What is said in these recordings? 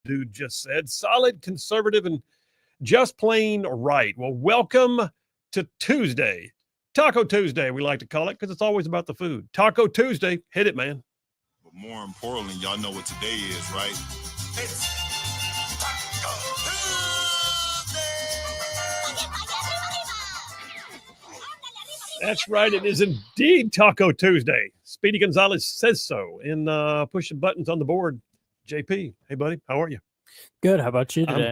dude just said. Solid, conservative, and just plain right. Well, welcome to Tuesday. Taco Tuesday, we like to call it, because it's always about the food. Taco Tuesday. Hit it, man. But more importantly, y'all know what today is, right? It's Taco Tuesday! That's right. It is indeed Taco Tuesday. Speedy Gonzalez says so. And pushing buttons on the board. JP, hey, buddy. How are you? Good. How about you today?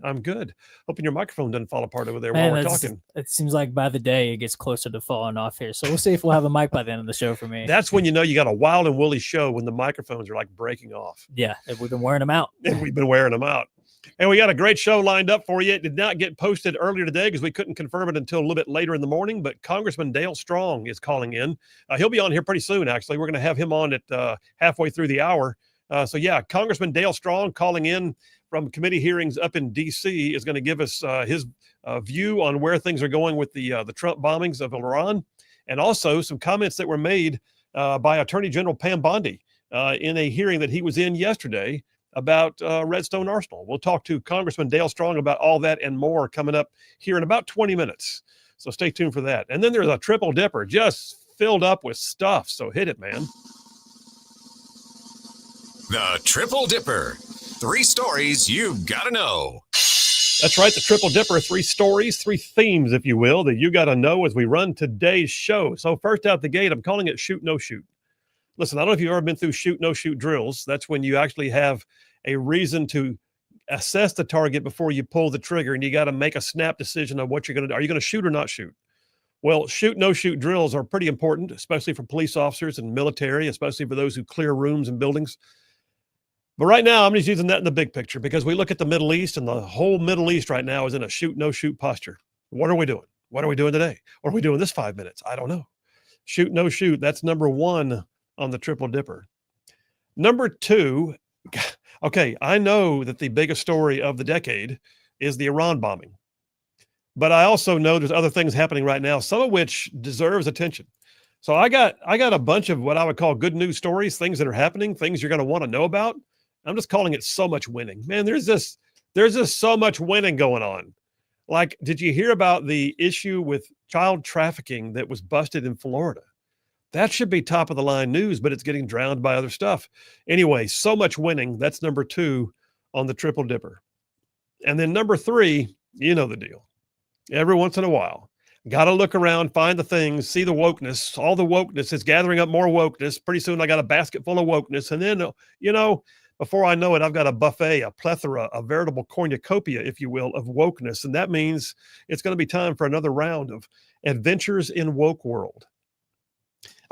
I'm good. Hoping your microphone doesn't fall apart over there while we're talking. It seems like by the day it gets closer to falling off here. So we'll see if we'll have a mic by the end of the show for me. That's when you know you got a wild and woolly show, when the microphones are like breaking off. Yeah, we've been wearing them out. And we've been wearing them out. And we got a great show lined up for you. It did not get posted earlier today because we couldn't confirm it until a little bit later in the morning, but Congressman Dale Strong is calling in. He'll be on here pretty soon, actually. We're going to have him on at halfway through the hour. So, Congressman Dale Strong calling in from committee hearings up in D.C. is going to give us his view on where things are going with the Trump bombings of Iran, and also some comments that were made by Attorney General Pam Bondi in a hearing that he was in yesterday about Redstone Arsenal. We'll talk to Congressman Dale Strong about all that and more coming up here in about 20 minutes. So stay tuned for that. And then there's a triple dipper just filled up with stuff. So hit it, man. The Triple Dipper. 3 stories you've got to know. That's right, the Triple Dipper. 3 stories, 3 themes, if you will, that you got to know as we run today's show. So first out the gate, I'm calling it shoot, no shoot. Listen, I don't know if you've ever been through shoot, no shoot drills. That's when you actually have a reason to assess the target before you pull the trigger, and you got to make a snap decision on what you're going to do. Are you going to shoot or not shoot? Well, shoot, no shoot drills are pretty important, especially for police officers and military, especially for those who clear rooms and buildings. But right now, I'm just using that in the big picture because we look at the Middle East, and the whole Middle East right now is in a shoot, no shoot posture. What are we doing? What are we doing today? What are we doing this 5 minutes? I don't know. Shoot, no shoot. That's number 1 on the Triple Dipper. Number 2, okay, I know that the biggest story of the decade is the Iran bombing. But I also know there's other things happening right now, some of which deserves attention. So I got a bunch of what I would call good news stories, things that are happening, things you're going to want to know about. I'm just calling it so much winning. Man, there's just so much winning going on. Like, did you hear about the issue with child trafficking that was busted in Florida? That should be top of the line news, but it's getting drowned by other stuff. Anyway, so much winning. That's number 2 on the Triple Dipper. And then number 3, you know the deal. Every once in a while, got to look around, find the things, see the wokeness. All the wokeness is gathering up more wokeness. Pretty soon I got a basket full of wokeness. And then, before I know it, I've got a buffet, a plethora, a veritable cornucopia, if you will, of wokeness. And that means it's going to be time for another round of adventures in woke world.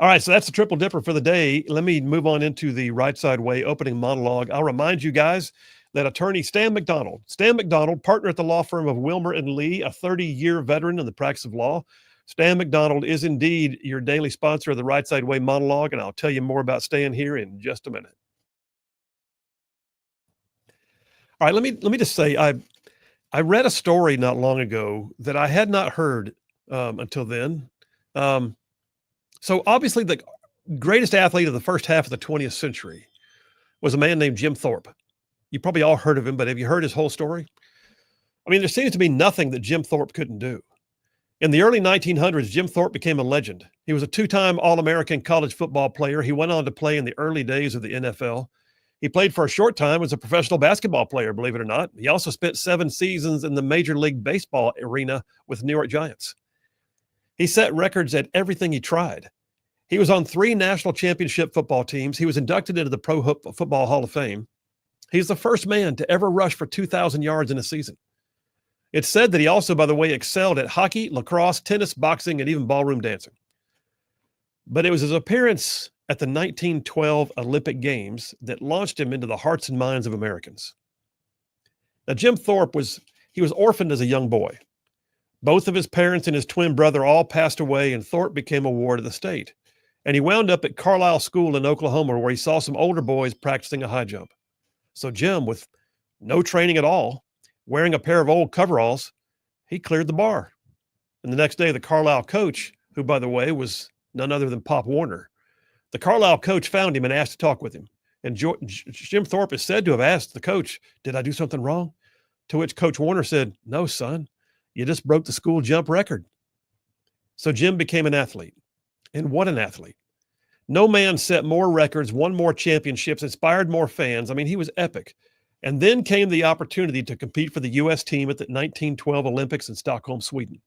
All right, so that's the Triple Dipper for the day. Let me move on into the Rightside Way opening monologue. I'll remind you guys that attorney Stan McDonald, partner at the law firm of Wilmer and Lee, a 30-year veteran in the practice of law. Stan McDonald is indeed your daily sponsor of the Rightside Way monologue, and I'll tell you more about Stan here in just a minute. All right, let me just say, I read a story not long ago that I had not heard until then. So obviously the greatest athlete of the first half of the 20th century was a man named Jim Thorpe. You probably all heard of him, but have you heard his whole story? I mean, there seems to be nothing that Jim Thorpe couldn't do. In the early 1900s, Jim Thorpe became a legend. He was a 2-time All-American college football player. He went on to play in the early days of the NFL. He played for a short time as a professional basketball player, believe it or not. He also spent 7 seasons in the Major League Baseball arena with New York Giants. He set records at everything he tried. He was on 3 national championship football teams. He was inducted into the Pro Football Hall of Fame. He's the first man to ever rush for 2,000 yards in a season. It's said that he also, by the way, excelled at hockey, lacrosse, tennis, boxing, and even ballroom dancing. But it was his appearance at the 1912 Olympic Games that launched him into the hearts and minds of Americans. Now, Jim Thorpe was orphaned as a young boy. Both of his parents and his twin brother all passed away, and Thorpe became a ward of the state. And he wound up at Carlisle School in Oklahoma, where he saw some older boys practicing a high jump. So Jim, with no training at all, wearing a pair of old coveralls, he cleared the bar. And the next day, the Carlisle coach, who, by the way, was none other than Pop Warner, the Carlisle coach found him and asked to talk with him. And Jim Thorpe is said to have asked the coach, "Did I do something wrong?" To which Coach Warner said, "No, son, you just broke the school jump record." So Jim became an athlete. And what an athlete. No man set more records, won more championships, inspired more fans. I mean, he was epic. And then came the opportunity to compete for the U.S. team at the 1912 Olympics in Stockholm, Sweden.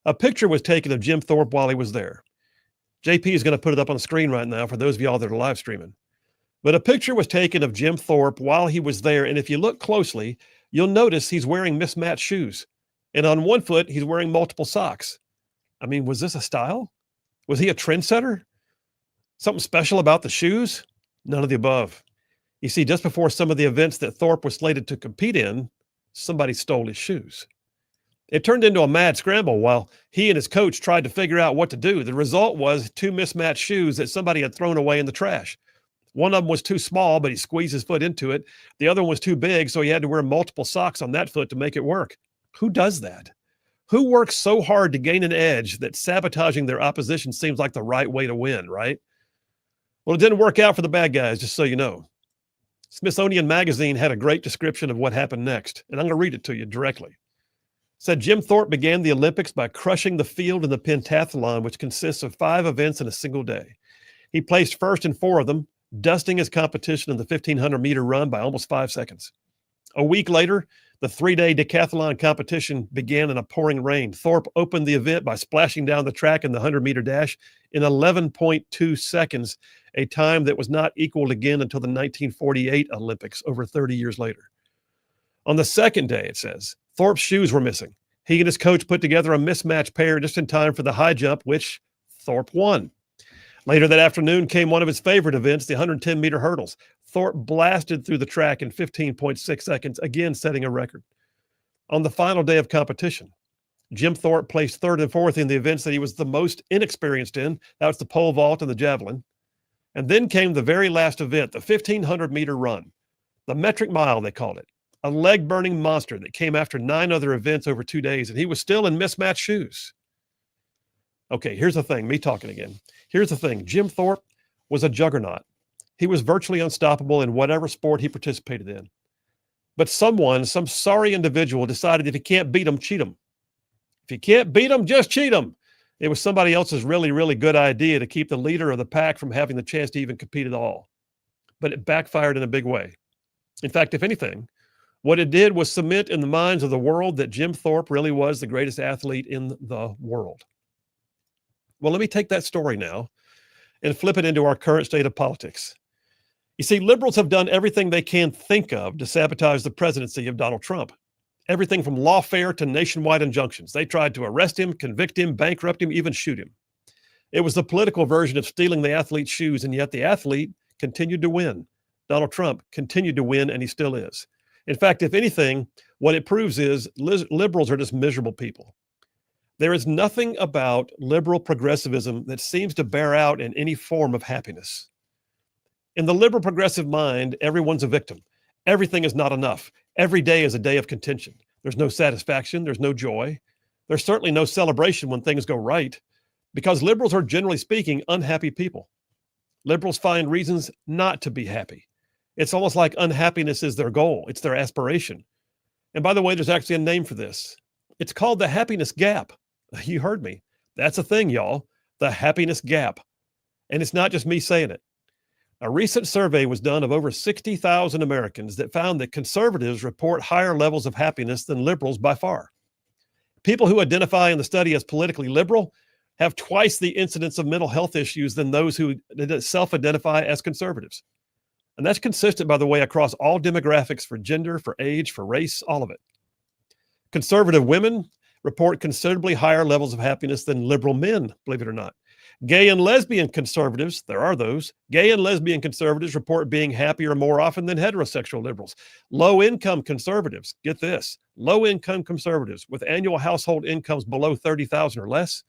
A picture was taken of Jim Thorpe while he was there. JP is going to put it up on the screen right now for those of y'all that are live streaming. But a picture was taken of Jim Thorpe while he was there. And if you look closely, you'll notice he's wearing mismatched shoes. And on one foot, he's wearing multiple socks. I mean, was this a style? Was he a trendsetter? Something special about the shoes? None of the above. You see, just before some of the events that Thorpe was slated to compete in, somebody stole his shoes. It turned into a mad scramble while he and his coach tried to figure out what to do. The result was 2 mismatched shoes that somebody had thrown away in the trash. One of them was too small, but he squeezed his foot into it. The other one was too big, so he had to wear multiple socks on that foot to make it work. Who does that? Who works so hard to gain an edge that sabotaging their opposition seems like the right way to win, right? Well, it didn't work out for the bad guys, just so you know. Smithsonian Magazine had a great description of what happened next, and I'm going to read it to you directly. It said, Jim Thorpe began the Olympics by crushing the field in the pentathlon, which consists of 5 events in a single day. He placed first in 4 of them, dusting his competition in the 1,500-meter run by almost 5 seconds. A week later, the 3-day decathlon competition began in a pouring rain. Thorpe opened the event by splashing down the track in the 100-meter dash in 11.2 seconds, a time that was not equaled again until the 1948 Olympics, over 30 years later. On the second day, it says, Thorpe's shoes were missing. He and his coach put together a mismatched pair just in time for the high jump, which Thorpe won. Later that afternoon came one of his favorite events, the 110-meter hurdles. Thorpe blasted through the track in 15.6 seconds, again setting a record. On the final day of competition, Jim Thorpe placed 3rd and 4th in the events that he was the most inexperienced in. That was the pole vault and the javelin. And then came the very last event, the 1,500-meter run, the metric mile, they called it, a leg-burning monster that came after 9 other events over 2 days, and he was still in mismatched shoes. Okay, here's the thing, me talking again. Here's the thing, Jim Thorpe was a juggernaut. He was virtually unstoppable in whatever sport he participated in. But some sorry individual decided if you can't beat him, cheat him. If you can't beat him, just cheat him. It was somebody else's really, really good idea to keep the leader of the pack from having the chance to even compete at all. But it backfired in a big way. In fact, if anything, what it did was cement in the minds of the world that Jim Thorpe really was the greatest athlete in the world. Well, let me take that story now and flip it into our current state of politics. You see, liberals have done everything they can think of to sabotage the presidency of Donald Trump. Everything from lawfare to nationwide injunctions. They tried to arrest him, convict him, bankrupt him, even shoot him. It was the political version of stealing the athlete's shoes, and yet the athlete continued to win. Donald Trump continued to win, and he still is. In fact, if anything, what it proves is liberals are just miserable people. There is nothing about liberal progressivism that seems to bear out in any form of happiness. In the liberal progressive mind, everyone's a victim. Everything is not enough. Every day is a day of contention. There's no satisfaction. There's no joy. There's certainly no celebration when things go right, because liberals are, generally speaking, unhappy people. Liberals find reasons not to be happy. It's almost like unhappiness is their goal. It's their aspiration. And by the way, there's actually a name for this. It's called the happiness gap. You heard me. That's a thing, y'all. The happiness gap. And it's not just me saying it. A recent survey was done of over 60,000 Americans that found that conservatives report higher levels of happiness than liberals by far. People who identify in the study as politically liberal have twice the incidence of mental health issues than those who self-identify as conservatives. And that's consistent, by the way, across all demographics for gender, for age, for race, all of it. Conservative women report considerably higher levels of happiness than liberal men, believe it or not. Gay and lesbian conservatives, there are those, gay and lesbian conservatives report being happier more often than heterosexual liberals. Low-income conservatives, get this, low-income conservatives with annual household incomes below $30,000 or less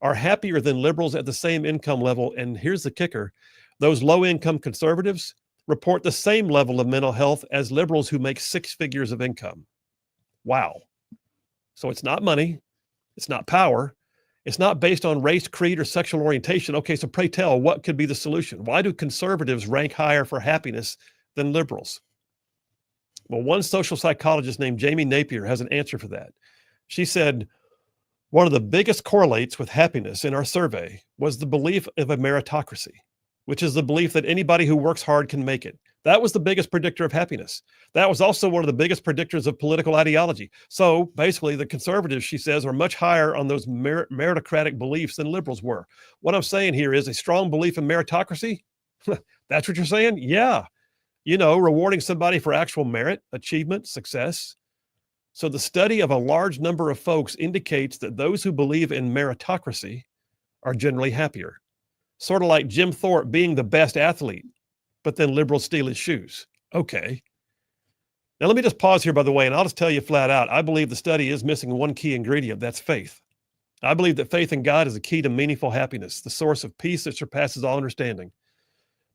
are happier than liberals at the same income level. And here's the kicker, those low-income conservatives report the same level of mental health as liberals who make 6 figures of income. Wow. So it's not money, it's not power, It's not based on race, creed, or sexual orientation. Okay, so pray tell, what could be the solution? Why do conservatives rank higher for happiness than liberals? Well, one social psychologist named Jamie Napier has an answer for that. She said, one of the biggest correlates with happiness in our survey was the belief of a meritocracy, which is the belief that anybody who works hard can make it. That was the biggest predictor of happiness. That was also one of the biggest predictors of political ideology. So basically, the conservatives, she says, are much higher on those meritocratic beliefs than liberals were. What I'm saying here is a strong belief in meritocracy. That's what you're saying? Yeah. You know, rewarding somebody for actual merit, achievement, success. So the study of a large number of folks indicates that those who believe in meritocracy are generally happier. Sort of like Jim Thorpe being the best athlete, but then liberals steal his shoes. Okay. Now, let me just pause here, by the way, and I'll just tell you flat out, I believe the study is missing one key ingredient. That's faith. I believe that faith in God is a key to meaningful happiness, the source of peace that surpasses all understanding.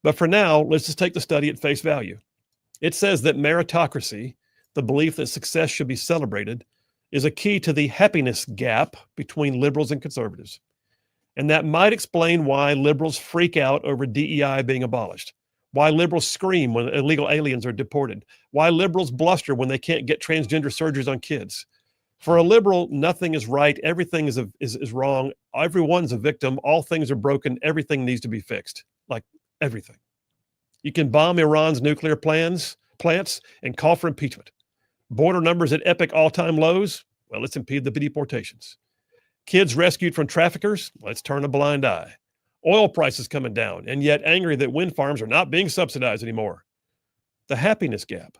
But for now, let's just take the study at face value. It says that meritocracy, the belief that success should be celebrated, is a key to the happiness gap between liberals and conservatives. And that might explain why liberals freak out over DEI being abolished, why liberals scream when illegal aliens are deported, why liberals bluster when they can't get transgender surgeries on kids. For a liberal, nothing is right, everything is wrong, everyone's a victim, all things are broken, everything needs to be fixed, like everything. You can bomb Iran's nuclear plants and call for impeachment. Border numbers at epic all-time lows, well, let's impede the deportations. Kids rescued from traffickers, let's turn a blind eye. Oil prices coming down, and yet angry that wind farms are not being subsidized anymore. The happiness gap.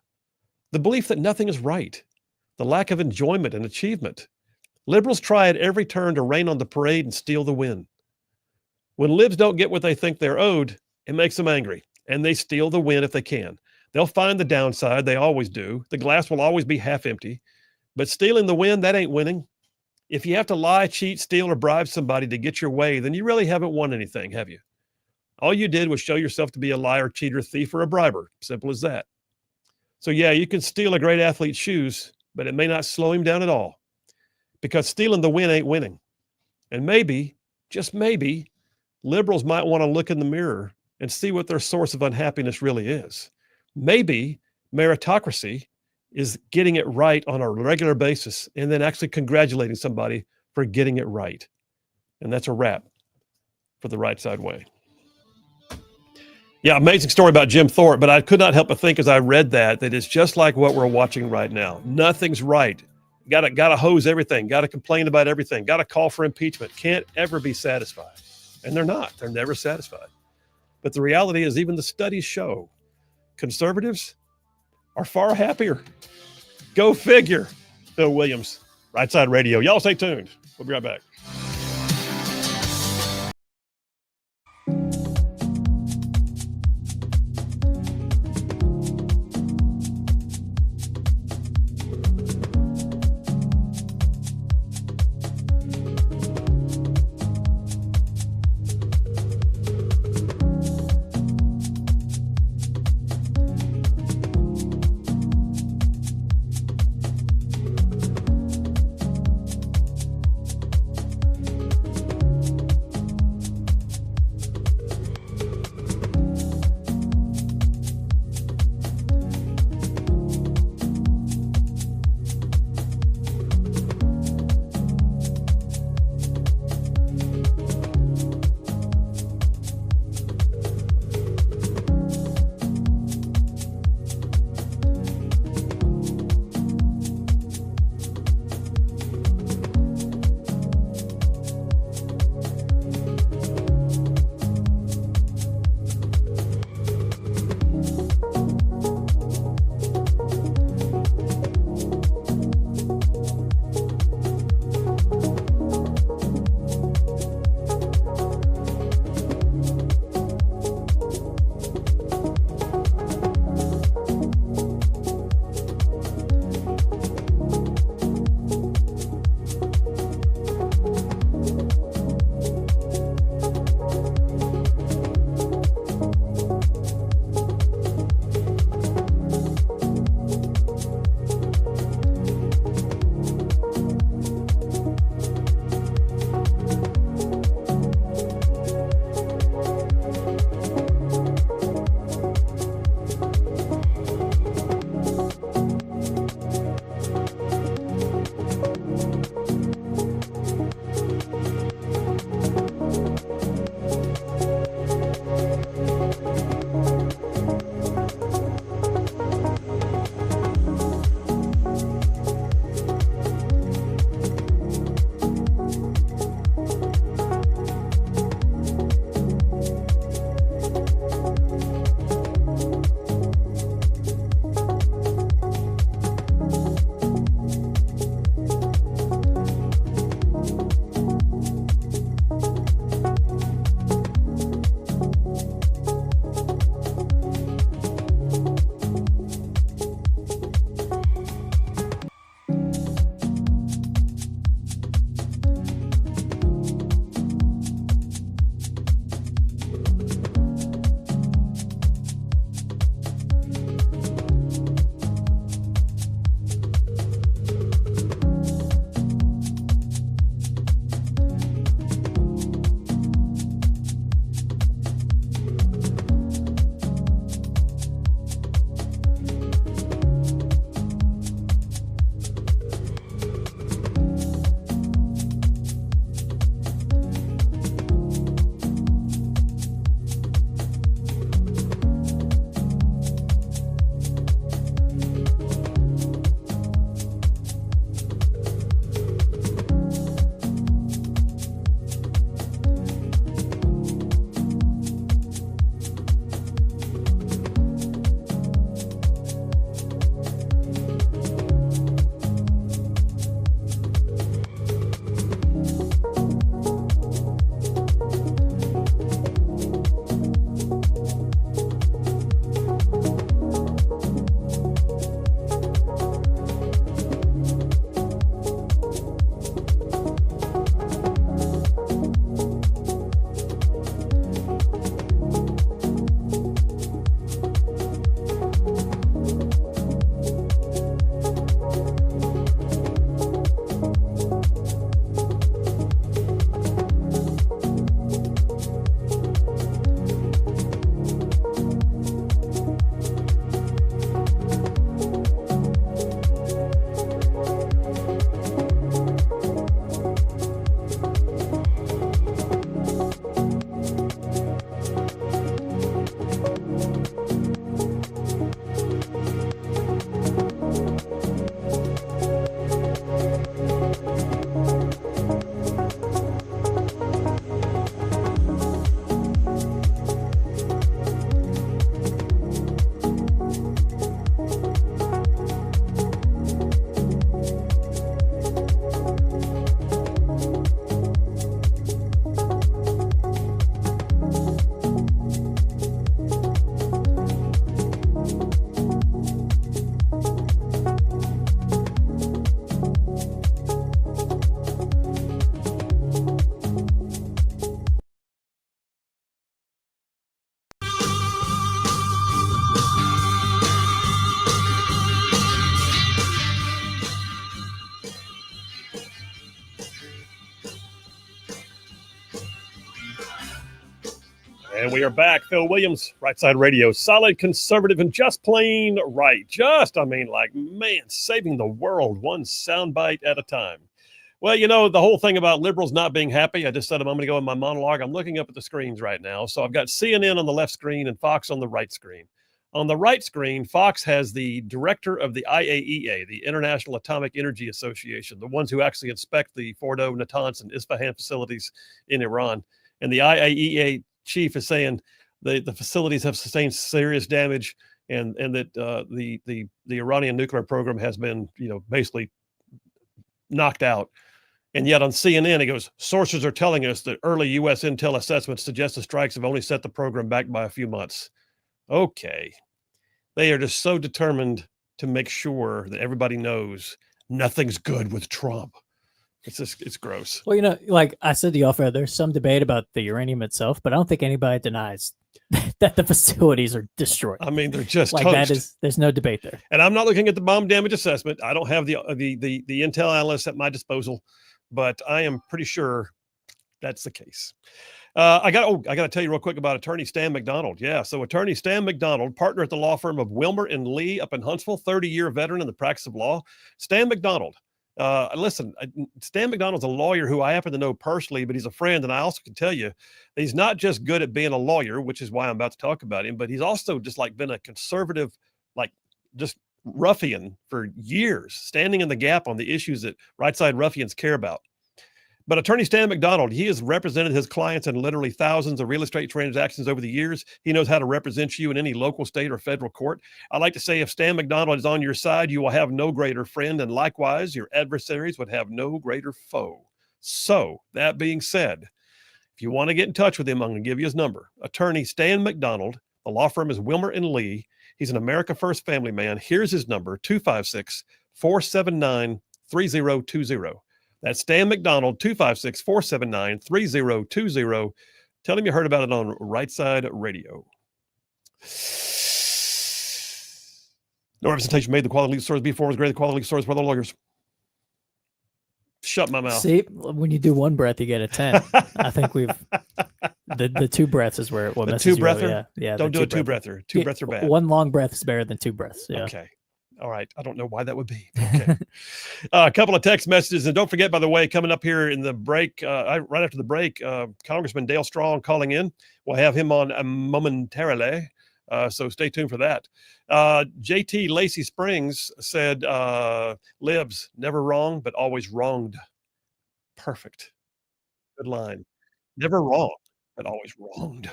The belief that nothing is right. The lack of enjoyment and achievement. Liberals try at every turn to rain on the parade and steal the win. When libs don't get what they think they're owed, it makes them angry, and they steal the win if they can. They'll find the downside, they always do. The glass will always be half empty. But stealing the win, that ain't winning. If you have to lie, cheat, steal, or bribe somebody to get your way, then you really haven't won anything, have you? All you did was show yourself to be a liar, cheater, thief, or a briber. Simple as that. So yeah, you can steal a great athlete's shoes, but it may not slow him down at all. Because stealing the win ain't winning. And maybe, just maybe, liberals might want to look in the mirror and see what their source of unhappiness really is. Maybe meritocracy is getting it right on a regular basis and then actually congratulating somebody for getting it right. And that's a wrap for the Right Side Way. Yeah, amazing story about Jim Thorpe, but I could not help but think as I read that it's just like what we're watching right now. Nothing's right. Got to hose everything, got to complain about everything, got to call for impeachment, can't ever be satisfied. And they're not. They're never satisfied. But the reality is even the studies show conservatives are far happier. Go figure. Bill Williams, Right Side Radio. Y'all stay tuned. We'll be right back. And we are back. Phil Williams, Rightside Radio. Solid, conservative, and just plain right. Saving the world one soundbite at a time. Well, the whole thing about liberals not being happy, I just said a moment ago in my monologue, I'm looking up at the screens right now. So I've got CNN on the left screen and Fox on the right screen. On the right screen, Fox has the director of the IAEA, the International Atomic Energy Association, the ones who actually inspect the Fordo, Natanz, and Isfahan facilities in Iran. And the IAEA chief is saying the facilities have sustained serious damage and that the Iranian nuclear program has been, basically knocked out. And yet on CNN, it goes, sources are telling us that early U.S. intel assessments suggest the strikes have only set the program back by a few months. Okay. They are just so determined to make sure that everybody knows nothing's good with Trump. It's gross. Well, like I said to you off air, there's some debate about the uranium itself, but I don't think anybody denies that the facilities are destroyed. I mean, they're just like toast. There's no debate there. And I'm not looking at the bomb damage assessment. I don't have the intel analysts at my disposal, but I am pretty sure that's the case. I got to tell you real quick about attorney Stan McDonald. Yeah, so attorney Stan McDonald, partner at the law firm of Wilmer and Lee up in Huntsville, 30-year veteran in the practice of law. Stan McDonald. Stan McDonald's a lawyer who I happen to know personally, but he's a friend. And I also can tell you that he's not just good at being a lawyer, which is why I'm about to talk about him, but he's also just been a conservative, just ruffian for years, standing in the gap on the issues that right side ruffians care about. But attorney Stan McDonald, he has represented his clients in literally thousands of real estate transactions over the years. He knows how to represent you in any local, state, or federal court. I like to say if Stan McDonald is on your side, you will have no greater friend, and likewise, your adversaries would have no greater foe. So, that being said, if you want to get in touch with him, I'm going to give you his number. Attorney Stan McDonald, the law firm is Wilmer and Lee. He's an America First family man. Here's his number, 256-479-3020. That's Stan McDonald, 256-479-3020. Tell him you heard about it on Rightside Radio. No representation made. The quality legal stories before was great. The quality legal stories for the lawyers. Shut my mouth. See, when you do one breath, you get a 10. I think we've the two breaths is where what messes you up. Yeah. Don't do a two breather. Two breaths are bad. One long breath is better than two breaths. Yeah. Okay. All right. I don't know why that would be. Okay. A couple of text messages. And don't forget, by the way, coming up here in the break, right after the break, Congressman Dale Strong calling in. We'll have him on momentarily. So stay tuned for that. JT Lacey Springs said, libs, never wrong, but always wronged. Perfect. Good line. Never wrong, but always wronged.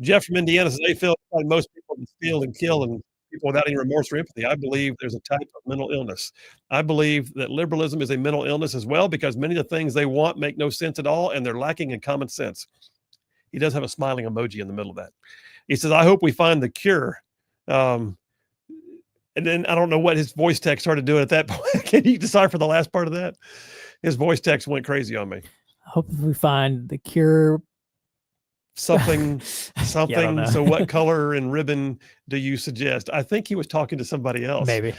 Jeff from Indiana says, hey, Phil, like most people steal and kill and people without any remorse or empathy. I believe there's a type of mental illness. I believe that liberalism is a mental illness as well, because many of the things they want make no sense at all, and they're lacking in common sense. He does have a smiling emoji in the middle of that. He says, I hope we find the cure. And then I don't know what his voice text started doing at that point. Can you decipher the last part of that? His voice text went crazy on me. I hope we find the cure. Something. Yeah, so what color and ribbon do you suggest? I think he was talking to somebody else. Maybe.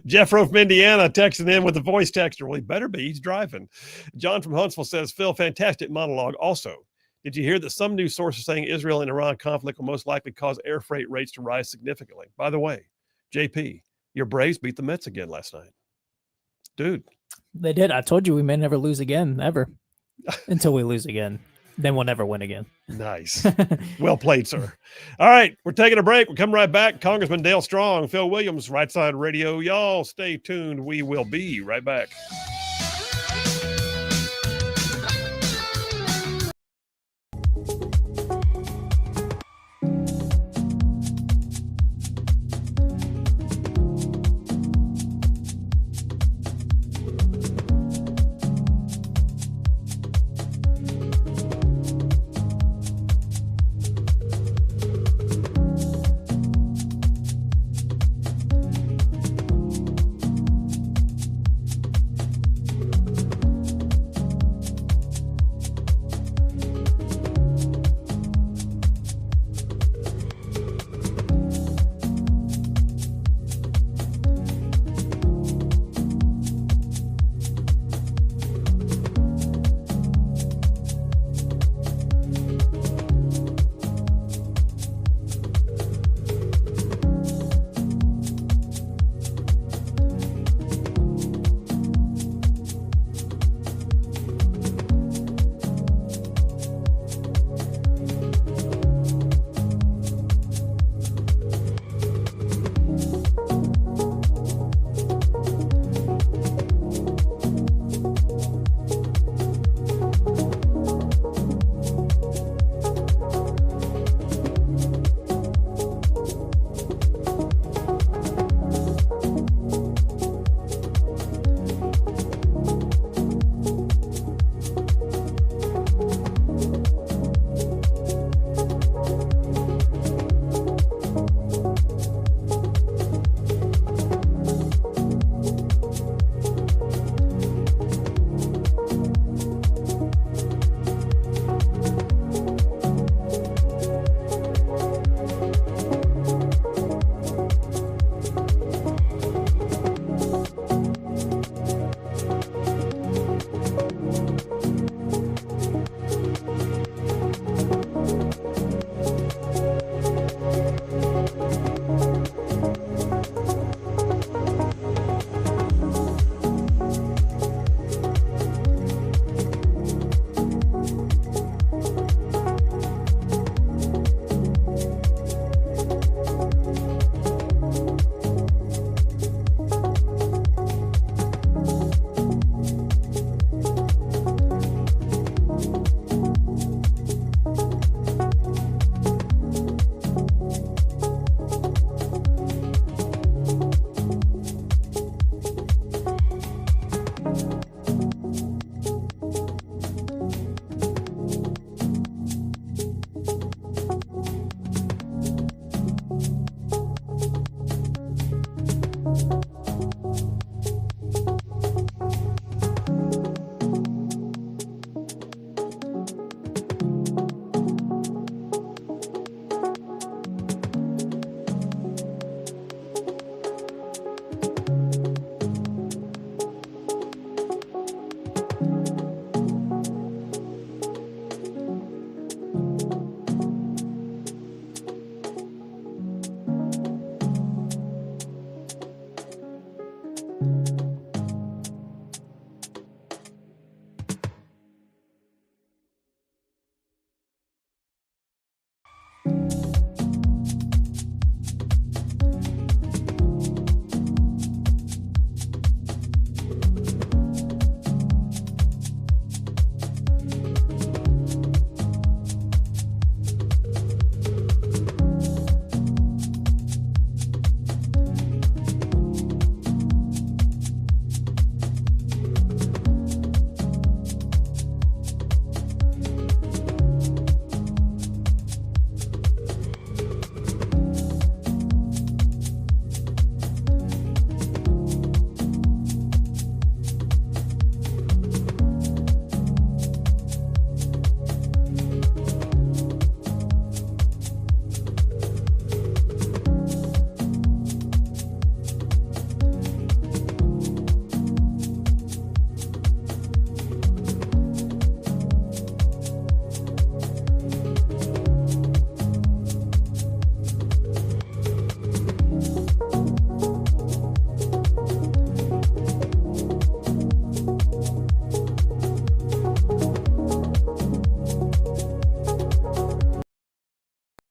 Jeff from Indiana texting in with the voice texter. Well, he better be. He's driving. John from Huntsville says, Phil, fantastic monologue. Also, did you hear that some news sources saying Israel and Iran conflict will most likely cause air freight rates to rise significantly? By the way, JP, your Braves beat the Mets again last night. Dude. They did. I told you we may never lose again, ever. Until we lose again. Then we'll never win again. Nice. Well played, sir. All right. We're taking a break. We'll come right back. Congressman Dale Strong, Phil Williams, Rightside Radio. Y'all stay tuned. We will be right back.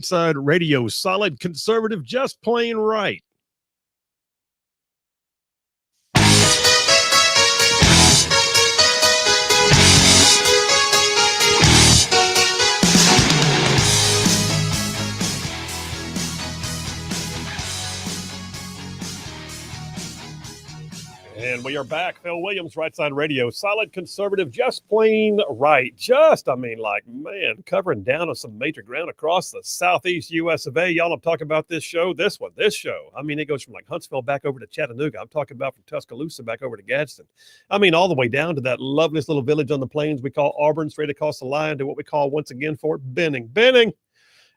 Rightside Radio, solid conservative, just plain right. And we are back. Phil Williams, Rightside Radio, solid conservative, just plain right. Man, covering down on some major ground across the southeast U.S. of A. Y'all, I'm talking about this show, this show. It goes from like Huntsville back over to Chattanooga. I'm talking about from Tuscaloosa back over to Gadsden. All the way down to that loveliest little village on the plains we call Auburn, straight across the line to what we call, once again, Fort Benning.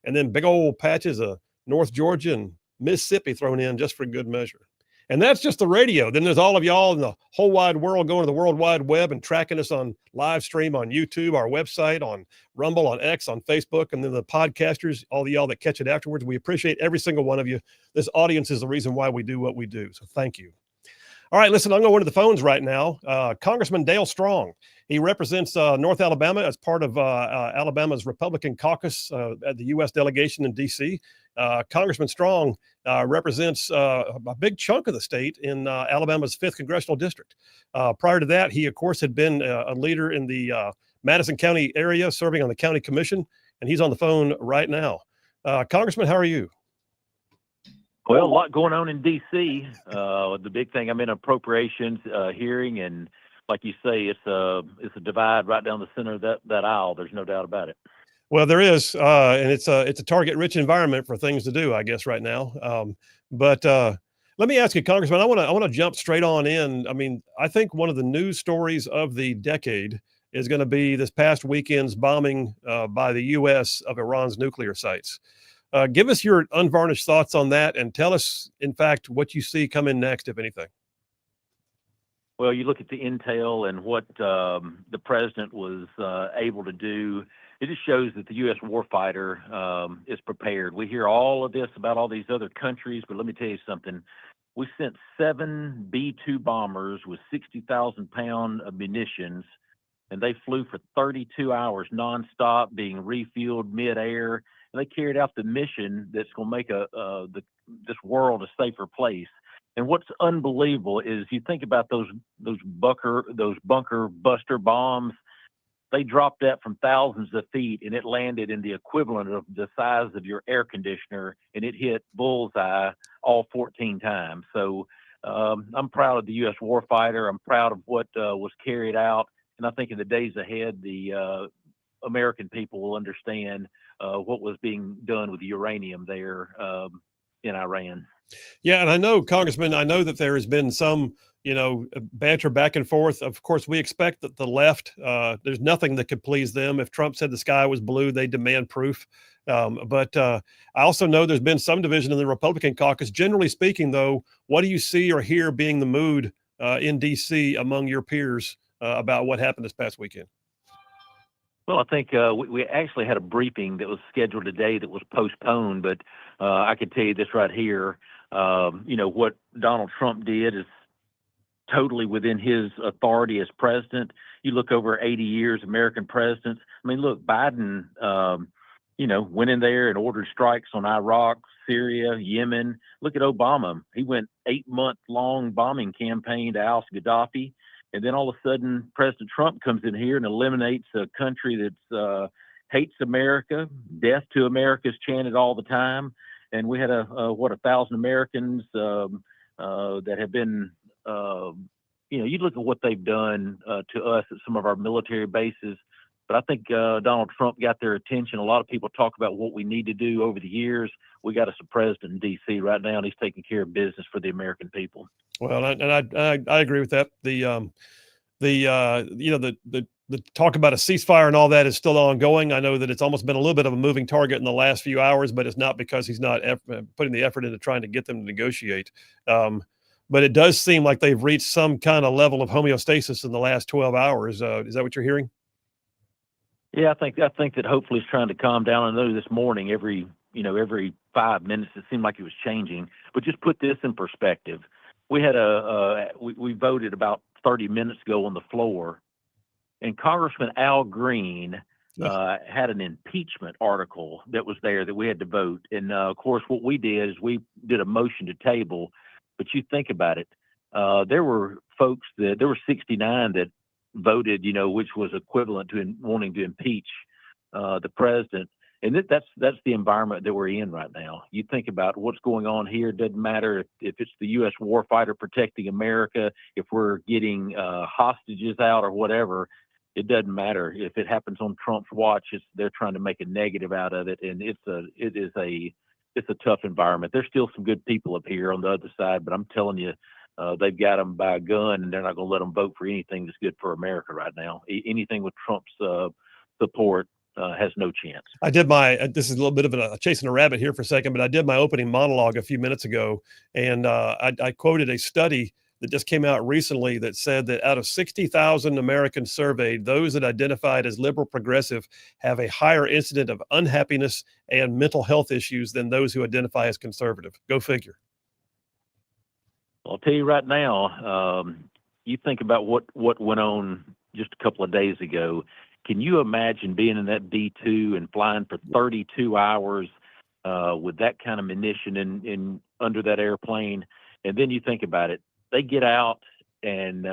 And then big old patches of North Georgia and Mississippi thrown in just for good measure. And that's just the radio. Then there's all of y'all in the whole wide world going to the World Wide Web and tracking us on live stream on YouTube, our website, on Rumble, on X, on Facebook, and then the podcasters, all of y'all that catch it afterwards. We appreciate every single one of you. This audience is the reason why we do what we do. So thank you. All right, listen, I'm going to the phones right now. Congressman Dale Strong. He represents North Alabama as part of Alabama's Republican caucus at the U.S. delegation in D.C. Congressman Strong represents a big chunk of the state in Alabama's 5th Congressional District. Prior to that, he, of course, had been a leader in the Madison County area, serving on the county commission, and he's on the phone right now. Congressman, how are you? Well, a lot going on in D.C. The big thing, I'm in appropriations hearing, and like you say, it's a divide right down the center of that aisle. There's no doubt about it. Well, there is, and it's a target-rich environment for things to do, I guess, right now. But let me ask you, Congressman, I want to jump straight on in. I think one of the news stories of the decade is going to be this past weekend's bombing by the U.S. of Iran's nuclear sites. Give us your unvarnished thoughts on that, and tell us, in fact, what you see coming next, if anything. Well, you look at the intel and what the president was able to do. It just shows that the U.S. warfighter is prepared. We hear all of this about all these other countries, but let me tell you something. We sent 7 B-2 bombers with 60,000 pounds of munitions, and they flew for 32 hours nonstop, being refueled midair. And they carried out the mission that's going to make this world a safer place. And what's unbelievable is you think about those bunker buster bombs. They dropped that from thousands of feet, and it landed in the equivalent of the size of your air conditioner, and it hit bullseye all 14 times. So I'm proud of the U.S. warfighter. I'm proud of what was carried out, and I think in the days ahead, the American people will understand what was being done with the uranium there in Iran. Yeah, and I know, Congressman, that there has been some, banter back and forth. Of course, we expect that the left, there's nothing that could please them. If Trump said the sky was blue, they demand proof. But I also know there's been some division in the Republican caucus. Generally speaking, though, what do you see or hear being the mood in D.C. among your peers about what happened this past weekend? Well, I think we actually had a briefing that was scheduled today that was postponed, but I can tell you this right here. What Donald Trump did is totally within his authority as president. You look over 80 years, American presidents. Look, Biden, went in there and ordered strikes on Iraq, Syria, Yemen. Look at Obama. He went 8-month-long bombing campaign to oust Gaddafi. And then all of a sudden, President Trump comes in here and eliminates a country that hates America. Death to America is chanted all the time. And we had 1,000 Americans that have been, you look at what they've done to us at some of our military bases. But I think Donald Trump got their attention. A lot of people talk about what we need to do over the years. We got us a president in D.C. right now, and he's taking care of business for the American people. Well, I agree with that. The talk about a ceasefire and all that is still ongoing. I know that it's almost been a little bit of a moving target in the last few hours, but it's not because he's not putting the effort into trying to get them to negotiate. But it does seem like they've reached some kind of level of homeostasis in the last 12 hours. Is that what you're hearing? Yeah, I think that hopefully it's trying to calm down. I know this morning, every 5 minutes, it seemed like it was changing. But just put this in perspective. We had we voted about 30 minutes ago on the floor, and Congressman Al Green had an impeachment article that was there that we had to vote. And of course, what we did is we did a motion to table. But you think about it, there were 69 that voted, which was equivalent to wanting to impeach the president. And that's the environment that we're in right now. You think about what's going on here. It doesn't matter if it's the U.S. warfighter protecting America, if we're getting hostages out or whatever. It doesn't matter if it happens on Trump's watch. They're trying to make a negative out of it, and it's a tough environment. There's still some good people up here on the other side, but I'm telling you, they've got them by a gun, and they're not going to let them vote for anything that's good for America right now. Anything with Trump's support has no chance. I did this is a little bit of a chasing a rabbit here for a second, but I did my opening monologue a few minutes ago, and I quoted a study that just came out recently that said that out of 60,000 Americans surveyed, those that identified as liberal progressive have a higher incident of unhappiness and mental health issues than those who identify as conservative. Go figure. I'll tell you right now, you think about what went on just a couple of days ago. Can you imagine being in that B-2 and flying for 32 hours with that kind of munition in under that airplane? And then you think about it. They get out, and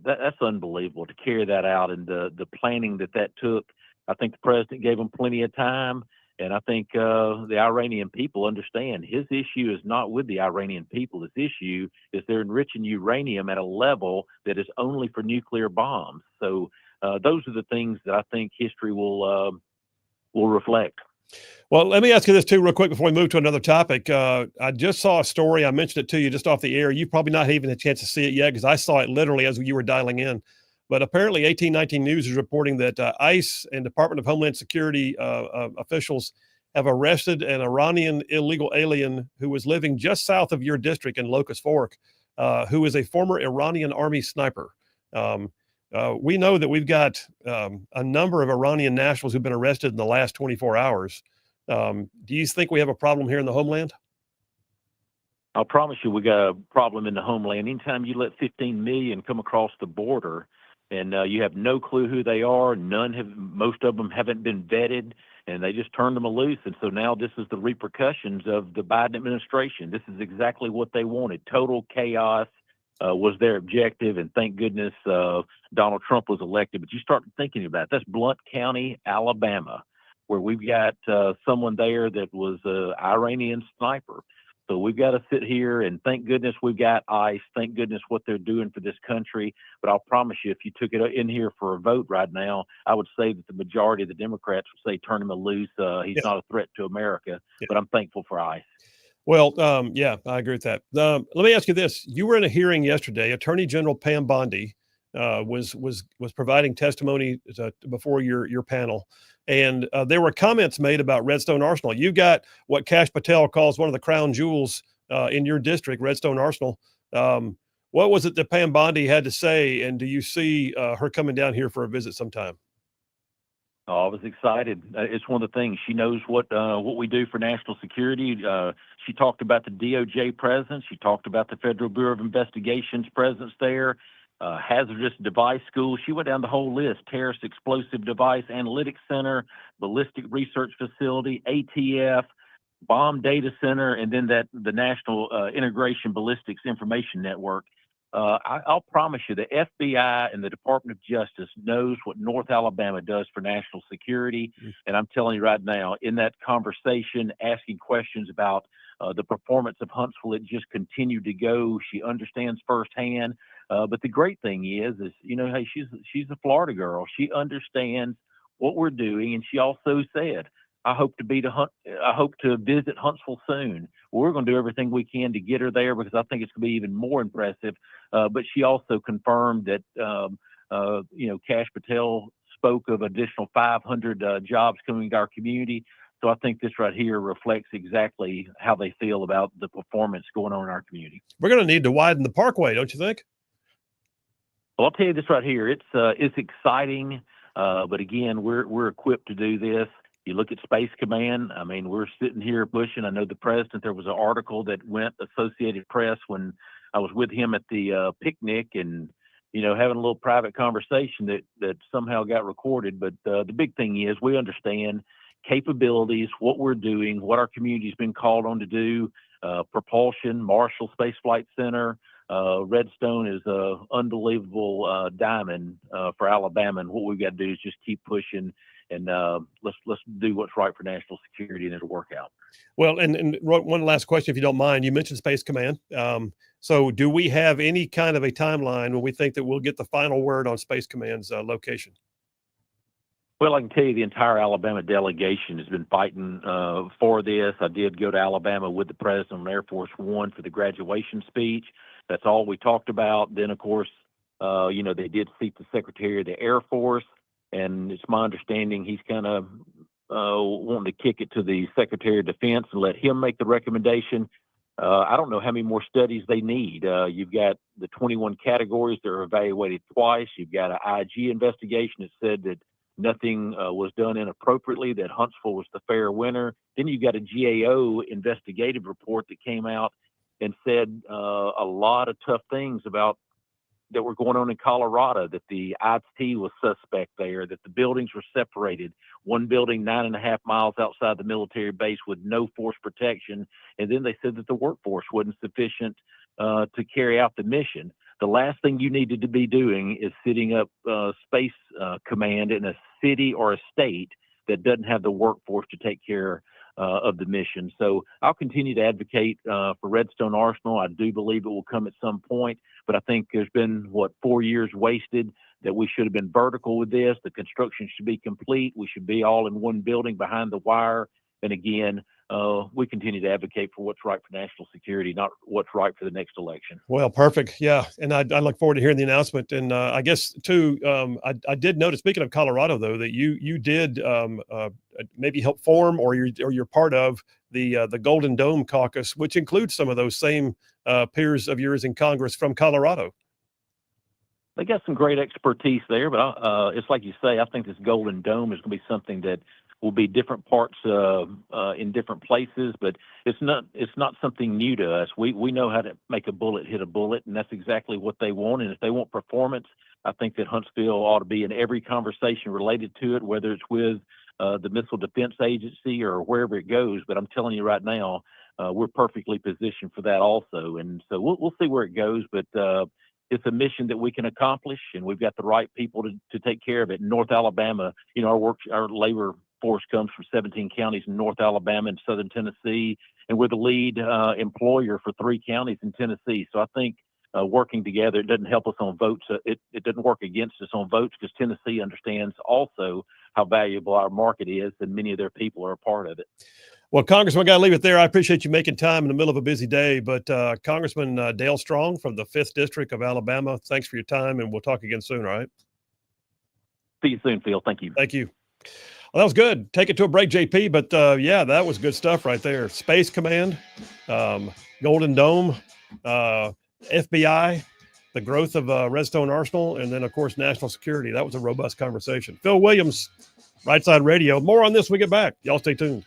that's unbelievable to carry that out, and the planning that took. I think the president gave them plenty of time, and I think the Iranian people understand his issue is not with the Iranian people. His issue is they're enriching uranium at a level that is only for nuclear bombs. So those are the things that I think history will reflect. Well, let me ask you this too, real quick, before we move to another topic. I just saw a story. I mentioned it to you just off the air. You've probably not even had a chance to see it yet because I saw it literally as you were dialing in. But apparently 1819 News is reporting that ICE and Department of Homeland Security officials have arrested an Iranian illegal alien who was living just south of your district in Locust Fork, who is a former Iranian army sniper. We know that we've got a number of Iranian nationals who've been arrested in the last 24 hours. Do you think we have a problem here in the homeland? I'll promise you we got a problem in the homeland. Anytime you let 15 million come across the border and you have no clue who they are, most of them haven't been vetted, and they just turned them loose. And so now this is the repercussions of the Biden administration. This is exactly what they wanted. Total chaos was their objective, and thank goodness Donald Trump was elected. But you start thinking about it. That's Blount County, Alabama, where we've got someone there that was an Iranian sniper. So we've got to sit here and thank goodness we've got ICE. Thank goodness what they're doing for this country. But I'll promise you, if you took it in here for a vote right now, I would say that the majority of the Democrats would say turn him loose. He's not a threat to America. Yeah. But I'm thankful for ICE. Well, yeah, I agree with that. Let me ask you this. You were in a hearing yesterday. Attorney General Pam Bondi was providing testimony before your panel. And there were comments made about Redstone Arsenal. You got what Kash Patel calls one of the crown jewels in your district, Redstone Arsenal. What was it that Pam Bondi had to say? And do you see her coming down here for a visit sometime? Oh, I was excited. It's one of the things. She knows what we do for national security. She talked about the DOJ presence. She talked about the Federal Bureau of Investigation's presence there. hazardous device school. She went down the whole list: terrorist explosive device analytics center, ballistic research facility, ATF, bomb data center, and then the National Integration Ballistics Information Network. I'll promise you, the FBI and the Department of Justice knows what North Alabama does for national security. And I'm telling you right now, in that conversation, asking questions about the performance of Huntsville, it just continued to go. She understands firsthand. But the great thing is, hey, she's a Florida girl. She understands what we're doing, and she also said, I hope to visit Huntsville soon. We're going to do everything we can to get her there, because I think it's going to be even more impressive. But she also confirmed that, Kash Patel spoke of additional 500 jobs coming to our community. So I think this right here reflects exactly how they feel about the performance going on in our community. We're going to need to widen the parkway, don't you think? Well, I'll tell you this right here. It's exciting, but again, we're equipped to do this. You look at Space Command. I mean, we're sitting here pushing. I know the president, there was an article that went Associated Press when I was with him at the picnic and, having a little private conversation that somehow got recorded. But the big thing is we understand capabilities, what we're doing, what our community's been called on to do, propulsion, Marshall Space Flight Center. Redstone is a unbelievable diamond for Alabama, and what we've got to do is just keep pushing and let's do what's right for national security, and it'll work out. Well, and one last question, if you don't mind. You mentioned Space Command. So do we have any kind of a timeline when we think that we'll get the final word on Space Command's location? Well, I can tell you the entire Alabama delegation has been fighting for this. I did go to Alabama with the president on Air Force One for the graduation speech. That's all we talked about. Then, of course, they did seat the Secretary of the Air Force, and it's my understanding he's kind of wanting to kick it to the Secretary of Defense and let him make the recommendation. I don't know how many more studies they need. You've got the 21 categories that are evaluated twice. You've got an IG investigation that said that nothing was done inappropriately, that Huntsville was the fair winner. Then you've got a GAO investigative report that came out and said a lot of tough things about that were going on in Colorado, that the IT was suspect there, that the buildings were separated, one building 9.5 miles outside the military base with no force protection. And then they said that the workforce wasn't sufficient to carry out the mission. The last thing you needed to be doing is sitting up Space Command in a city or a state that doesn't have the workforce to take care of the mission. So I'll continue to advocate for Redstone Arsenal. I do believe it will come at some point, but I think there's been, 4 years wasted, that we should have been vertical with this. The construction should be complete. We should be all in one building behind the wire. And again, we continue to advocate for what's right for national security, not what's right for the next election. Well, perfect. Yeah. And I look forward to hearing the announcement. And I guess, too, I did notice, speaking of Colorado, though, that you did maybe help form or you're part of the Golden Dome caucus, which includes some of those same peers of yours in Congress from Colorado. They got some great expertise there, but it's like you say, I think this Golden Dome is going to be something that will be different parts in different places, but it's not something new to us. We know how to make a bullet hit a bullet, and that's exactly what they want. And if they want performance, I think that Huntsville ought to be in every conversation related to it, whether it's with the Missile Defense Agency or wherever it goes. But I'm telling you right now, we're perfectly positioned for that also. And so we'll see where it goes, but it's a mission that we can accomplish, and we've got the right people to take care of it. In North Alabama, our labor force comes from 17 counties in North Alabama and Southern Tennessee, and we're the lead employer for 3 counties in Tennessee. So I think working together, it doesn't help us on votes. It doesn't work against us on votes, because Tennessee understands also how valuable our market is, and many of their people are a part of it. Well, Congressman, I got to leave it there. I appreciate you making time in the middle of a busy day. But Congressman Dale Strong from the 5th District of Alabama, thanks for your time, and we'll talk again soon, all right? See you soon, Phil. Thank you. Thank you. Well, that was good. Take it to a break, JP. But yeah, that was good stuff right there. Space Command, Golden Dome, FBI, the growth of Redstone Arsenal, and then, of course, national security. That was a robust conversation. Phil Williams, Rightside Radio. More on this when we get back. Y'all stay tuned.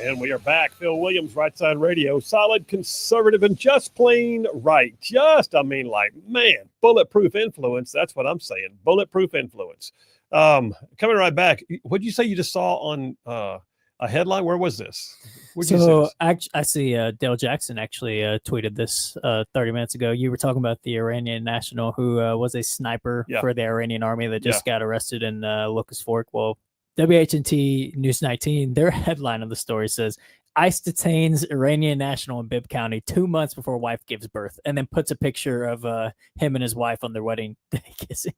And we are back. Phil Williams, Rightside Radio. Solid, conservative, and just plain right. Man, bulletproof influence. That's what I'm saying. Bulletproof influence. Coming right back. What did you say you just saw on a headline? Where was this? Where'd you see this? I see Dale Jackson actually tweeted this 30 minutes ago. You were talking about the Iranian national who was a sniper for the Iranian army that just got arrested in Locust Fork. Well, WHNT News 19, their headline of the story says, ICE detains Iranian national in Bibb County 2 months before wife gives birth, and then puts a picture of him and his wife on their wedding day kissing,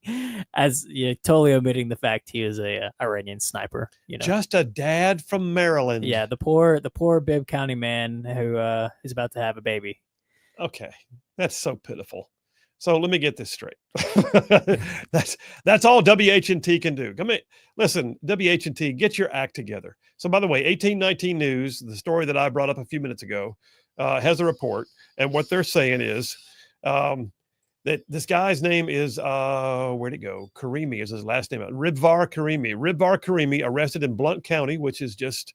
as totally omitting the fact he is a Iranian sniper. Just a dad from Maryland. Yeah, the poor Bibb County man who is about to have a baby. Okay, that's so pitiful. So let me get this straight. That's all WHNT can do. Come in. Listen, WHNT, get your act together. So by the way, 1819 News, the story that I brought up a few minutes ago, has a report. And what they're saying is that this guy's name is, where'd it go? Karimi is his last name. Ribvar Karimi. Ribvar Karimi, arrested in Blount County, which is just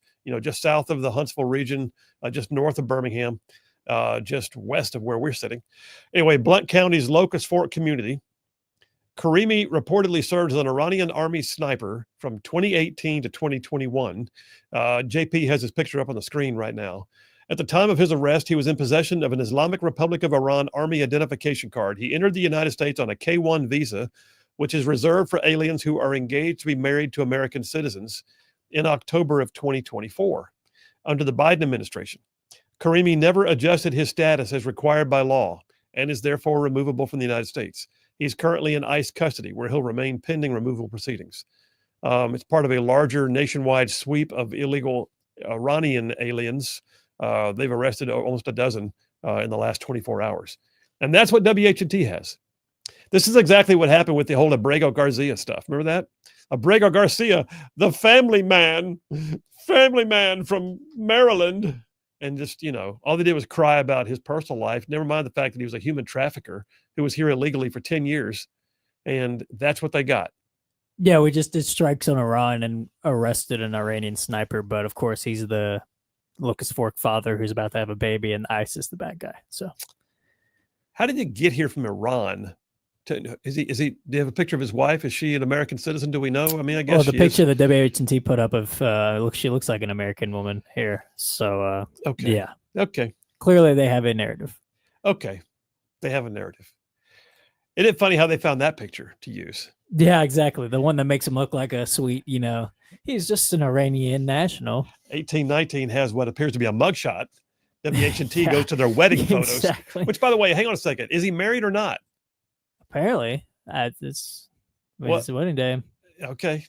south of the Huntsville region, just north of Birmingham. Just west of where we're sitting. Anyway, Blount County's Locust Fork community. Karimi reportedly served as an Iranian army sniper from 2018 to 2021. JP has his picture up on the screen right now. At the time of his arrest, he was in possession of an Islamic Republic of Iran army identification card. He entered the United States on a K-1 visa, which is reserved for aliens who are engaged to be married to American citizens, in October of 2024 under the Biden administration. Karimi never adjusted his status as required by law and is therefore removable from the United States. He's currently in ICE custody, where he'll remain pending removal proceedings. It's part of a larger nationwide sweep of illegal Iranian aliens. They've arrested almost a dozen in the last 24 hours. And that's what WHNT has. This is exactly what happened with the whole Abrego Garcia stuff. Remember that? Abrego Garcia, the family man from Maryland. And just, all they did was cry about his personal life. Never mind the fact that he was a human trafficker who was here illegally for 10 years. And that's what they got. Yeah, we just did strikes on Iran and arrested an Iranian sniper. But of course, he's the Locust Fork father who's about to have a baby, and ICE is the bad guy. So how did he get here from Iran? Do you have a picture of his wife? Is she an American citizen? Do we know? I mean, I guess. Well, the picture that WHNT put up of she looks like an American woman here. So okay, yeah, okay. Clearly, they have a narrative. Okay, they have a narrative. Isn't it funny how they found that picture to use? Yeah, exactly. The one that makes him look like a sweet, he's just an Iranian national. 1819 has what appears to be a mugshot. WHNT goes to their wedding photos. Which, by the way, hang on a second. Is he married or not? Apparently, it's the wedding day. Okay.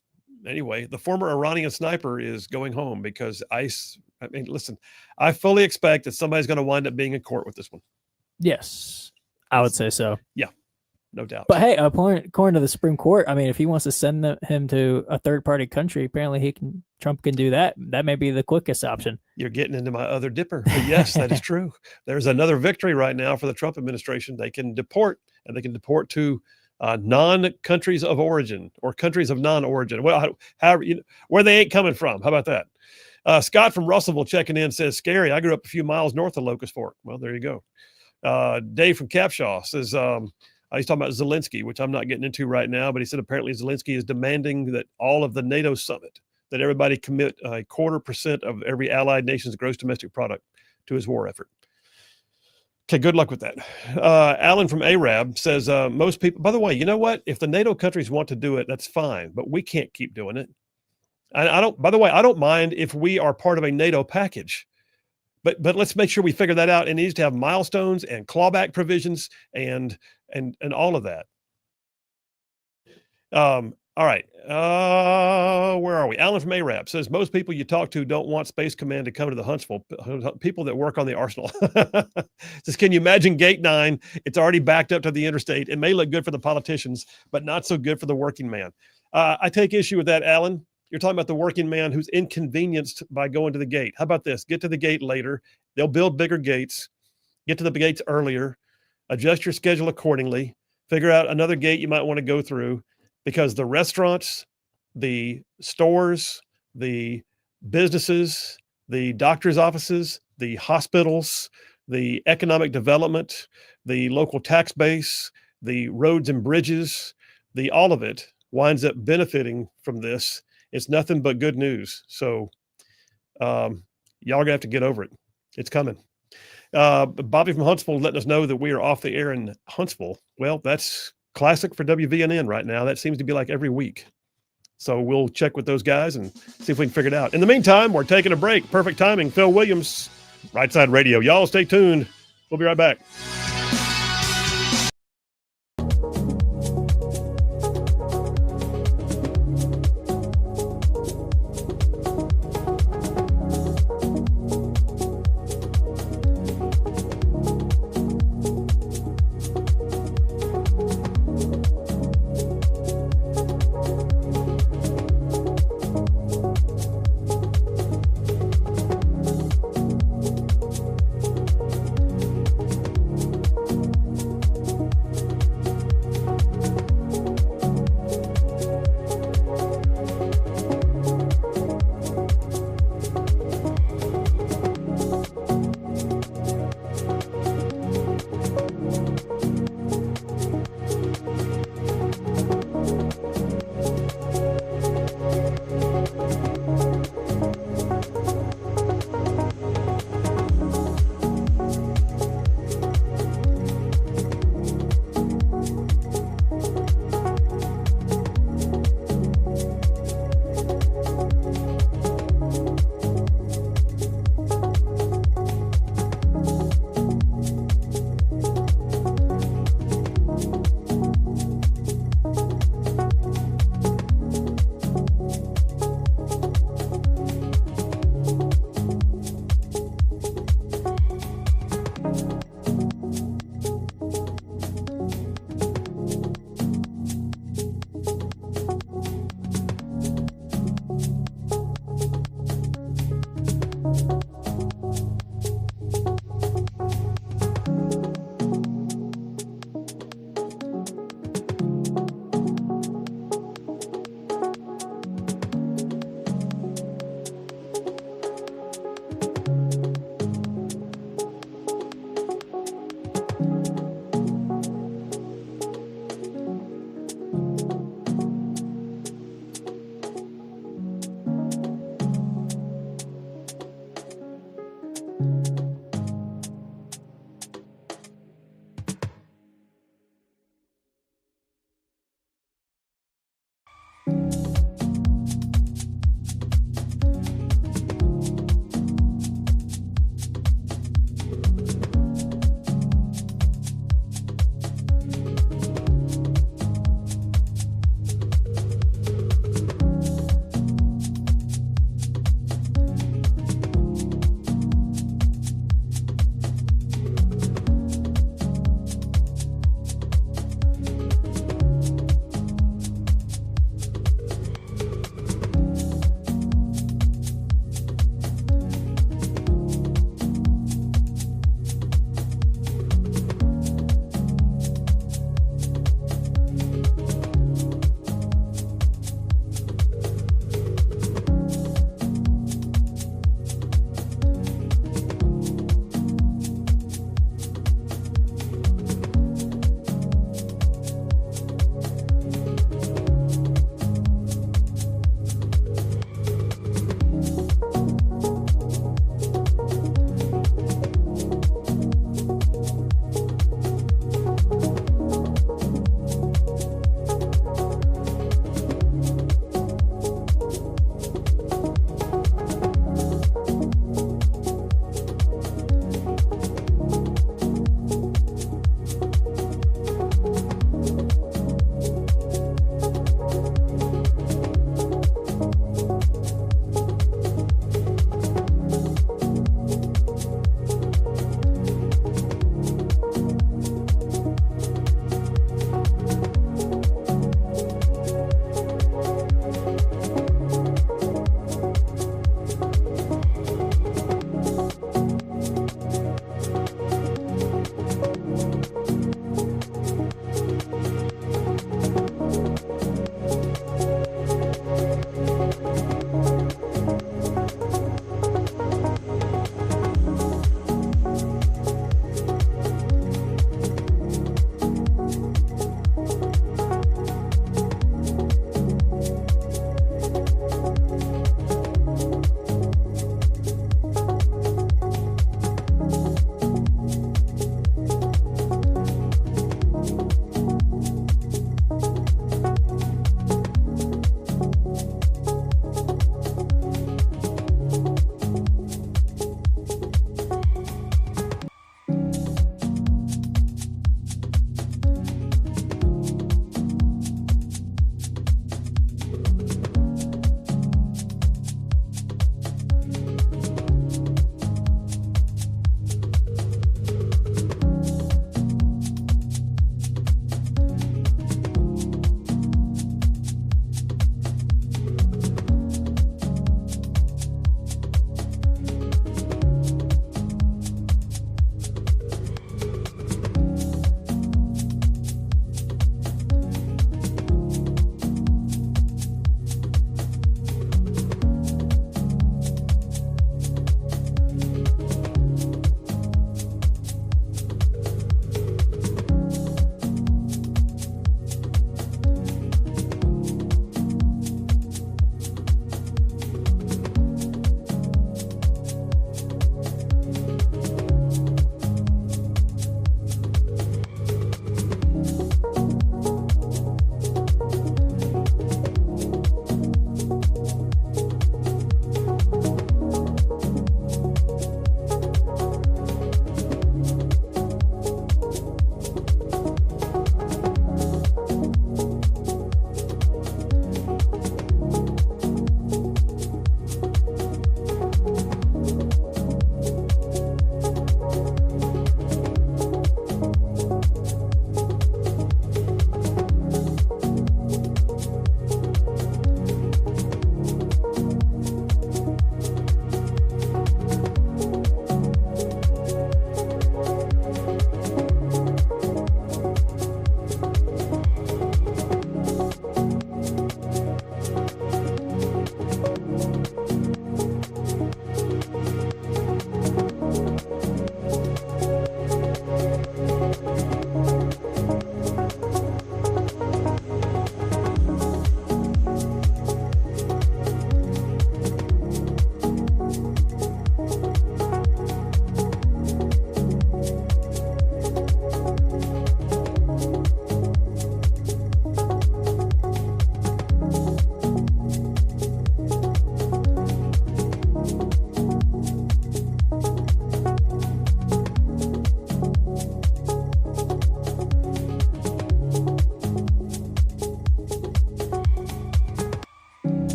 Anyway, the former Iranian sniper is going home because ICE. I mean, listen, I fully expect that somebody's going to wind up being in court with this one. Yes, I would say so. Yeah, no doubt. But hey, according to the Supreme Court, I mean, if he wants to send him to a third-party country, apparently Trump can do that. That may be the quickest option. You're getting into my other dipper. But yes, that is true. There's another victory right now for the Trump administration. They can deport. And they can deport to non-countries of origin or countries of non-origin. Well, however, where they ain't coming from. How about that? Scott from Russellville checking in says, scary. I grew up a few miles north of Locust Fork. Well, there you go. Dave from Capshaw says, he's talking about Zelensky, which I'm not getting into right now, but he said apparently Zelensky is demanding that all of the NATO summit, that everybody commit 0.25% of every allied nation's gross domestic product to his war effort. Okay, good luck with that. Alan from Arab says, most people, by the way, you know what? If the NATO countries want to do it, that's fine, but we can't keep doing it. I don't mind if we are part of a NATO package, but let's make sure we figure that out. It needs to have milestones and clawback provisions and all of that. All right. Where are we? Alan from Arab says, most people you talk to don't want Space Command to come to the Huntsville. People that work on the arsenal. Says, can you imagine Gate 9? It's already backed up to the interstate. It may look good for the politicians, but not so good for the working man. I take issue with that, Alan. You're talking about the working man who's inconvenienced by going to the gate. How about this? Get to the gate later. They'll build bigger gates. Get to the gates earlier. Adjust your schedule accordingly. Figure out another gate you might want to go through. Because the restaurants, the stores, the businesses, the doctor's offices, the hospitals, the economic development, the local tax base, the roads and bridges, all of it winds up benefiting from this. It's nothing but good news. So y'all are gonna have to get over it. It's coming. Bobby from Huntsville letting us know that we are off the air in Huntsville. Well, that's classic for WVNN right now. That seems to be like every week. So we'll check with those guys and see if we can figure it out. In the meantime, we're taking a break. Perfect timing. Phil Williams, Rightside Radio. Y'all stay tuned. We'll be right back.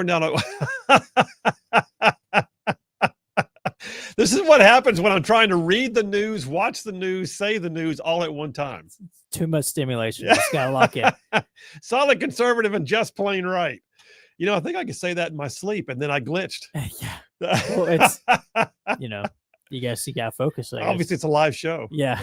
down. This is what happens when I'm trying to read the news, watch the news, say the news all at one time. It's too much stimulation. You just gotta lock in. Solid conservative and just plain right. You know, I think I could say that in my sleep, and then I glitched. Yeah. Well, it's, you know, you gotta focus. Obviously, it's a live show. Yeah.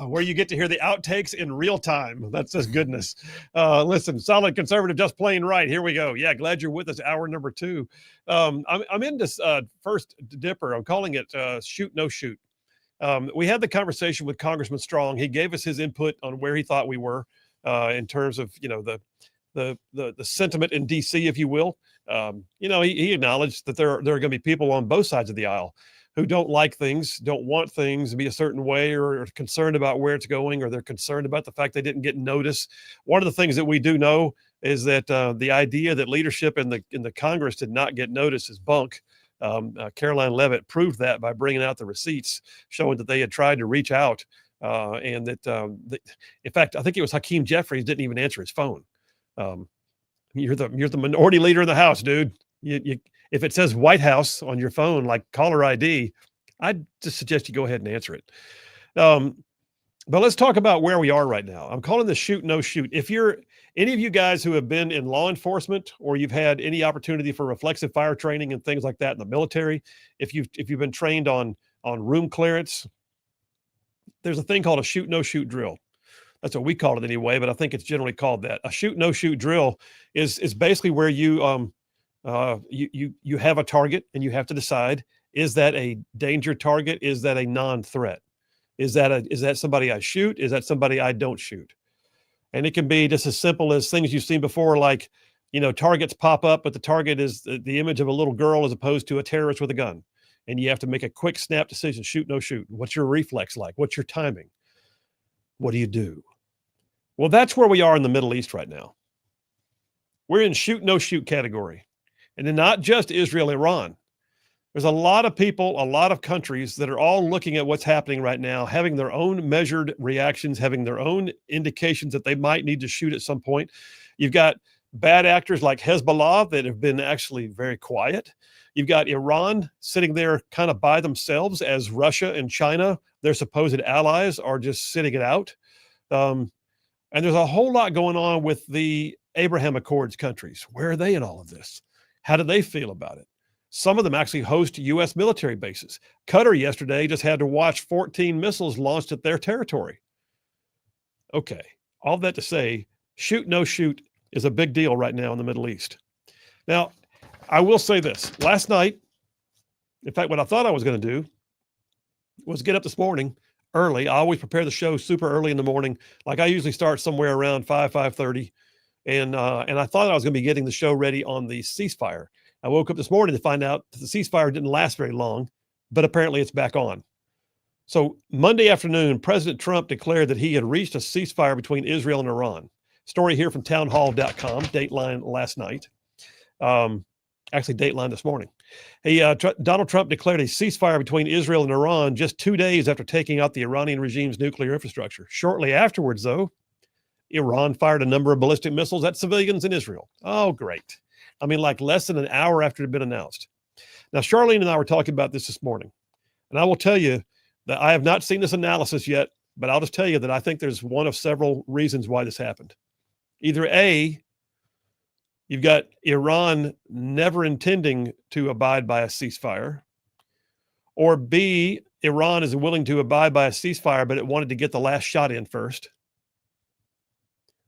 Where you get to hear the outtakes in real time. That's just goodness. Listen, solid conservative, just plain right. Here we go. Yeah, glad you're with us. Hour number 2. I'm in this first dipper. I'm calling it shoot, no shoot. We had the conversation with Congressman Strong. He gave us his input on where he thought we were in terms of, you know, the sentiment in DC, if you will. You know, he acknowledged that there are going to be people on both sides of the aisle who don't like things, don't want things to be a certain way, or are concerned about where it's going, or they're concerned about the fact they didn't get notice. One of the things that we do know is that the idea that leadership in the Congress did not get notice is bunk. Caroline Leavitt proved that by bringing out the receipts showing that they had tried to reach out, and that, in fact, I think it was Hakeem Jeffries didn't even answer his phone. You're the minority leader in the House, dude. If it says White House on your phone, like caller ID, I'd just suggest you go ahead and answer it. But let's talk about where we are right now. I'm calling this shoot, no shoot. If you're any of you guys who have been in law enforcement, or you've had any opportunity for reflexive fire training and things like that in the military, if you've been trained on room clearance, there's a thing called a shoot, no shoot drill. That's what we call it anyway, but I think it's generally called that. A shoot, no shoot drill is basically where you have a target and you have to decide, is that a danger target? Is that a non-threat? Is that somebody I shoot? Is that somebody I don't shoot? And it can be just as simple as things you've seen before, like, you know, targets pop up, but the target is the image of a little girl as opposed to a terrorist with a gun. And you have to make a quick snap decision, shoot, no shoot. What's your reflex like? What's your timing? What do you do? Well, that's where we are in the Middle East right now. We're in shoot, no shoot category. And then not just Israel, Iran. There's a lot of people, a lot of countries that are all looking at what's happening right now, having their own measured reactions, having their own indications that they might need to shoot at some point. You've got bad actors like Hezbollah that have been actually very quiet. You've got Iran sitting there kind of by themselves as Russia and China, their supposed allies, are just sitting it out. And there's a whole lot going on with the Abraham Accords countries. Where are they in all of this? How do they feel about it? Some of them actually host U.S. military bases. Qatar yesterday just had to watch 14 missiles launched at their territory. Okay, all that to say, shoot, no shoot is a big deal right now in the Middle East. Now, I will say this. Last night, in fact, what I thought I was going to do was get up this morning early. I always prepare the show super early in the morning. Like I usually start somewhere around 5:30. And I thought I was going to be getting the show ready on the ceasefire. I woke up this morning to find out that the ceasefire didn't last very long, but apparently it's back on. So Monday afternoon, President Trump declared that he had reached a ceasefire between Israel and Iran. Story here from townhall.com, Dateline last night. Actually, Dateline this morning. Donald Trump declared a ceasefire between Israel and Iran just 2 days after taking out the Iranian regime's nuclear infrastructure. Shortly afterwards, though, Iran fired a number of ballistic missiles at civilians in Israel. Oh, great. I mean, like less than an hour after it had been announced. Now, Charlene and I were talking about this morning, and I will tell you that I have not seen this analysis yet, but I'll just tell you that I think there's one of several reasons why this happened. Either A, you've got Iran never intending to abide by a ceasefire, or B, Iran is willing to abide by a ceasefire, but it wanted to get the last shot in first.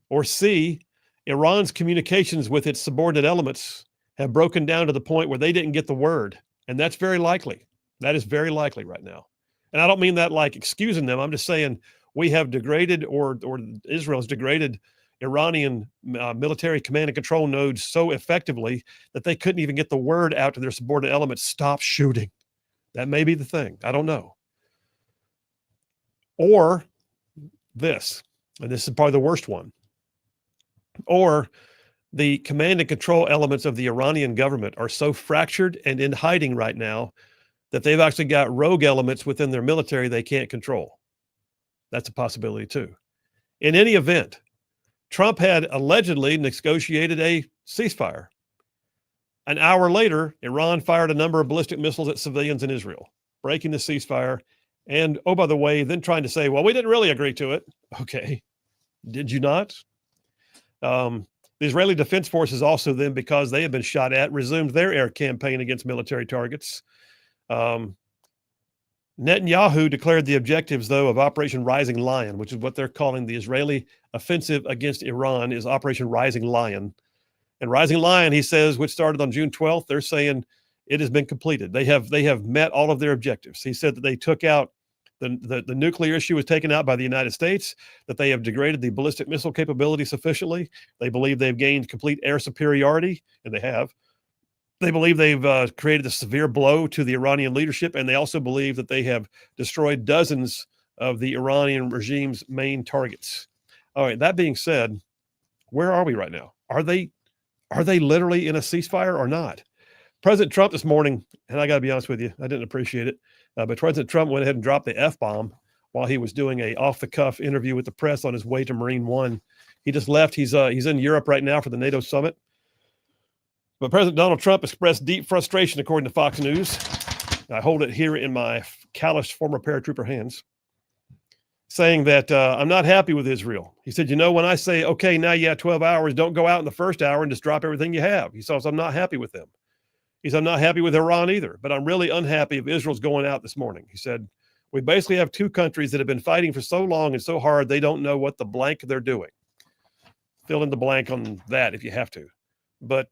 Or C, Iran's communications with its subordinate elements have broken down to the point where they didn't get the word. And that's very likely. That is very likely right now. And I don't mean that like excusing them. I'm just saying we have degraded, or Israel has degraded Iranian military command and control nodes so effectively that they couldn't even get the word out to their subordinate elements, stop shooting. That may be the thing. I don't know. Or this, and this is probably the worst one. Or the command and control elements of the Iranian government are so fractured and in hiding right now that they've actually got rogue elements within their military they can't control. That's a possibility too. In any event, Trump had allegedly negotiated a ceasefire. An hour later, Iran fired a number of ballistic missiles at civilians in Israel, breaking the ceasefire. And, oh, by the way, then trying to say, well, we didn't really agree to it. Okay. Did you not? The Israeli Defense Forces also then, because they had been shot at, resumed their air campaign against military targets. Netanyahu declared the objectives, though, of Operation Rising Lion, which is what they're calling the Israeli offensive against Iran, is Operation Rising Lion. And Rising Lion, he says, which started on June 12th, they're saying it has been completed. They have met all of their objectives. He said that they took out the nuclear issue was taken out by the United States, that they have degraded the ballistic missile capability sufficiently. They believe they've gained complete air superiority, and they have. They believe they've created a severe blow to the Iranian leadership, and they also believe that they have destroyed dozens of the Iranian regime's main targets. All right, that being said, where are we right now? Are they literally in a ceasefire or not? President Trump this morning, and I got to be honest with you, I didn't appreciate it, but President Trump went ahead and dropped the F-bomb while he was doing a off-the-cuff interview with the press on his way to Marine One. He just left. He's in Europe right now for the NATO summit. But President Donald Trump expressed deep frustration, according to Fox News. I hold it here in my calloused former paratrooper hands, saying that I'm not happy with Israel. He said, when I say, okay, now you have 12 hours, don't go out in the first hour and just drop everything you have. He says, I'm not happy with them. He said, I'm not happy with Iran either, but I'm really unhappy if Israel's going out this morning. He said, we basically have two countries that have been fighting for so long and so hard, they don't know what the blank they're doing. Fill in the blank on that if you have to. But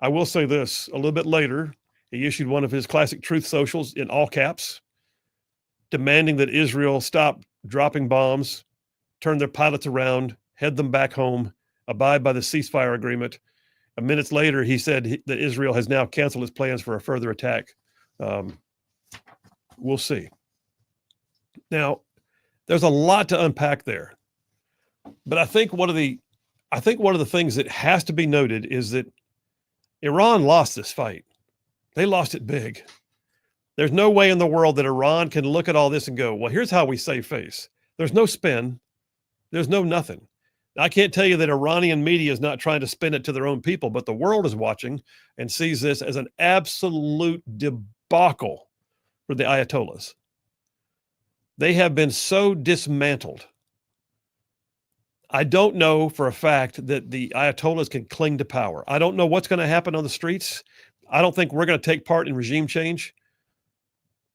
I will say this, a little bit later, he issued one of his classic truth socials in all caps, demanding that Israel stop dropping bombs, turn their pilots around, head them back home, abide by the ceasefire agreement. Minutes later, he said that Israel has now canceled its plans for a further attack. We'll see. Now, there's a lot to unpack there, but I think one of the things that has to be noted is that Iran lost this fight. They lost it big. There's no way in the world that Iran can look at all this and go, well, here's how we save face. There's no spin. There's no nothing. I can't tell you that Iranian media is not trying to spin it to their own people, but the world is watching and sees this as an absolute debacle for the Ayatollahs. They have been so dismantled. I don't know for a fact that the Ayatollahs can cling to power. I don't know what's going to happen on the streets. I don't think we're going to take part in regime change.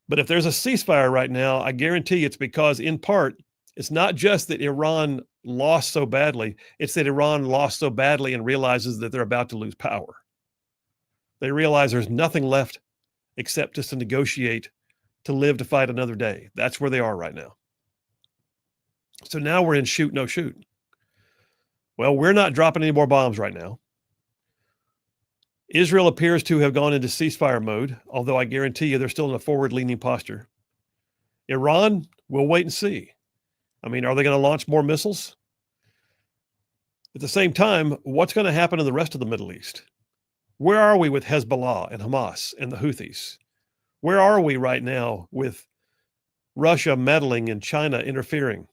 But if there's a ceasefire right now, I guarantee it's because, in part, it's not just that Iran lost so badly. It's that Iran lost so badly and realizes that they're about to lose power. They realize there's nothing left except just to negotiate, to live to fight another day. That's where they are right now. So now we're in shoot, no shoot. Well, we're not dropping any more bombs right now. Israel appears to have gone into ceasefire mode, although I guarantee you they're still in a forward-leaning posture. Iran, we'll wait and see. I mean, are they going to launch more missiles? At the same time, what's going to happen in the rest of the Middle East? Where are we with Hezbollah and Hamas and the Houthis? Where are we right now with Russia meddling and China interfering?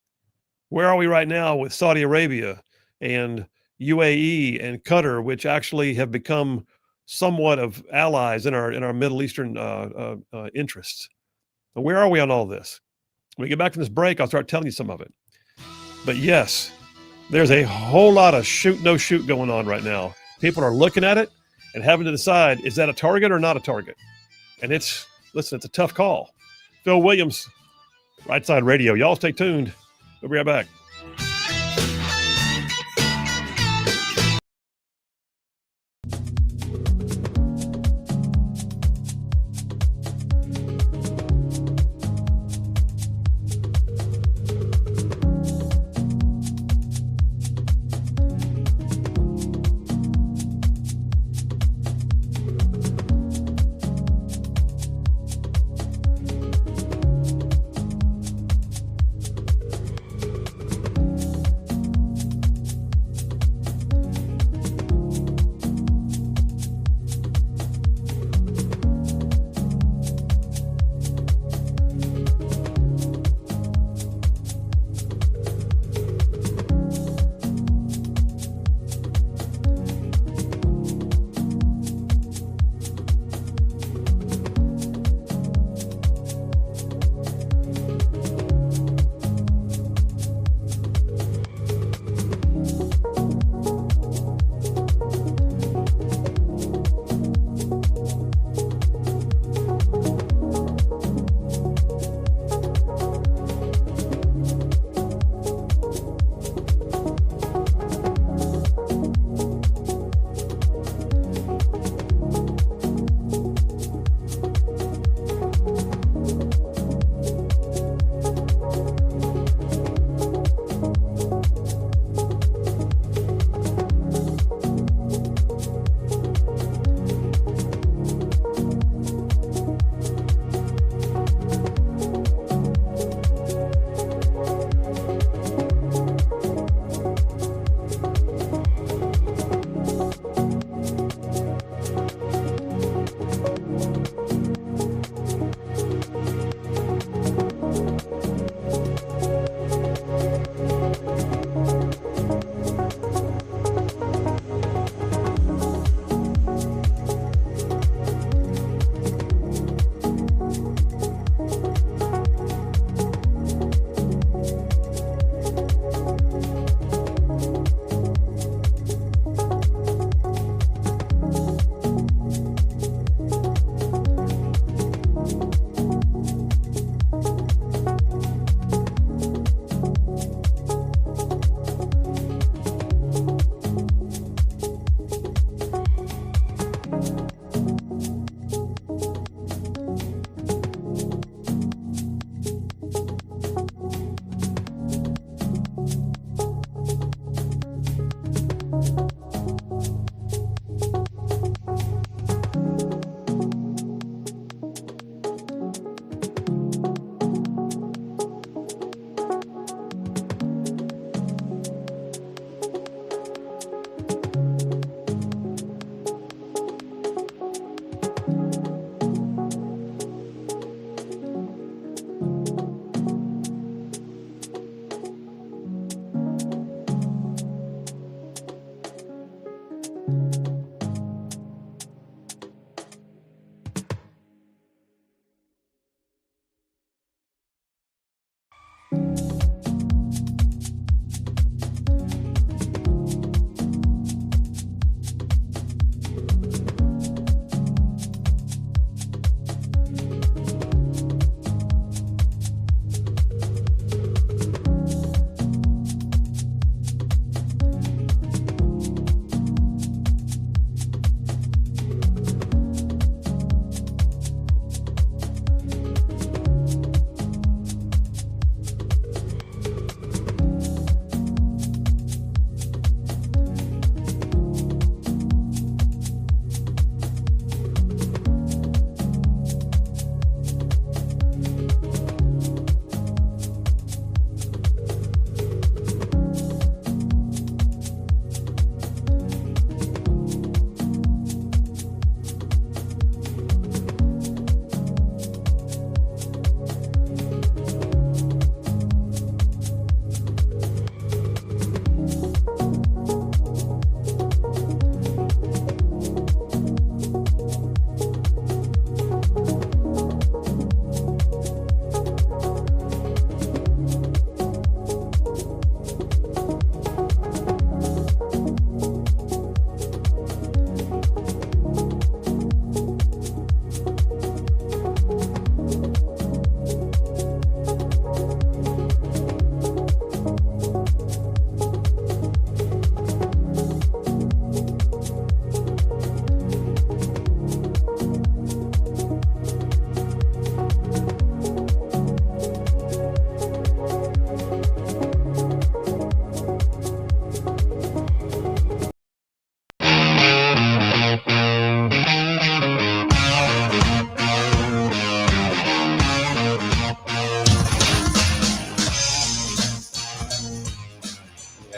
Where are we right now with Saudi Arabia and UAE and Qatar, which actually have become somewhat of allies in our Middle Eastern interests? But where are we on all this? When we get back from this break, I'll start telling you some of it. But yes, there's a whole lot of shoot, no shoot going on right now. People are looking at it and having to decide, is that a target or not a target? And it's a tough call. Phil Williams, Rightside Radio. Y'all stay tuned. We'll be right back.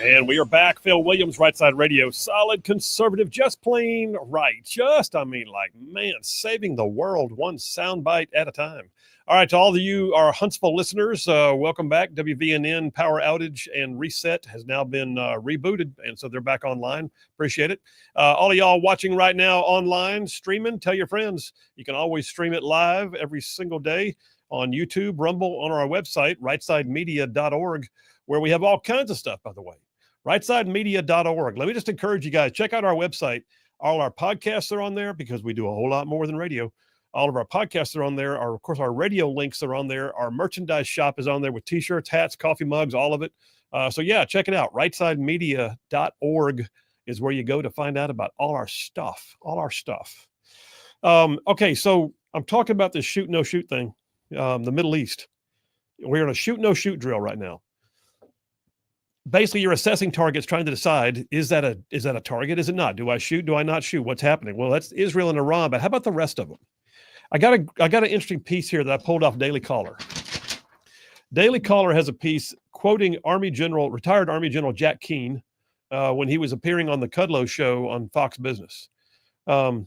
And we are back. Phil Williams, Rightside Radio. Solid conservative, just plain right. Saving the world one soundbite at a time. All right, to all of you, our Huntsville listeners, welcome back. WVNN Power Outage and Reset has now been rebooted, and so they're back online. Appreciate it. All of y'all watching right now online, streaming, tell your friends. You can always stream it live every single day on YouTube, Rumble, on our website, rightsidemedia.org, where we have all kinds of stuff, by the way. rightsidemedia.org. Let me just encourage you guys, check out our website. All our podcasts are on there because we do a whole lot more than radio. All of our podcasts are on there. Of course, our radio links are on there. Our merchandise shop is on there with T-shirts, hats, coffee mugs, all of it. Check it out. rightsidemedia.org is where you go to find out about all our stuff. Okay, so I'm talking about this shoot, no shoot thing, the Middle East. We're in a shoot, no shoot drill right now. Basically, you're assessing targets, trying to decide, is that a target? Is it not? Do I shoot? Do I not shoot? What's happening? Well, that's Israel and Iran, but how about the rest of them? I got an interesting piece here that I pulled off Daily Caller. Daily Caller has a piece quoting retired Army General Jack Keane when he was appearing on the Kudlow show on Fox Business. And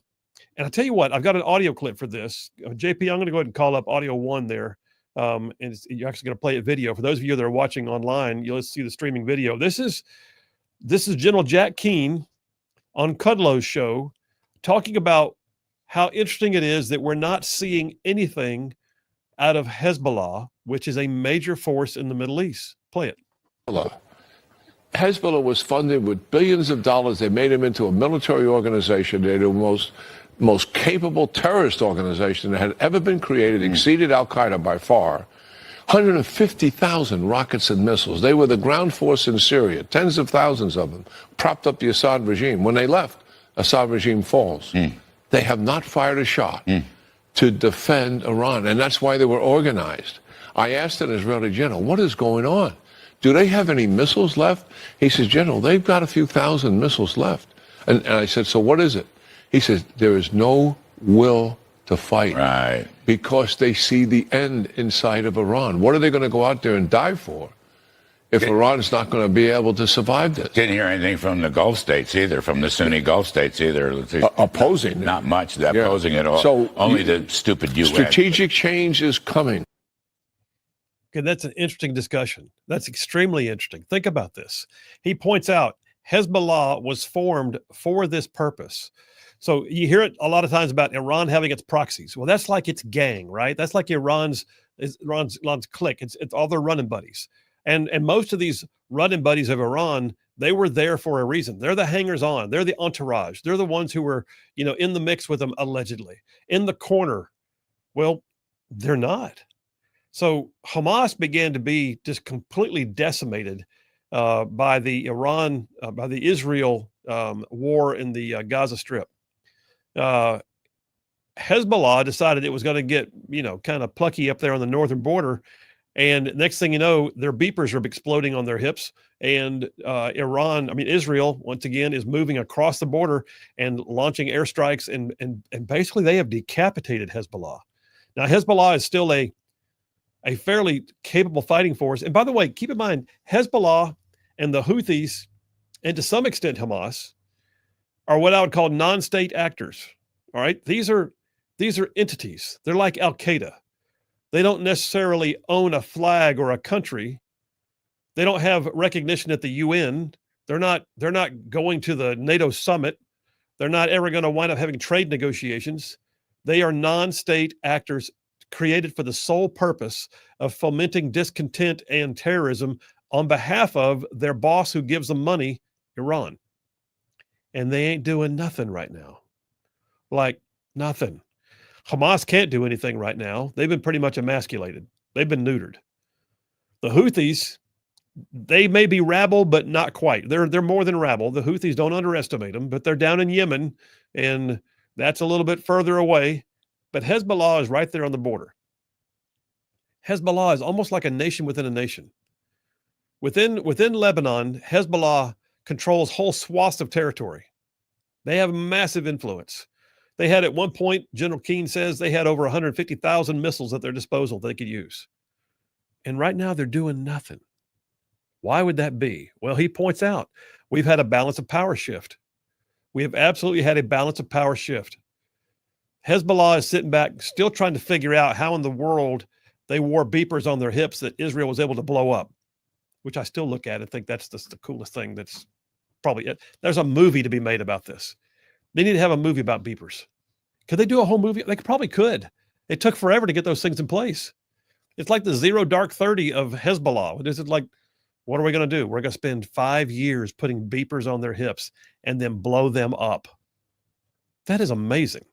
I tell you what, I've got an audio clip for this. JP, I'm going to go ahead and call up audio 1 there. And you're actually going to play a video. For those of you that are watching online, you'll see the streaming video. This is General Jack Keane on Kudlow's show talking about how interesting it is that we're not seeing anything out of Hezbollah, which is a major force in the Middle East. Play it. Hezbollah was funded with billions of dollars. They made them into a military organization. They're the most capable terrorist organization that had ever been created, exceeded Al-Qaeda by far. 150,000 rockets and missiles. They were the ground force in Syria, tens of thousands of them, propped up the Assad regime. When they left, Assad regime falls. They have not fired a shot to defend Iran, and that's why they were organized. I asked an Israeli general, what is going on? Do they have any missiles left? He says, General, they've got a few thousand missiles left. And I said, so what is it? He says, there is no will to fight. Right. Because they see the end inside of Iran. What are they going to go out there and die for if Iran's not going to be able to survive this? Didn't hear anything from the Gulf states either, from the Sunni Gulf states either. Opposing. Not much opposing at all. So only the stupid U.S. Strategic change is coming. Okay, that's an interesting discussion. That's extremely interesting. Think about this. He points out Hezbollah was formed for this purpose. So you hear it a lot of times about Iran having its proxies. Well, that's like its gang, right? That's like Iran's Iran's clique. It's all their running buddies. And most of these running buddies of Iran, they were there for a reason. They're the hangers on. They're the entourage. They're the ones who were, in the mix with them, allegedly. In the corner. Well, they're not. So Hamas began to be just completely decimated by the Israel war in the Gaza Strip. Hezbollah decided it was going to get, kind of plucky up there on the northern border. And next thing you know, their beepers are exploding on their hips. And Israel, once again, is moving across the border and launching airstrikes. And basically they have decapitated Hezbollah. Now, Hezbollah is still a fairly capable fighting force. And by the way, keep in mind, Hezbollah and the Houthis, and to some extent Hamas, are what I would call non-state actors. All right? These are entities. They're like Al-Qaeda. They don't necessarily own a flag or a country. They don't have recognition at the UN. They're not going to the NATO summit. They're not ever going to wind up having trade negotiations. They are non-state actors created for the sole purpose of fomenting discontent and terrorism on behalf of their boss who gives them money, Iran. And they ain't doing nothing right now. Like nothing. Hamas can't do anything right now. They've been pretty much emasculated. They've been neutered. The Houthis, they may be rabble, but not quite. They're more than rabble. The Houthis, don't underestimate them, but they're down in Yemen, and that's a little bit further away. But Hezbollah is right there on the border. Hezbollah is almost like a nation within a nation. Within Lebanon, Hezbollah controls whole swaths of territory. They have massive influence. They had at one point, General Keane says, they had over 150,000 missiles at their disposal they could use. And right now they're doing nothing. Why would that be? Well, he points out, we've had a balance of power shift. We have absolutely had a balance of power shift. Hezbollah is sitting back, still trying to figure out how in the world they wore beepers on their hips that Israel was able to blow up, which I still look at and think that's the coolest thing. That's probably it. There's a movie to be made about this. They need to have a movie about beepers. Could they do a whole movie? They probably could. It took forever to get those things in place. It's like the Zero Dark 30 of Hezbollah. This is like, what are we going to do? We're going to spend 5 years putting beepers on their hips and then blow them up. That is amazing.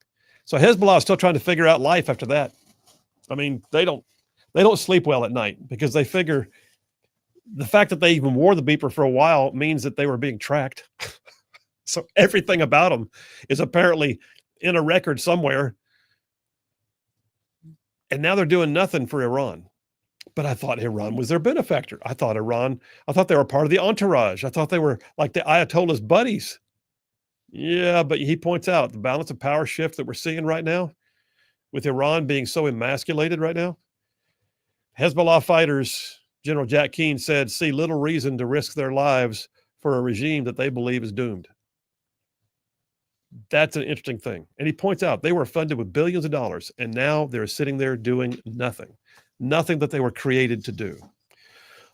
So Hezbollah is still trying to figure out life after that. I mean, they don't sleep well at night because they figure the fact that they even wore the beeper for a while means that they were being tracked. So everything about them is apparently in a record somewhere. And now they're doing nothing for Iran. But I thought Iran was their benefactor. I thought they were part of the entourage. I thought they were like the Ayatollah's buddies. Yeah, but he points out the balance of power shift that we're seeing right now with Iran being so emasculated right now. Hezbollah fighters, General Jack Keane said, see little reason to risk their lives for a regime that they believe is doomed. That's an interesting thing. And he points out they were funded with billions of dollars, and now they're sitting there doing nothing that they were created to do.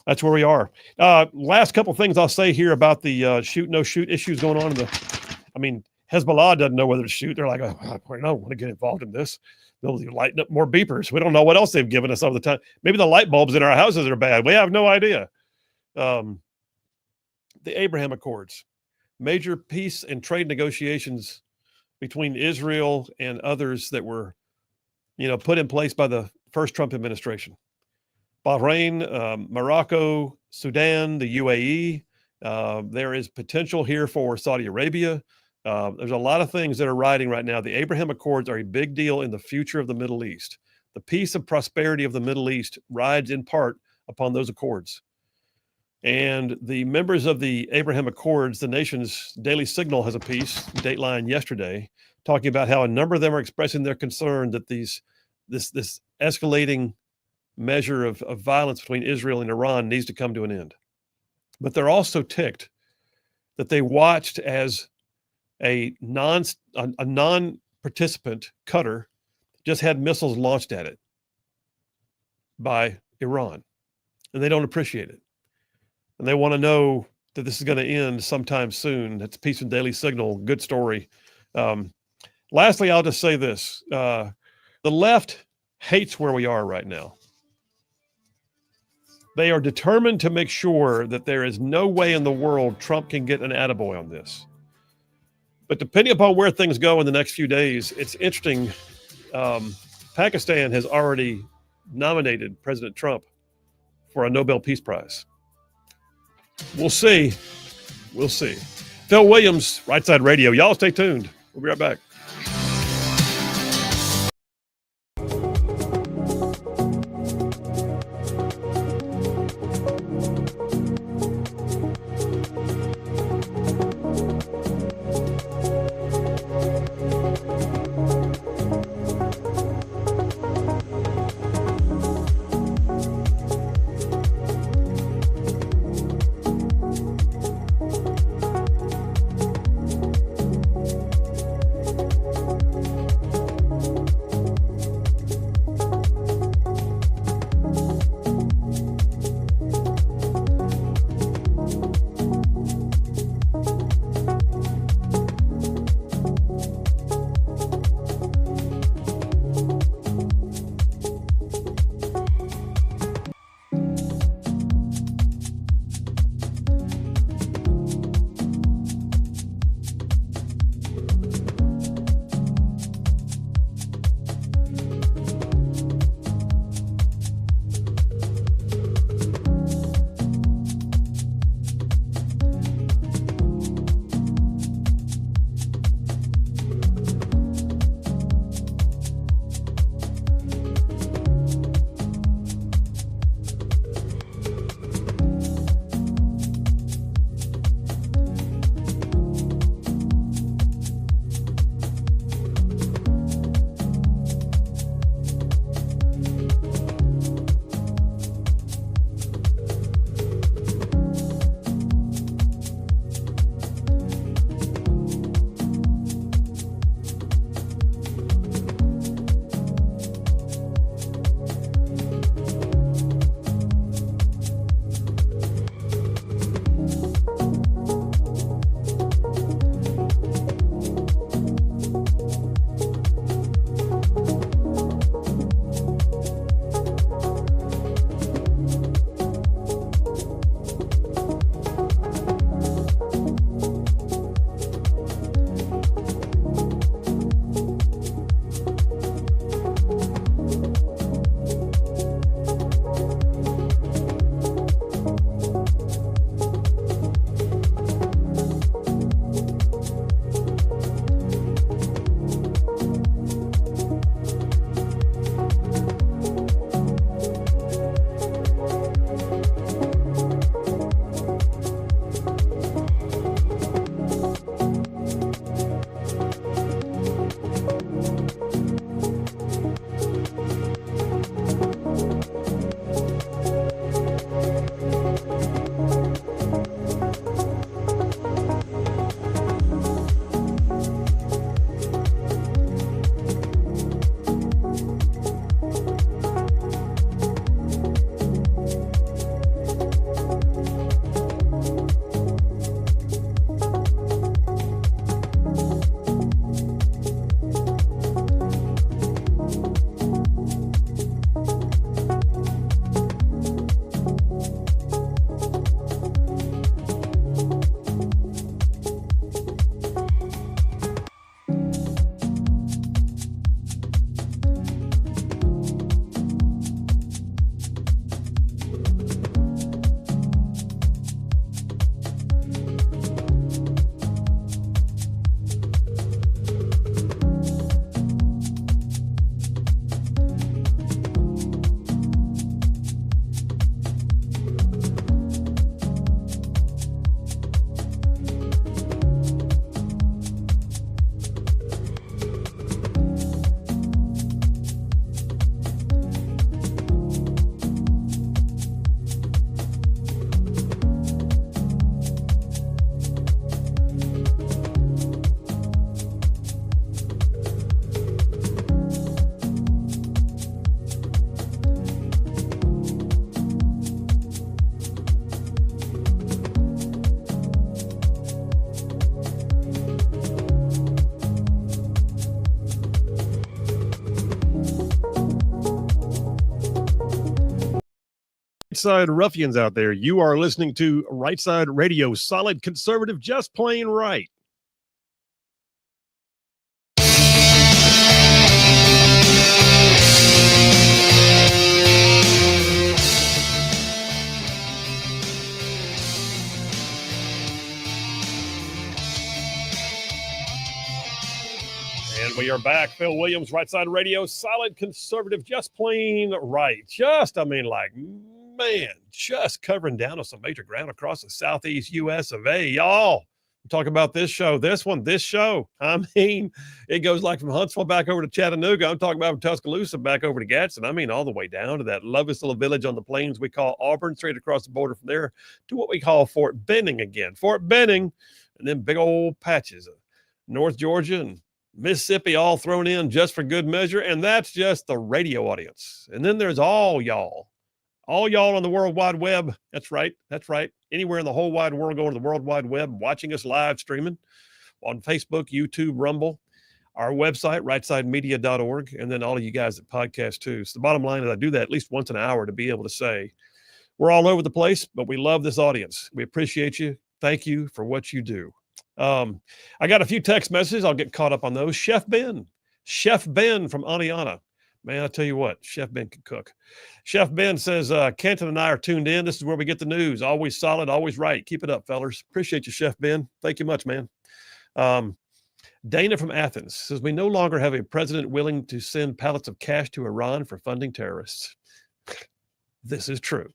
That's where we are. Last couple things I'll say here about the shoot, no shoot issues going on. Hezbollah doesn't know whether to shoot. They're like, oh, I don't want to get involved in this. They'll lighten up more beepers. We don't know what else they've given us all the time. Maybe the light bulbs in our houses are bad. We have no idea. The Abraham Accords. Major peace and trade negotiations between Israel and others that were, put in place by the first Trump administration. Bahrain, Morocco, Sudan, the UAE. There is potential here for Saudi Arabia. There's a lot of things that are riding right now. The Abraham Accords are a big deal in the future of the Middle East. The peace and prosperity of the Middle East rides in part upon those accords. And the members of the Abraham Accords, the nation's Daily Signal has a piece, Dateline yesterday, talking about how a number of them are expressing their concern that this escalating measure of violence between Israel and Iran needs to come to an end. But they're also ticked that they watched as a non-participant cutter just had missiles launched at it by Iran, and they don't appreciate it. And they want to know that this is going to end sometime soon. That's Peace and Daily Signal. Good story. Lastly, I'll just say this. The left hates where we are right now. They are determined to make sure that there is no way in the world Trump can get an attaboy on this. But depending upon where things go in the next few days, it's interesting. Pakistan has already nominated President Trump for a Nobel Peace Prize. We'll see. We'll see. Phil Williams, Rightside Radio. Y'all stay tuned. We'll be right back. Rightside ruffians out there. You are listening to Rightside Radio, solid conservative, just plain right. And we are back. Phil Williams, Rightside Radio, solid conservative, just plain right. Just covering down on some major ground across the southeast U.S. of A. Y'all, talk about this show, this show. I mean, it goes like from Huntsville back over to Chattanooga. I'm talking about from Tuscaloosa back over to Gadsden. I mean, all the way down to that lovest little village on the plains we call Auburn, straight across the border from there to what we call Fort Benning again. Fort Benning, and then big old patches of North Georgia and Mississippi all thrown in just for good measure. And that's just the radio audience. And then there's all y'all on the World Wide Web. That's right. Anywhere in the whole wide world, going to the World Wide Web, watching us live streaming on Facebook, YouTube, Rumble, our website, rightside.media.org, and then all of you guys that podcast too. So the bottom line is I do that at least once an hour to be able to say we're all over the place, but we love this audience. We appreciate you. Thank you for what you do. I got a few text messages. I'll get caught up on those. Chef Ben from Aniana. Man, I tell you what, Chef Ben can cook. Chef Ben says, Kenton and I are tuned in. This is where we get the news. Always solid, always right. Keep it up, fellers. Appreciate you, Chef Ben. Thank you much, man. Dana from Athens says, we no longer have a president willing to send pallets of cash to Iran for funding terrorists. This is true.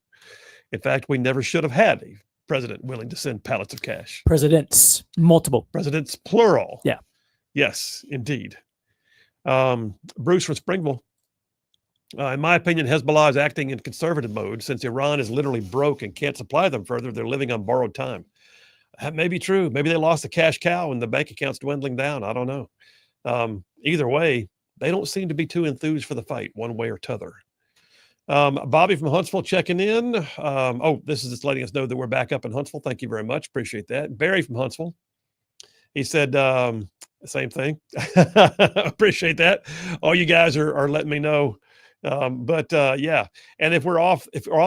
In fact, we never should have had a president willing to send pallets of cash. Presidents, multiple. Presidents, plural. Yeah. Yes, indeed. Bruce from Springville. In my opinion, Hezbollah is acting in conservative mode since Iran is literally broke and can't supply them further. They're living on borrowed time. That may be true. Maybe they lost the cash cow and the bank account's dwindling down. I don't know. Either way, they don't seem to be too enthused for the fight one way or t'other. Bobby from Huntsville checking in. This is just letting us know that we're back up in Huntsville. Thank you very much. Appreciate that. Barry from Huntsville. He said, same thing. Appreciate that. All you guys are letting me know. Yeah. And if we're on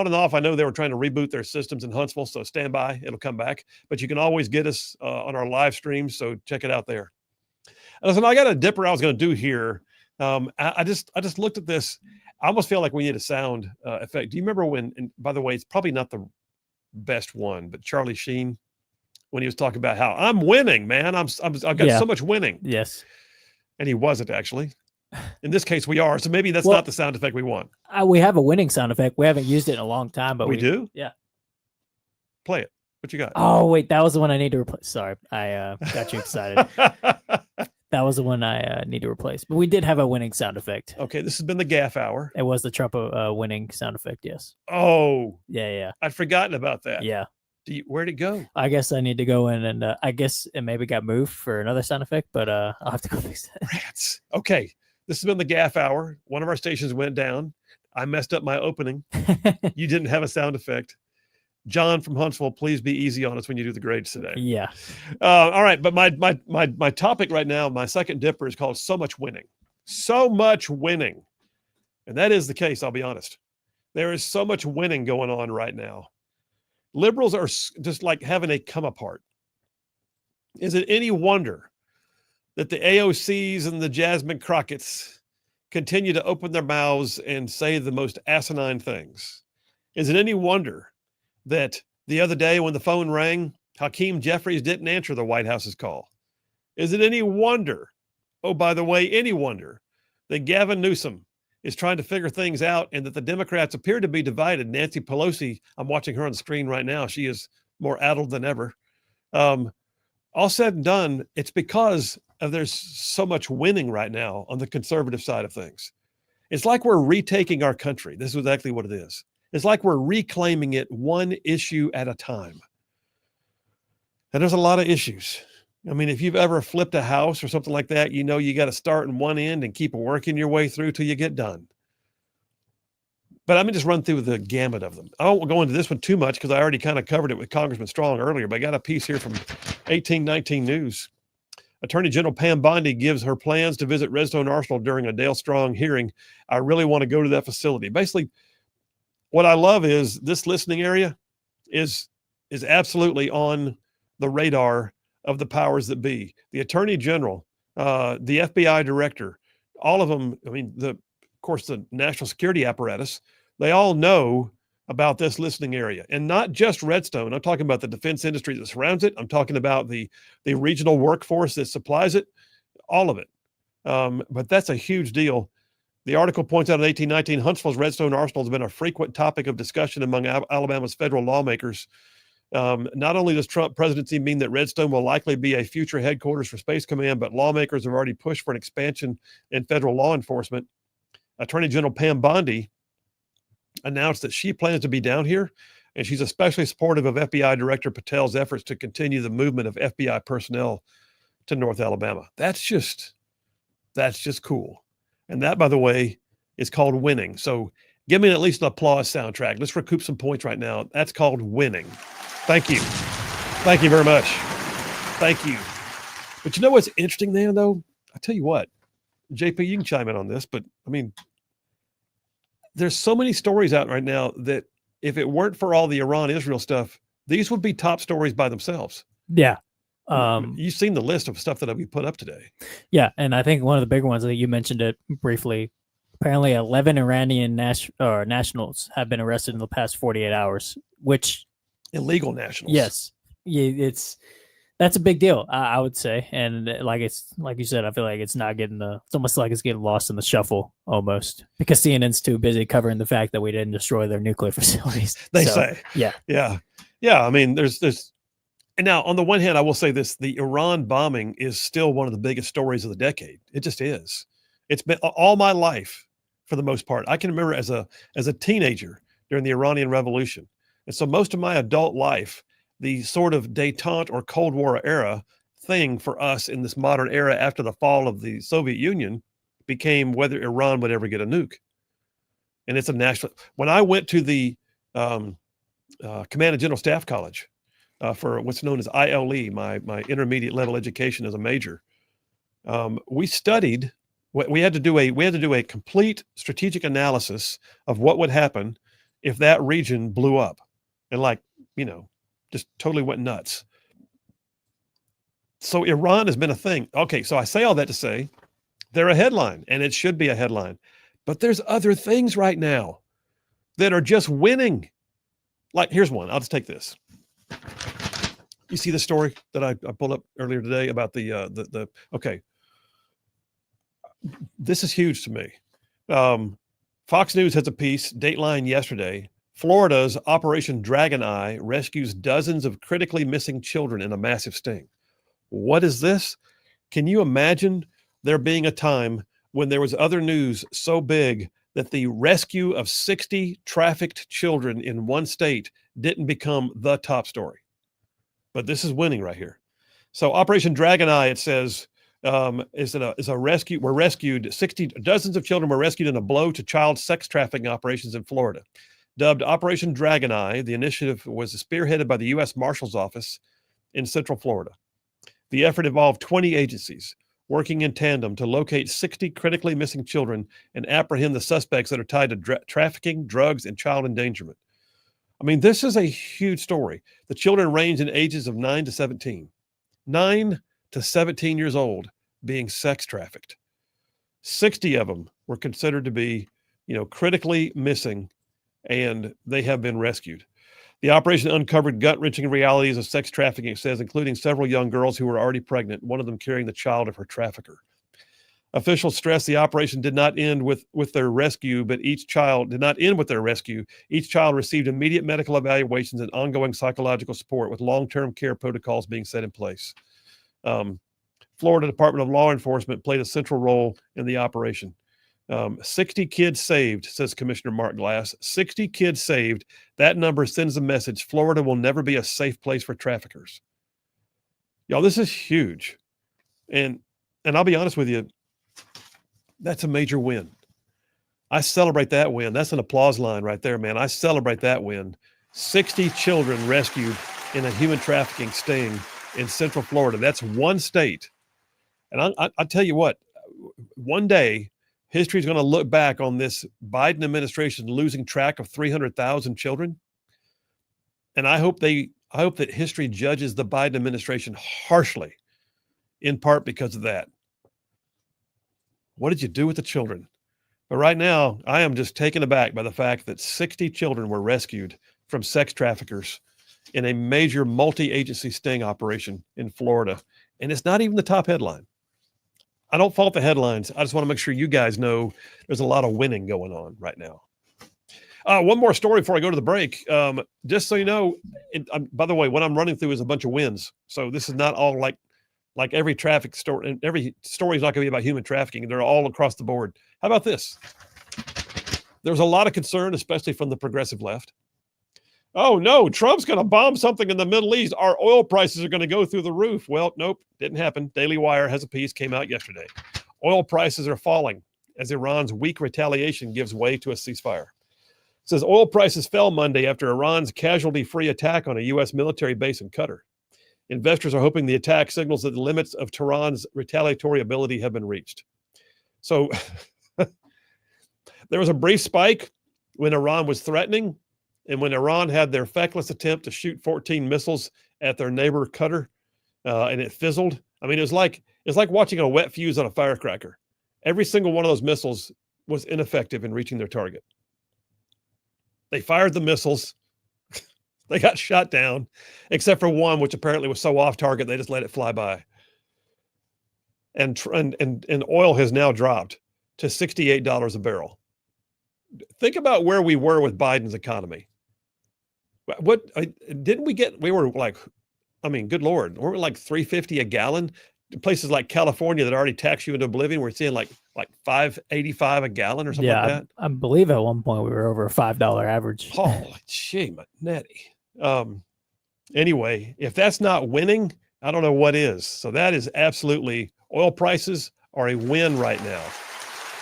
and off, I know they were trying to reboot their systems in Huntsville. So stand by, it'll come back, but you can always get us on our live streams. So check it out there. Listen, I got a dipper I was going to do here. I just looked at this. I almost feel like we need a sound effect. Do you remember when, and by the way, it's probably not the best one, but Charlie Sheen, when he was talking about how I'm winning, man, I've got so much winning. Yes. And he wasn't actually. In this case, we are. So maybe that's not the sound effect we want. We have a winning sound effect. We haven't used it in a long time, but we do. Yeah. Play it. What you got? Oh, wait, that was the one I need to replace. Sorry, I got you excited. That was the one I need to replace. But we did have a winning sound effect. Okay, this has been the Gaff Hour. It was the Trump winning sound effect, yes. Oh. Yeah. I'd forgotten about that. Yeah. Where'd it go? I guess I need to go in and I guess it maybe got moved for another sound effect, but I'll have to go fix it. Rats. Okay, this has been the Gaff Hour. One of our stations went down. I messed up my opening. You didn't have a sound effect. John from Huntsville, please be easy on us when you do the grades today. Yeah. All right, but my topic right now, my second dipper is called So Much Winning. So much winning. And that is the case, I'll be honest. There is so much winning going on right now. Liberals are just like having a come apart. Is it any wonder that the AOCs and the Jasmine Crockett's continue to open their mouths and say the most asinine things? Is it any wonder that the other day when the phone rang, Hakeem Jeffries didn't answer the White House's call? Is it any wonder, oh, by the way, any wonder that Gavin Newsom is trying to figure things out and that the Democrats appear to be divided? Nancy Pelosi, I'm watching her on the screen right now. She is more addled than ever. All said and done, it's because there's so much winning right now on the conservative side of things. It's like we're retaking our country. This is exactly what it is. It's like we're reclaiming it one issue at a time. And there's a lot of issues. I mean, if you've ever flipped a house or something like that, you know you got to start in one end and keep working your way through till you get done. But let me just run through the gamut of them. I won't go into this one too much because I already kind of covered it with Congressman Strong earlier, but I got a piece here from 1819 News. Attorney General Pam Bondi gives her plans to visit Redstone Arsenal during a Dale Strong hearing. I really want to go to that facility. Basically, what I love is this listening area is absolutely on the radar of the powers that be. The Attorney General, the FBI Director, all of them. I mean, of course, the national security apparatus. They all know about this listening area, and not just Redstone. I'm talking about the defense industry that surrounds it. I'm talking about the regional workforce that supplies it, all of it. But that's a huge deal. The article points out in 1819, Huntsville's Redstone Arsenal has been a frequent topic of discussion among Alabama's federal lawmakers. Not only does Trump presidency mean that Redstone will likely be a future headquarters for Space Command, but lawmakers have already pushed for an expansion in federal law enforcement. Attorney General Pam Bondi announced that she plans to be down here, and she's especially supportive of FBI Director Patel's efforts to continue the movement of FBI personnel to North Alabama. That's just cool. And that, by the way, is called winning. So give me at least an applause soundtrack. Let's recoup some points right now. That's called winning. Thank you. Thank you very much. Thank you. But you know what's interesting there, though? I tell you what, JP, you can chime in on this, but I mean, there's so many stories out right now that if it weren't for all the Iran-Israel stuff, these would be top stories by themselves. Yeah. You've seen the list of stuff that we put up today. Yeah, and I think one of the bigger ones that you mentioned it briefly. Apparently, 11 Iranian nationals have been arrested in the past 48 hours, which illegal nationals. Yes, that's a big deal, I would say. And like you said, I feel like it's not getting it's almost like it's getting lost in the shuffle almost because CNN's too busy covering the fact that we didn't destroy their nuclear facilities. They say, yeah. I mean, there's. And now, on the one hand, I will say this: the Iran bombing is still one of the biggest stories of the decade. It just is. It's been all my life, for the most part. I can remember as a teenager during the Iranian Revolution, and so most of my adult life, the sort of détente or Cold War era thing for us in this modern era after the fall of the Soviet Union became whether Iran would ever get a nuke. And it's a national. When I went to the Command and General Staff College. For what's known as ILE, my intermediate level education as a major, we studied. We had to do a complete strategic analysis of what would happen if that region blew up, and just totally went nuts. So Iran has been a thing. Okay, so I say all that to say they're a headline, and it should be a headline, but there's other things right now that are just winning. Like here's one. I'll just take this. You see the story that I pulled up earlier today about the okay. This is huge to me. Fox News has a piece, Dateline yesterday. Florida's Operation Dragon Eye rescues dozens of critically missing children in a massive sting. What is this? Can you imagine there being a time when there was other news so big that the rescue of 60 trafficked children in one state didn't become the top story? But this is winning right here. So Operation Dragon Eye, it says, is a rescue. Were rescued 60 dozens of children were rescued in a blow to child sex trafficking operations in Florida. Dubbed Operation Dragon Eye, the initiative was spearheaded by the U.S. Marshal's Office in Central Florida. The effort involved 20 agencies working in tandem to locate 60 critically missing children and apprehend the suspects that are tied to trafficking, drugs, and child endangerment. I mean, this is a huge story. The children range in ages of 9 to 17. 9 to 17 years old being sex trafficked. 60 of them were considered to be, critically missing, and they have been rescued. The operation uncovered gut-wrenching realities of sex trafficking, it says, including several young girls who were already pregnant, one of them carrying the child of her trafficker. Officials stress the operation did not end with their rescue, but each child did not end with their rescue. Each child received immediate medical evaluations and ongoing psychological support, with long-term care protocols being set in place. Florida Department of Law Enforcement played a central role in the operation. 60 kids saved, says Commissioner Mark Glass. 60 kids saved. That number sends a message: Florida will never be a safe place for traffickers. Y'all, this is huge. And I'll be honest with you, that's a major win. I celebrate that win. That's an applause line right there, man. I celebrate that win. 60 children rescued in a human trafficking sting in Central Florida. That's one state. And I tell you what, one day History is going to look back on this Biden administration losing track of 300,000 children. And I hope that history judges the Biden administration harshly, in part because of that. What did you do with the children? But right now, I am just taken aback by the fact that 60 children were rescued from sex traffickers in a major multi-agency sting operation in Florida. And it's not even the top headline. I don't fault the headlines. I just want to make sure you guys know there's a lot of winning going on right now. One more story before I go to the break. Just so you know, by the way, what I'm running through is a bunch of wins. So this is not all like every traffic story. And every story is not going to be about human trafficking. They're all across the board. How about this? There's a lot of concern, especially from the progressive left. Oh, no, Trump's going to bomb something in the Middle East. Our oil prices are going to go through the roof. Well, nope, didn't happen. Daily Wire has a piece, came out yesterday. Oil prices are falling as Iran's weak retaliation gives way to a ceasefire. It says oil prices fell Monday after Iran's casualty-free attack on a U.S. military base in Qatar. Investors are hoping the attack signals that the limits of Tehran's retaliatory ability have been reached. So there was a brief spike when Iran was threatening, and when Iran had their feckless attempt to shoot 14 missiles at their neighbor Qatar, and it fizzled. I mean, it's like watching a wet fuse on a firecracker. Every single one of those missiles was ineffective in reaching their target. They fired the missiles. They got shot down, except for one, which apparently was so off target they just let it fly by. And oil has now dropped to $68 a barrel. Think about where we were with Biden's economy. What didn't we get? We were like, I mean, good Lord, weren't we like $3.50 a gallon? Places like California that already tax you into oblivion, we're seeing like $5.85 a gallon or something like that. I believe at one point we were over a $5 average. Holy gee, netty. Anyway, if that's not winning, I don't know what is. So that is absolutely, oil prices are a win right now.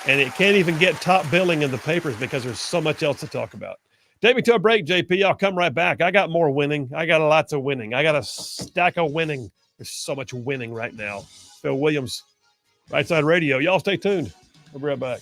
And it can't even get top billing in the papers because there's so much else to talk about. Take me to a break, JP. I'll come right back. I got more winning. I got lots of winning. I got a stack of winning. There's so much winning right now. Phil Williams, Rightside Radio. Y'all stay tuned. We'll be right back.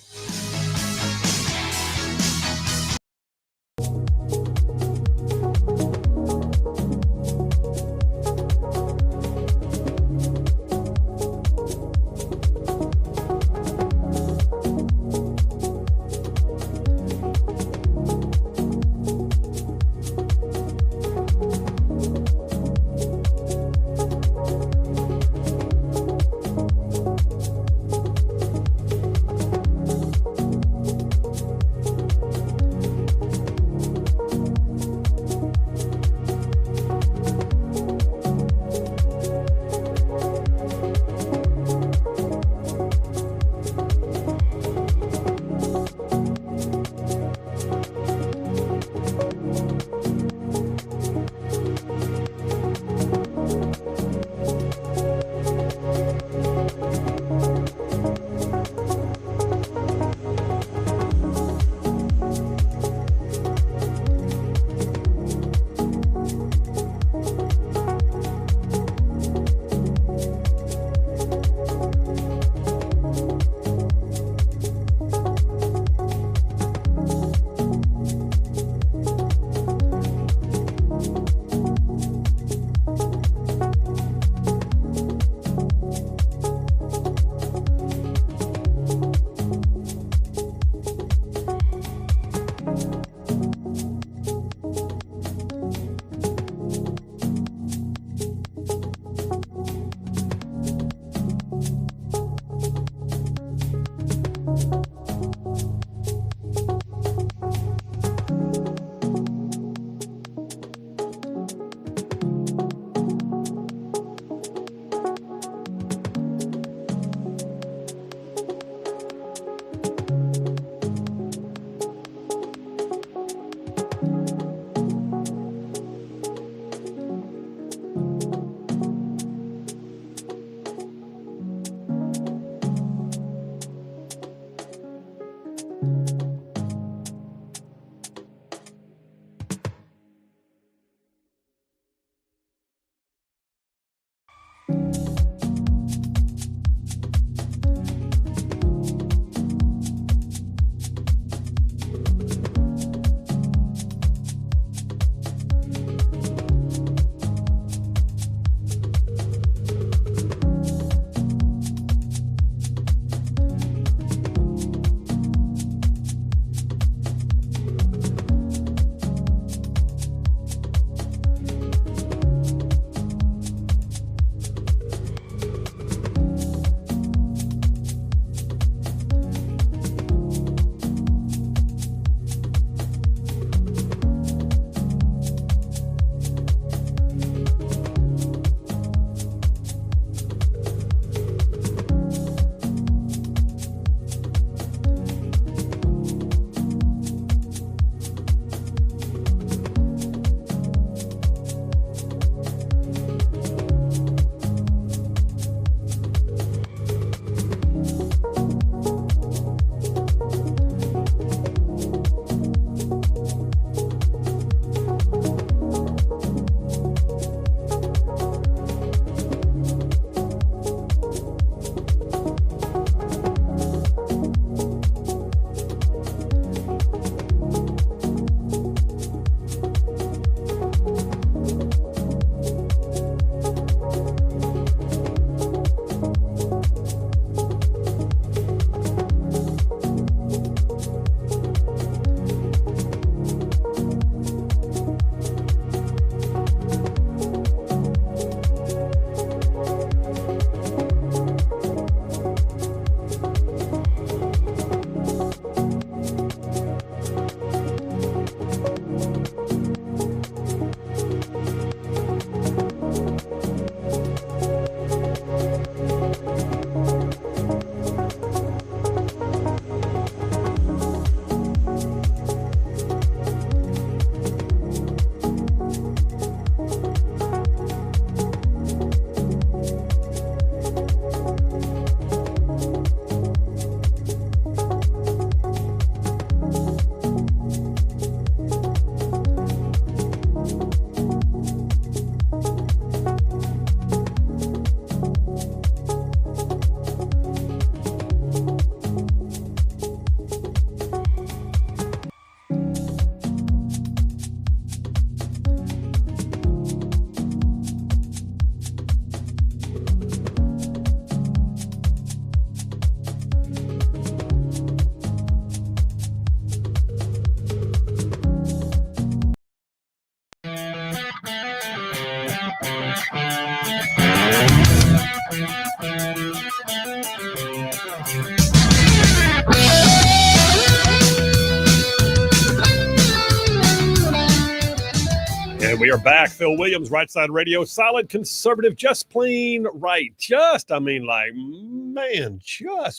And we are back. Phil Williams, Rightside Radio, solid conservative, just plain right. Just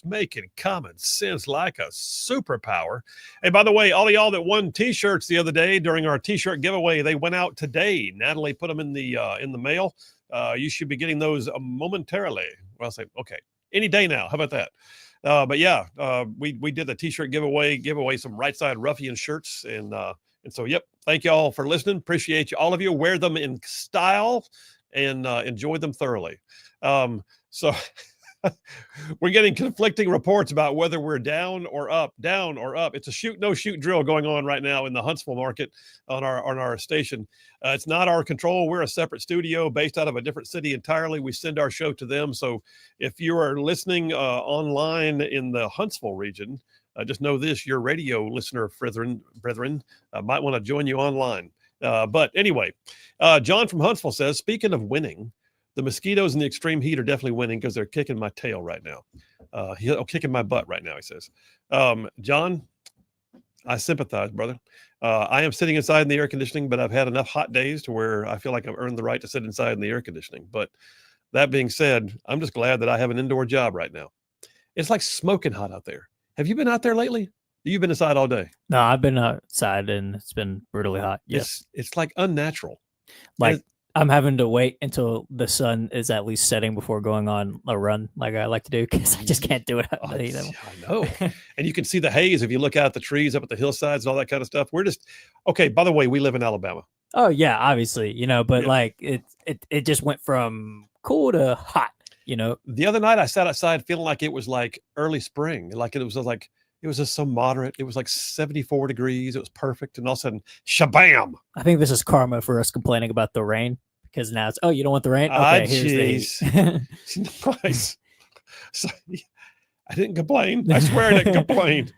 making common sense like a superpower. And by the way, all of y'all that won T-shirts the other day during our T-shirt giveaway, they went out today. Natalie put them in the mail. You should be getting those momentarily. Well, I'll say, okay, any day now. How about that? But yeah, we did the T-shirt giveaway, some Rightside Ruffian shirts, and so, yep. Thank you all for listening. Appreciate you. All of you wear them in style and enjoy them thoroughly. So we're getting conflicting reports about whether we're down or up. It's a shoot, no shoot drill going on right now in the Huntsville market on our station. It's not our control. We're a separate studio based out of a different city entirely. We send our show to them. So if you are listening online in the Huntsville region, just know this, your radio listener brethren might want to join you online. But anyway, John from Huntsville says, speaking of winning, the mosquitoes in the extreme heat are definitely winning because they're kicking my tail right now. Kicking my butt right now, he says. John, I sympathize, brother. I am sitting inside in the air conditioning, but I've had enough hot days to where I feel like I've earned the right to sit inside in the air conditioning. But that being said, I'm just glad that I have an indoor job right now. It's like smoking hot out there. Have you been out there lately? You've been inside all day. No, I've been outside and it's been brutally hot. Yes. It's like unnatural. Like I'm having to wait until the sun is at least setting before going on a run like I like to do because I just can't do it. I know. And you can see the haze if you look out at the trees up at the hillsides and all that kind of stuff. We're just, okay, by the way, we live in Alabama. Oh, yeah, obviously, but like it just went from cool to hot. The other night I sat outside feeling like it was like early spring, like it was just so moderate. It was like 74 degrees. It was perfect. And all of a sudden, shabam. I think this is karma for us complaining about the rain because now it's, you don't want the rain? Okay, here's the heat. Nice. So, I didn't complain. I swear I didn't complain.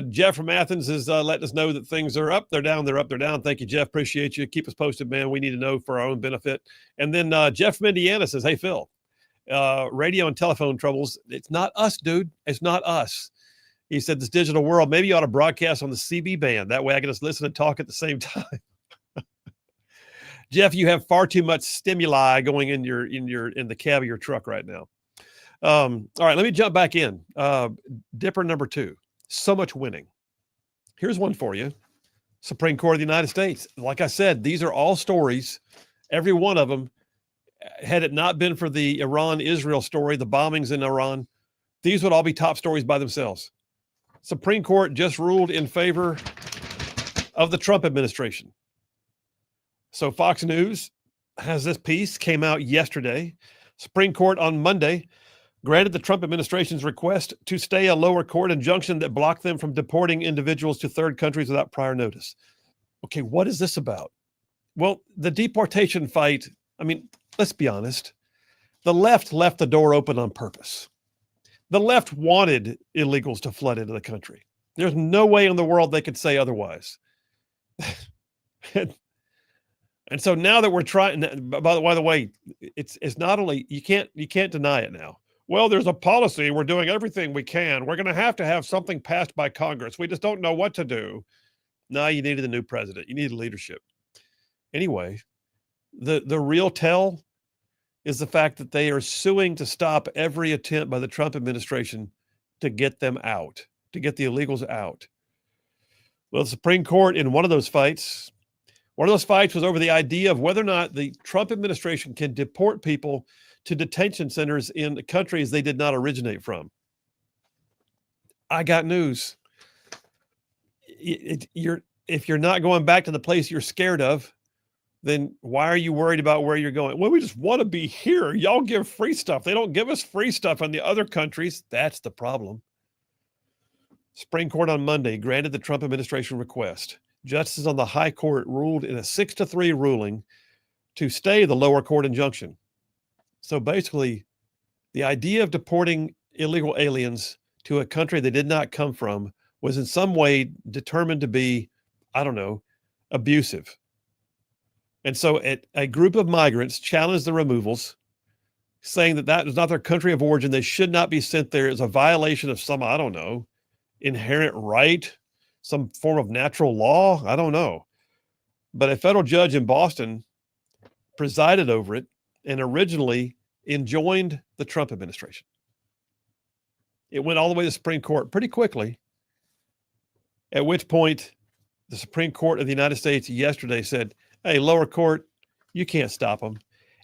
Jeff from Athens is letting us know that things are up, they're down, they're up, they're down. Thank you, Jeff. Appreciate you. Keep us posted, man. We need to know for our own benefit. And then Jeff from Indiana says, hey, Phil, radio and telephone troubles. It's not us, dude. It's not us. He said, this digital world, maybe you ought to broadcast on the CB band. That way I can just listen and talk at the same time. Jeff, you have far too much stimuli going in the cab of your truck right now. All right, let me jump back in. Dipper number 2. So much winning. Here's one for you. Supreme Court of the United States. Like I said, these are all stories. Every one of them, had it not been for the Iran-Israel story, the bombings in Iran, these would all be top stories by themselves. Supreme Court just ruled in favor of the Trump administration. So Fox News has this piece, came out yesterday. Supreme Court on Monday granted the Trump administration's request to stay a lower court injunction that blocked them from deporting individuals to third countries without prior notice. Okay, what is this about? Well, the deportation fight, I mean, let's be honest. The left left the door open on purpose. The left wanted illegals to flood into the country. There's no way in the world they could say otherwise. And so now that we're trying, by the way, it's not only, you can't deny it now. Well, there's a policy. We're doing everything we can. We're going to have something passed by Congress. We just don't know what to do. No, you needed a new president. You needed leadership. Anyway, the real tell is the fact that they are suing to stop every attempt by the Trump administration to get them out, to get the illegals out. Well, the Supreme Court in one of those fights was over the idea of whether or not the Trump administration can deport people to detention centers in countries they did not originate from. I got news. If you're not going back to the place you're scared of, then why are you worried about where you're going? Well, we just want to be here. Y'all give free stuff. They don't give us free stuff in the other countries. That's the problem. Supreme Court on Monday granted the Trump administration request. Justices on the high court ruled in a 6-3 ruling to stay the lower court injunction. So basically, the idea of deporting illegal aliens to a country they did not come from was in some way determined to be, abusive. And so a group of migrants challenged the removals, saying that is not their country of origin. They should not be sent there as a violation of some, inherent right, some form of natural law. I don't know. but a federal judge in Boston presided over it and originally enjoined the Trump administration. It went all the way to the Supreme Court pretty quickly, at which point the Supreme Court of the United States yesterday said, hey, lower court, you can't stop them.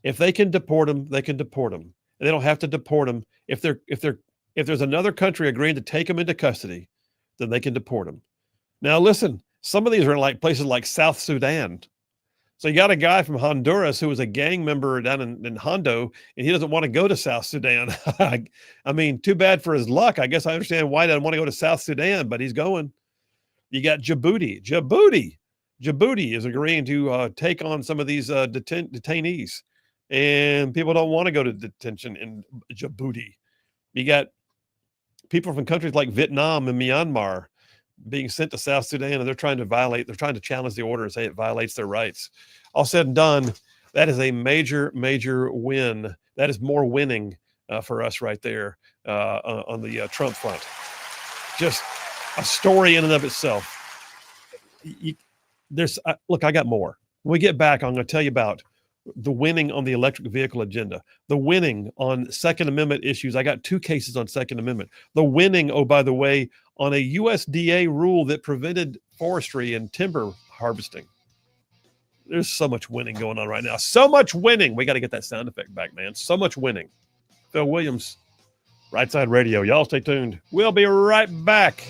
If they can deport them, they can deport them. And they don't have to deport them. If there's another country agreeing to take them into custody, then they can deport them. Now, listen, some of these are in like places like South Sudan. So you got a guy from Honduras who was a gang member down in Hondo, and he doesn't want to go to South Sudan. I mean, too bad for his luck. I guess I understand why he doesn't want to go to South Sudan, but he's going. You got Djibouti. Djibouti is agreeing to take on some of these detainees, and people don't want to go to detention in Djibouti. You got people from countries like Vietnam and Myanmar being sent to South Sudan, and they're trying to challenge the order and say it violates their rights. All said and done, that is a major, major win. That is more winning for us right there on the Trump front. Just a story in and of itself. Look, I got more. When we get back, I'm going to tell you about the winning on the electric vehicle agenda, the winning on Second Amendment issues. I got 2 cases on Second Amendment. The winning, oh, by the way, on a USDA rule that prevented forestry and timber harvesting. There's so much winning going on right now. So much winning. We got to get that sound effect back, man. So much winning. Phil Williams, Rightside Radio. Y'all stay tuned. We'll be right back.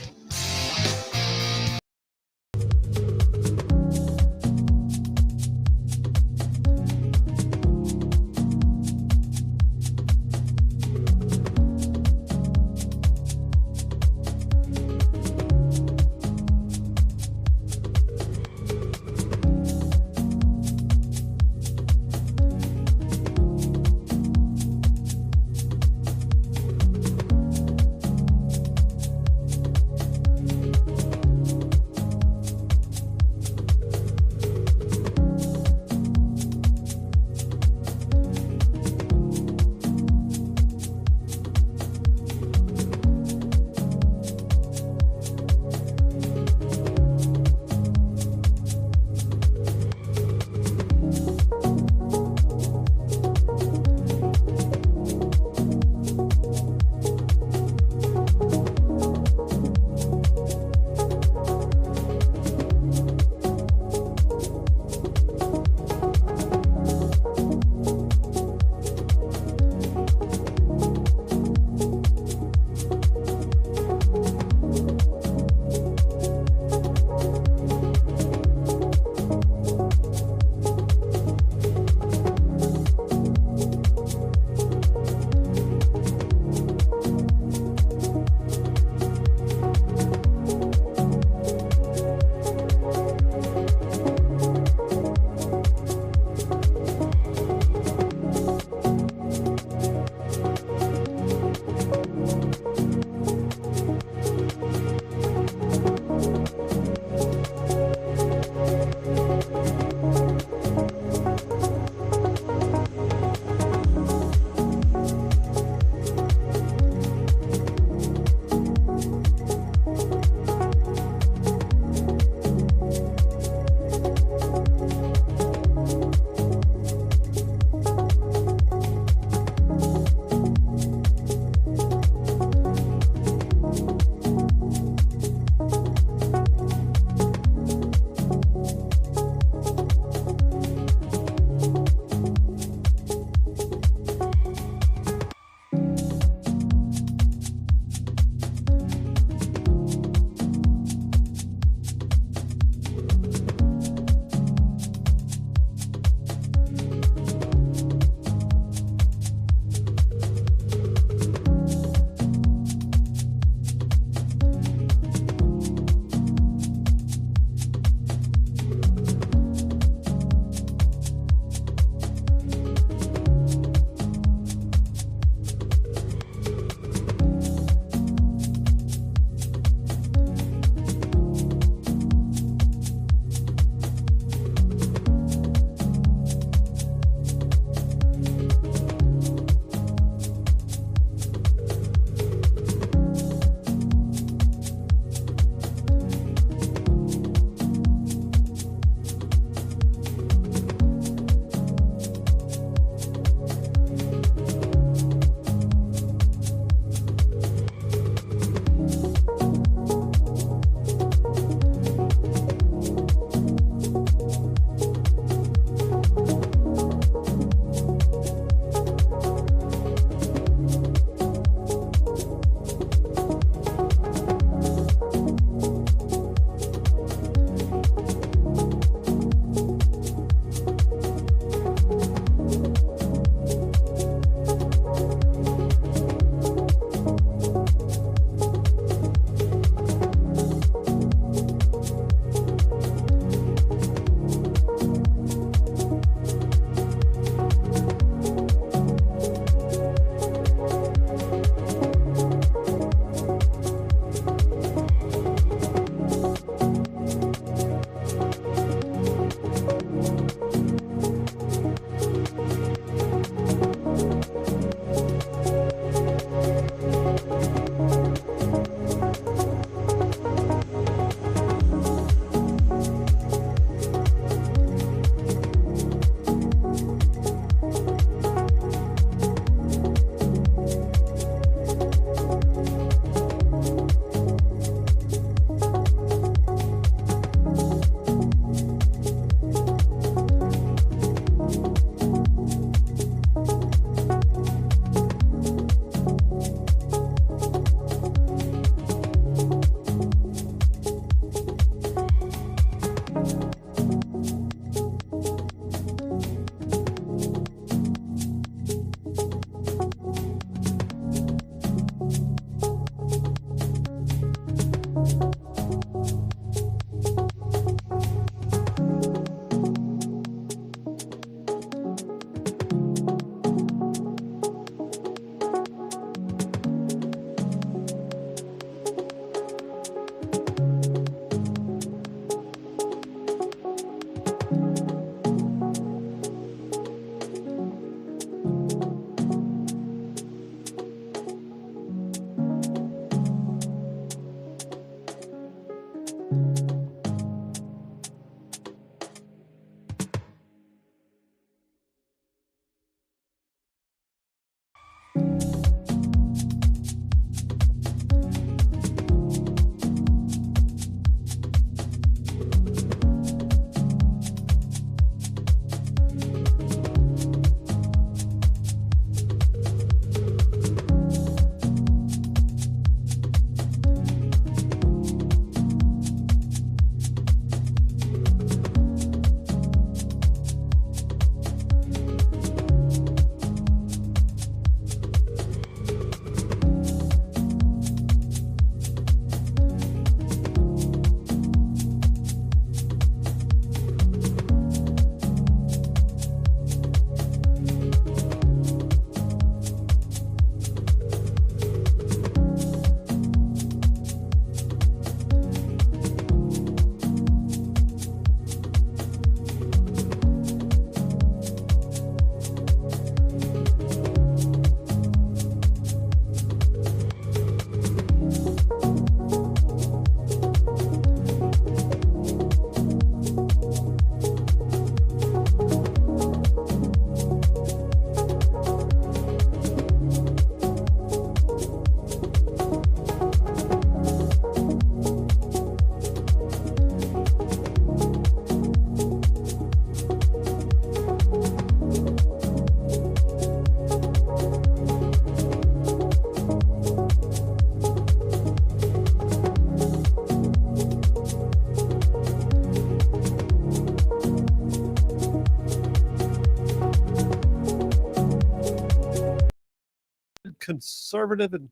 conservative and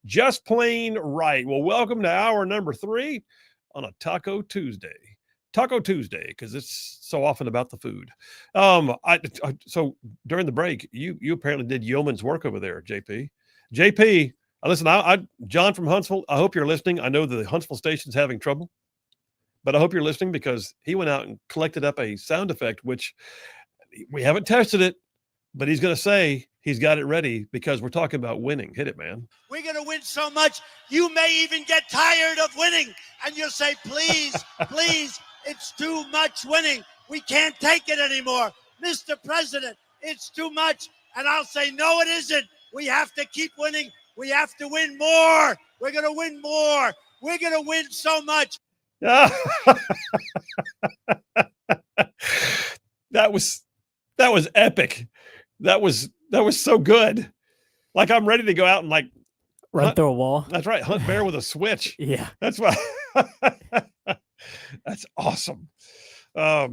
just plain right. Well, welcome to hour number 3 on a Taco Tuesday. Taco Tuesday, because it's so often about the food. So during the break, you apparently did yeoman's work over there, JP. JP, listen, John from Huntsville, I hope you're listening. I know the Huntsville station's having trouble, but I hope you're listening because he went out and collected up a sound effect, which we haven't tested it, but he's going to say he's got it ready because we're talking about winning. Hit it, man. We're going to win so much, you may even get tired of winning. And you'll say, please, please, it's too much winning. We can't take it anymore. Mr. President, it's too much. And I'll say, no, it isn't. We have to keep winning. We have to win more. We're going to win more. We're going to win so much. That was epic. That was so good. Like I'm ready to go out and like run through a wall. That's right. Hunt bear with a switch. Yeah. That's why. That's awesome. I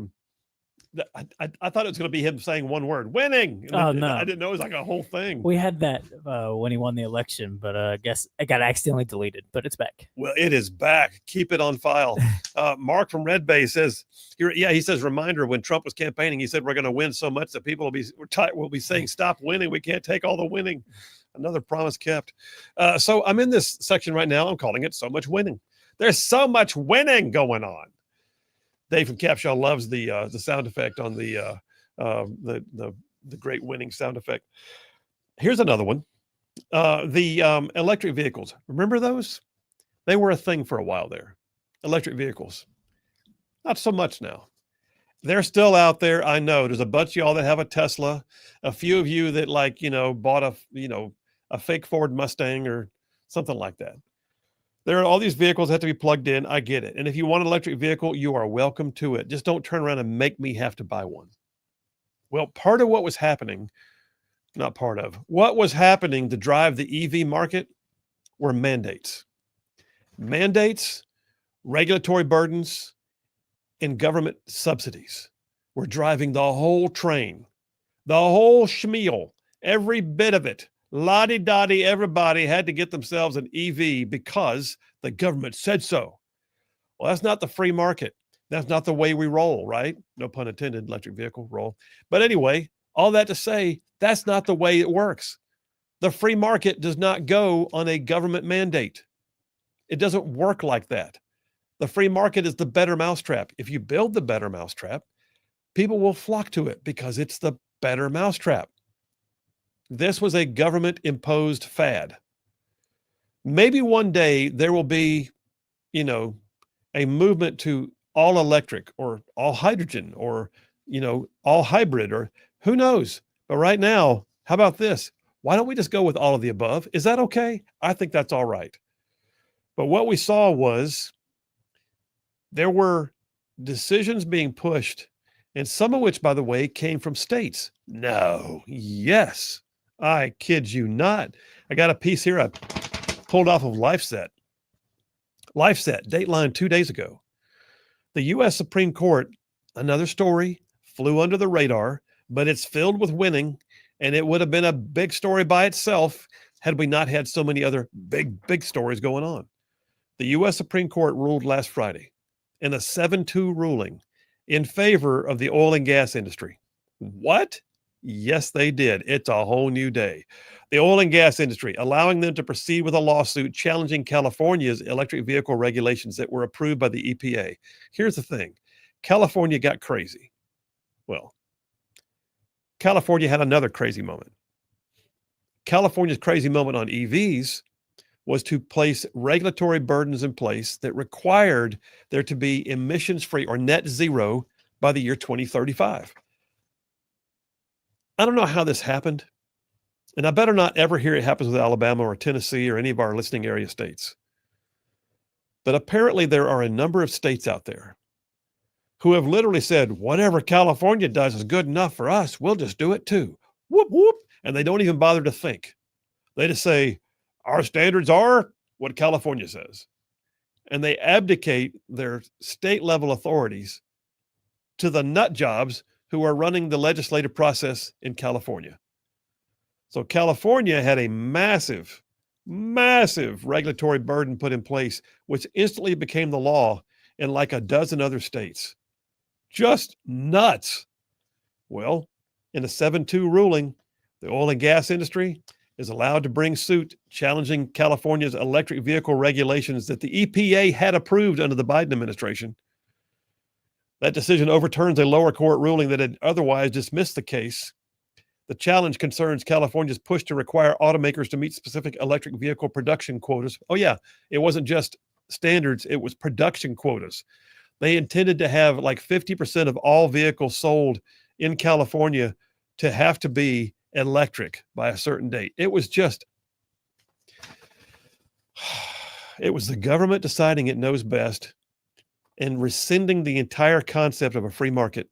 thought it was going to be him saying one word, winning. Oh, no. I didn't know it was like a whole thing. We had that when he won the election, but I guess it got accidentally deleted, but it's back. Well, it is back. Keep it on file. Mark from Red Bay says, he says, reminder, when Trump was campaigning, he said, we're going to win so much that people will be saying, stop winning. We can't take all the winning. Another promise kept. So I'm in this section right now. I'm calling it So Much Winning. There's so much winning going on. Dave from Capshaw loves the sound effect on the great winning sound effect. Here's another one. The electric vehicles. Remember those? They were a thing for a while there. Electric vehicles. Not so much now. They're still out there. I know there's a bunch of y'all that have a Tesla. A few of you that bought a fake Ford Mustang or something like that. There are all these vehicles that have to be plugged in. I get it. And if you want an electric vehicle, you are welcome to it. Just don't turn around and make me have to buy one. Well, part of what was happening to drive the EV market were mandates. Mandates, regulatory burdens, and government subsidies were driving the whole train, the whole schmeal, every bit of it. Lottie-dottie, everybody had to get themselves an EV because the government said so. Well, that's not the free market. That's not the way we roll, right? No pun intended, electric vehicle roll. But anyway, all that to say, that's not the way it works. The free market does not go on a government mandate. It doesn't work like that. The free market is the better mousetrap. If you build the better mousetrap, people will flock to it because it's the better mousetrap. This was a government-imposed fad. Maybe one day there will be, a movement to all electric or all hydrogen or, all hybrid or who knows. But right now, how about this? Why don't we just go with all of the above? Is that okay? I think that's all right. But what we saw was there were decisions being pushed, and some of which, by the way, came from states. No, yes. I kid you not. I got a piece here I pulled off of LifeSet. LifeSet, Dateline 2 days ago. The U.S. Supreme Court, another story, flew under the radar, but it's filled with winning, and it would have been a big story by itself had we not had so many other big stories going on. The U.S. Supreme Court ruled last Friday in a 7-2 ruling in favor of the oil and gas industry. What? Yes, they did. It's a whole new day. The oil and gas industry, allowing them to proceed with a lawsuit challenging California's electric vehicle regulations that were approved by the EPA. Here's the thing. California got crazy. Well, California had another crazy moment. California's crazy moment on EVs was to place regulatory burdens in place that required there to be emissions-free or net zero by the year 2035. I don't know how this happened, and I better not ever hear it happens with Alabama or Tennessee or any of our listening area states. But apparently there are a number of states out there who have literally said, whatever California does is good enough for us. We'll just do it too. Whoop, whoop. And they don't even bother to think. They just say, our standards are what California says. And they abdicate their state level authorities to the nut jobs who are running the legislative process in California. So California had a massive regulatory burden put in place, which instantly became the law in like a dozen other states. Just nuts. Well, in a 7-2 ruling, the oil and gas industry is allowed to bring suit challenging California's electric vehicle regulations that the EPA had approved under the Biden administration. That decision overturns a lower court ruling that had otherwise dismissed the case. The challenge concerns California's push to require automakers to meet specific electric vehicle production quotas. Oh yeah, it wasn't just standards, it was production quotas. They intended to have like 50% of all vehicles sold in California to have to be electric by a certain date. It was the government deciding it knows best and rescinding the entire concept of a free market,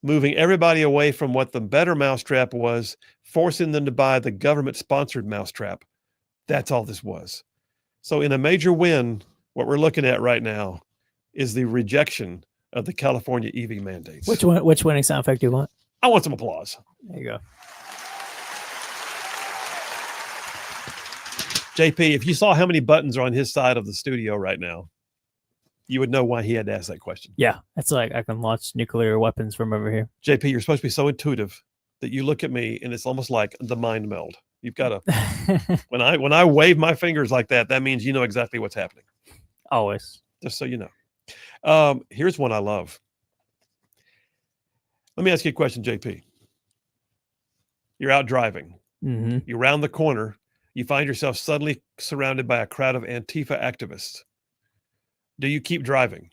moving everybody away from what the better mousetrap was, forcing them to buy the government-sponsored mousetrap. That's all this was. So in a major win, what we're looking at right now is the rejection of the California EV mandates. Which winning sound effect do you want? I want some applause. There you go. JP, if you saw how many buttons are on his side of the studio right now, you would know why he had to ask that question. Yeah, it's like I can launch nuclear weapons from over here. JP, you're supposed to be so intuitive that you look at me and it's almost like the mind meld. You've got to, when I wave my fingers like that, that means you know exactly what's happening. Always. Just so you know. Here's one I love. Let me ask you a question, JP. You're out driving. Mm-hmm. You round the corner. You find yourself suddenly surrounded by a crowd of Antifa activists. Do you keep driving?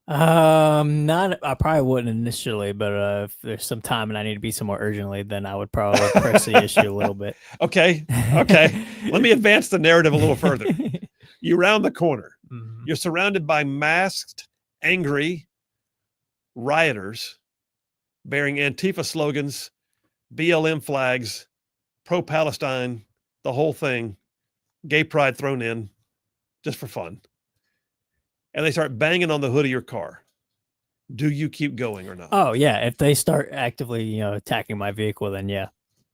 Not. I probably wouldn't initially, but if there's some time and I need to be somewhere urgently, then I would probably press the issue a little bit. Okay. Let me advance the narrative a little further. You round the corner. Mm-hmm. You're surrounded by masked, angry rioters bearing Antifa slogans, BLM flags, pro-Palestine, the whole thing, gay pride thrown in, just for fun. And they start banging on the hood of your car. Do you keep going or not? Oh, yeah. If they start actively, attacking my vehicle, then yeah.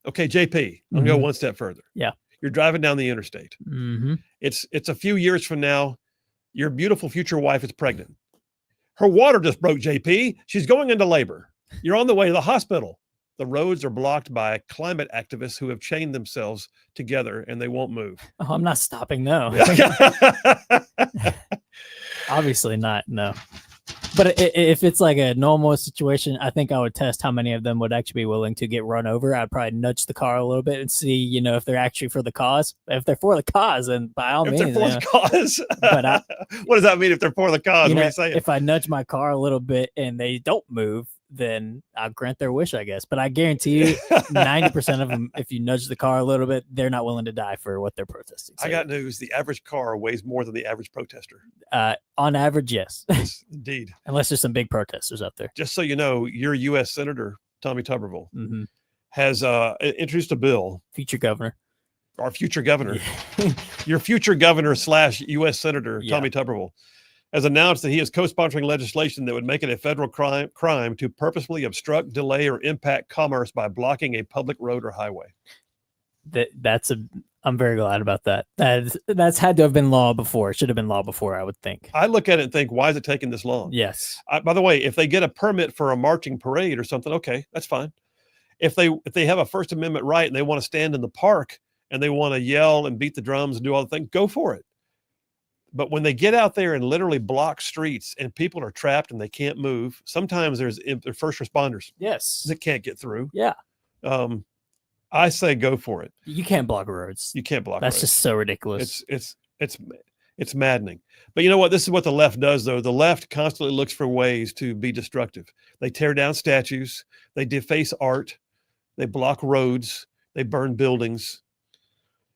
Okay, JP, I'm going to go one step further. Yeah. You're driving down the interstate. Mm-hmm. It's a few years from now. Your beautiful future wife is pregnant. Her water just broke, JP. She's going into labor. You're on the way to the hospital. The roads are blocked by climate activists who have chained themselves together and they won't move. Oh, I'm not stopping, no. Obviously not, no. But if it's like a normal situation, I think I would test how many of them would actually be willing to get run over. I'd probably nudge the car a little bit and see, if they're actually for the cause. If they're for the cause, then by all means. If they're for the cause? But what does that mean if they're for the cause? What are you saying? If I nudge my car a little bit and they don't move, then I'll grant their wish, I guess. But I guarantee you 90% of them, if you nudge the car a little bit, they're not willing to die for what they're protesting. So, I got news. The average car weighs more than the average protester. On average, yes. Yes, indeed. Unless there's some big protesters out there. Just so you know, your U.S. Senator, Tommy Tuberville, has introduced a bill. Future governor. Our future governor. Yeah. Your future governor / U.S. Senator, Tommy Tuberville, has announced that he is co-sponsoring legislation that would make it a federal crime to purposefully obstruct, delay, or impact commerce by blocking a public road or highway. I'm very glad about that. That's had to have been law before. It should have been law before, I would think. I look at it and think, why is it taking this long? Yes. By the way, if they get a permit for a marching parade or something, okay, that's fine. If they have a First Amendment right and they want to stand in the park and they want to yell and beat the drums and do all the things, go for it. But when they get out there and literally block streets and people are trapped and they can't move, sometimes there's first responders. Yes. That can't get through. Yeah. I say go for it. You can't block roads. You can't block That's roads. Just so ridiculous. It's maddening. But you know what? This is what the left does, though. The left constantly looks for ways to be destructive. They tear down statues. They deface art. They block roads. They burn buildings.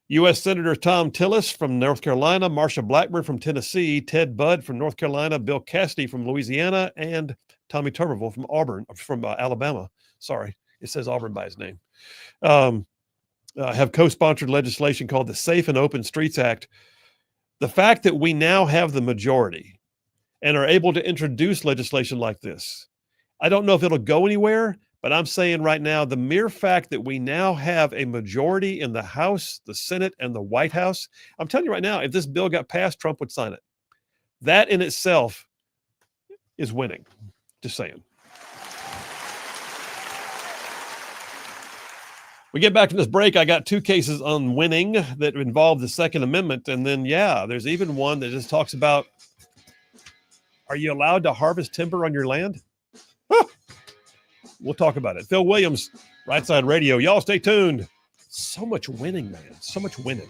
U.S. Senator Tom Tillis from North Carolina, Marsha Blackburn from Tennessee, Ted Budd from North Carolina, Bill Cassidy from Louisiana, and Tommy Tuberville from Alabama. Sorry, it says Auburn by his name. Have co-sponsored legislation called the Safe and Open Streets Act. The fact that we now have the majority and are able to introduce legislation like this, I don't know if it'll go anywhere, But I'm saying right now, the mere fact that we now have a majority in the House, the Senate, and the White House, I'm telling you right now, if this bill got passed, Trump would sign it. That in itself is winning. Just saying. We get back to this break. I got 2 cases on winning that involve the Second Amendment. And then, there's even one that just talks about, are you allowed to harvest timber on your land? We'll talk about it. Phil Williams, Rightside Radio. Y'all stay tuned. So much winning, man. So much winning.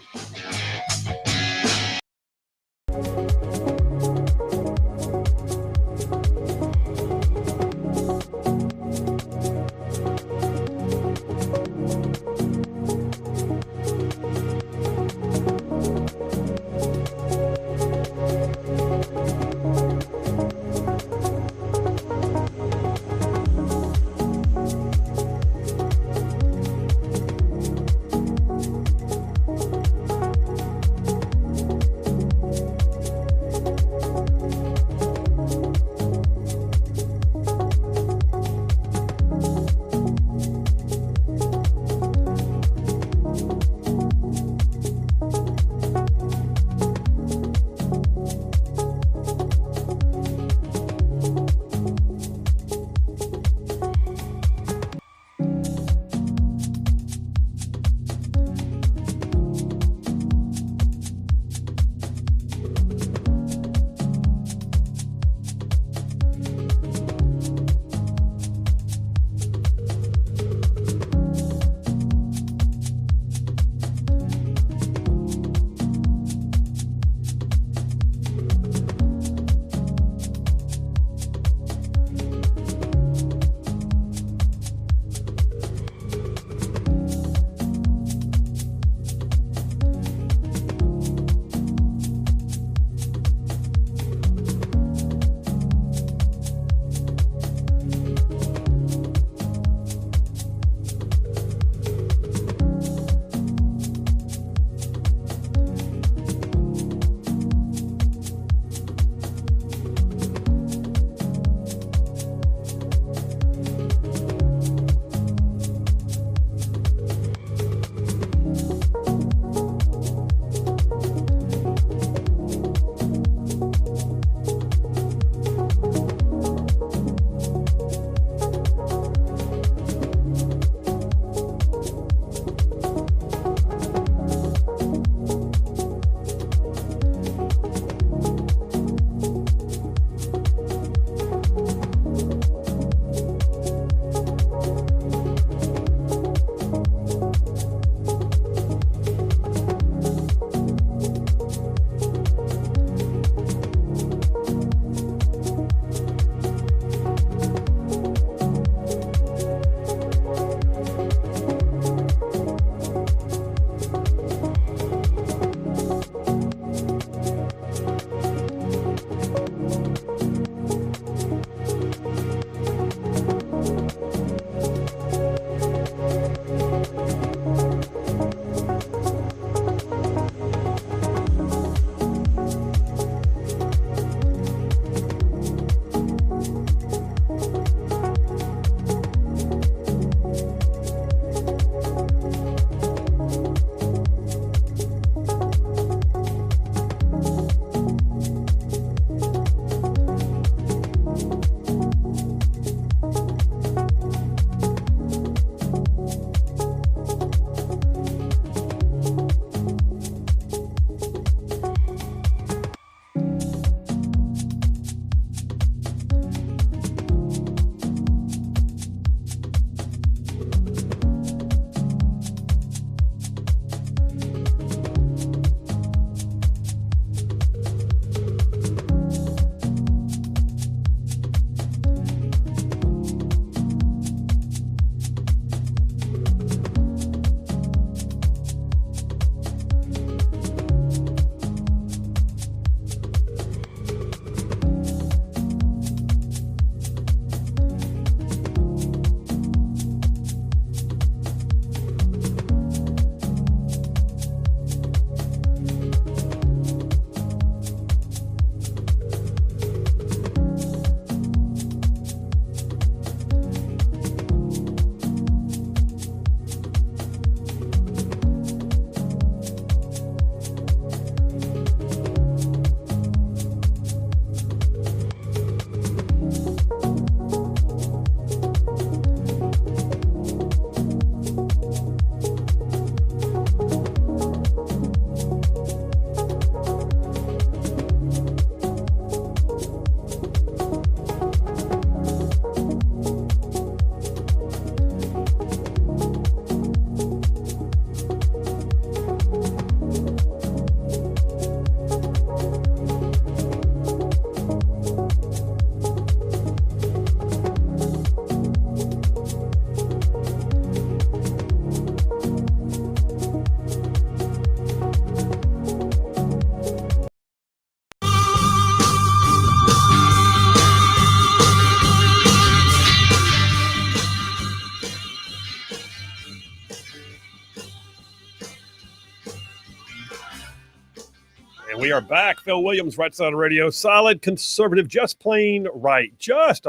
We are back. Phil Williams, Rightside Radio. Solid conservative, just plain right. Just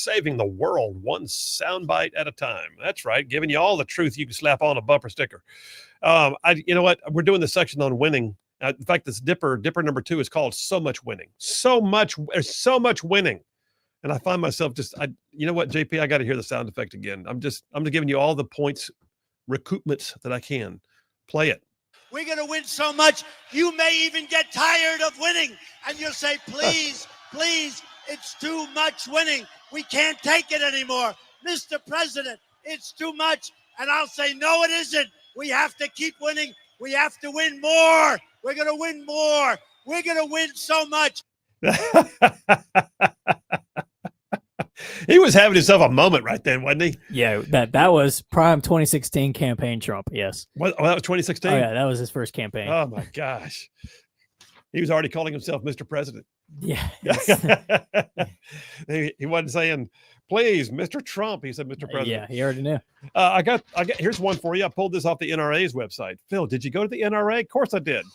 saving the world one soundbite at a time. That's right. Giving you all the truth you can slap on a bumper sticker. You know what? We're doing this section on winning. In fact, this Dipper number 2 is called So Much Winning. There's so much winning. And I find myself you know what, JP, I got to hear the sound effect again. I'm just giving you all the points, recoupments that I can. Play it. We're going to win so much, you may even get tired of winning. And you'll say, please, please, it's too much winning. We can't take it anymore. Mr. President, it's too much. And I'll say, no, it isn't. We have to keep winning. We have to win more. We're going to win more. We're going to win so much. He was having himself a moment right then, wasn't he? Yeah, that was prime 2016 campaign Trump, yes. That was 2016? Oh, yeah, that was his first campaign. Oh, my gosh. He was already calling himself Mr. President. Yeah. He wasn't saying, please, Mr. Trump. He said, Mr. President. Yeah, he already knew. I got. Here's one for you. I pulled this off the NRA's website. Phil, did you go to the NRA? Of course I did.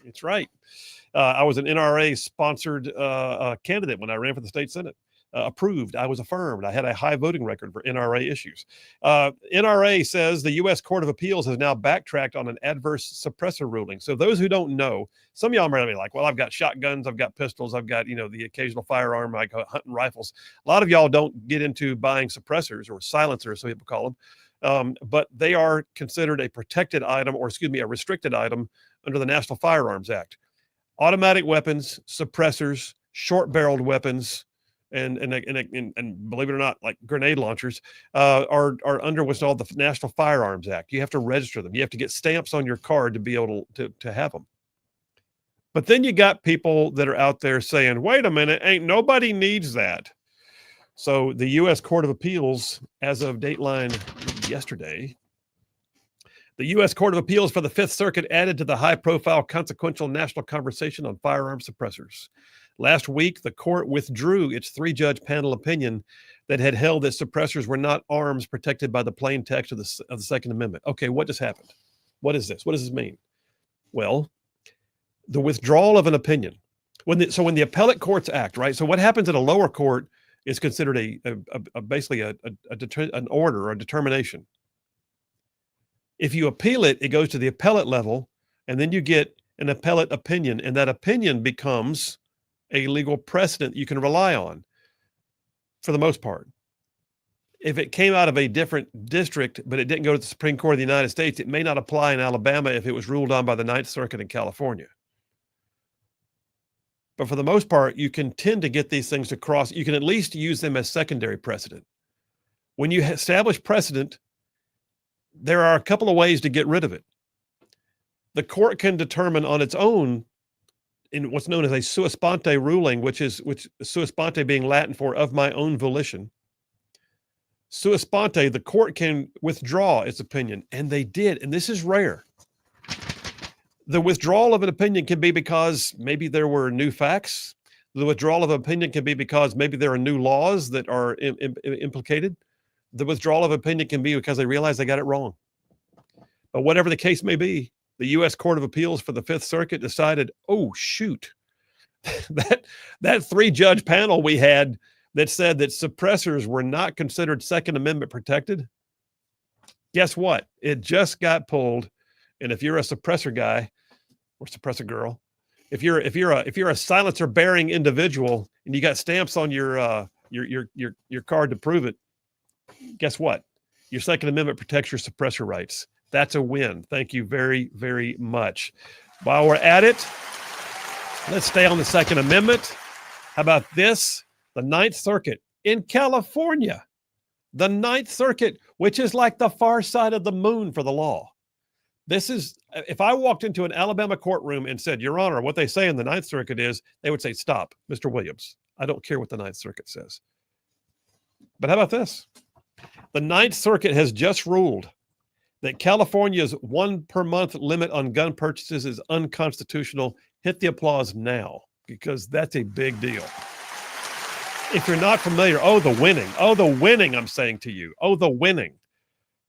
It's right. I was an NRA-sponsored candidate when I ran for the state senate. Approved. I was affirmed. I had a high voting record for NRA issues. NRA says the U.S. Court of Appeals has now backtracked on an adverse suppressor ruling. So those who don't know, some of y'all might be like, well, I've got shotguns, I've got pistols, I've got, the occasional firearm, like hunting rifles. A lot of y'all don't get into buying suppressors or silencers, so people call them. But they are considered a protected item, a restricted item under the National Firearms Act. Automatic weapons, suppressors, short-barreled weapons, and believe it or not, like grenade launchers, are under what's called the National Firearms Act. You have to register them. You have to get stamps on your card to be able to have them. But then you got people that are out there saying, wait a minute, ain't nobody needs that. So the U.S. Court of Appeals, as of Dateline yesterday, the U.S. Court of Appeals for the Fifth Circuit added to the high-profile consequential national conversation on firearm suppressors. Last week, the court withdrew its 3-judge panel opinion that had held that suppressors were not arms protected by the plain text of the Second Amendment. Okay, what just happened? What is this? What does this mean? Well, the withdrawal of an opinion. When the appellate courts act, right? So what happens in a lower court is considered basically an order or a determination. If you appeal it, it goes to the appellate level, and then you get an appellate opinion, and that opinion becomes a legal precedent you can rely on for the most part. If it came out of a different district, but it didn't go to the Supreme Court of the United States, it may not apply in Alabama if it was ruled on by the Ninth Circuit in California. But for the most part, you can tend to get these things across. You can at least use them as secondary precedent. When you establish precedent, there are a couple of ways to get rid of it. The court can determine on its own in what's known as a sua sponte ruling, which sua sponte being Latin for of my own volition. Sua sponte, the court can withdraw its opinion, and they did, and this is rare. The withdrawal of an opinion can be because maybe there were new facts. The withdrawal of an opinion can be because maybe there are new laws that are implicated. The withdrawal of opinion can be because they realize they got it wrong. But whatever the case may be, the U.S. Court of Appeals for the Fifth Circuit decided, oh, shoot, that 3-judge panel we had that said that suppressors were not considered Second Amendment protected. Guess what? It just got pulled. And if you're a suppressor guy or suppressor girl, if you're a silencer bearing individual and you got stamps on your card to prove it, guess what? Your Second Amendment protects your suppressor rights. That's a win. Thank you very, very much. While we're at it, let's stay on the Second Amendment. How about this? The Ninth Circuit in California. The Ninth Circuit, which is like the far side of the moon for the law. This is, if I walked into an Alabama courtroom and said, Your Honor, what they say in the Ninth Circuit is, they would say, stop, Mr. Williams. I don't care what the Ninth Circuit says. But how about this? The Ninth Circuit has just ruled that California's 1 per month limit on gun purchases is unconstitutional. Hit the applause now, because that's a big deal. If you're not familiar, the winning, I'm saying to you, the winning.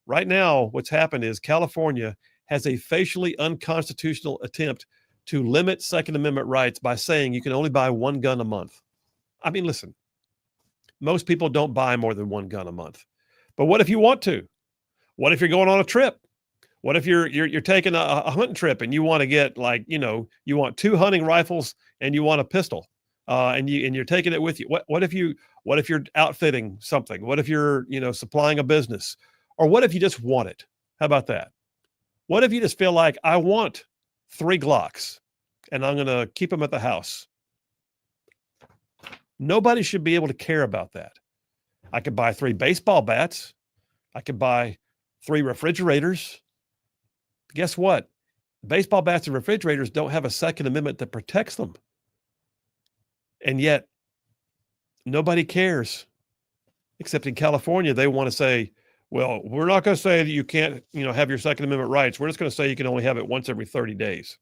Right now, what's happened is California has a facially unconstitutional attempt to limit Second Amendment rights by saying you can only buy one gun a month. I mean, listen, most people don't buy more than one gun a month. But what if you want to? What if you're going on a trip? What if you're taking a hunting trip and you want to get, like, you want 2 hunting rifles and you want a pistol, and you're taking it with you? What if you're outfitting something? What if you're supplying a business? Or what if you just want it? How about that? What if you just feel like, I want 3 Glocks and I'm going to keep them at the house? Nobody should be able to care about that. I could buy 3 baseball bats. I could buy 3 refrigerators. Guess what? Baseball bats and refrigerators don't have a Second Amendment that protects them. And yet, nobody cares. Except in California, they want to say, well, we're not going to say that you can't, have your Second Amendment rights. We're just going to say you can only have it once every 30 days.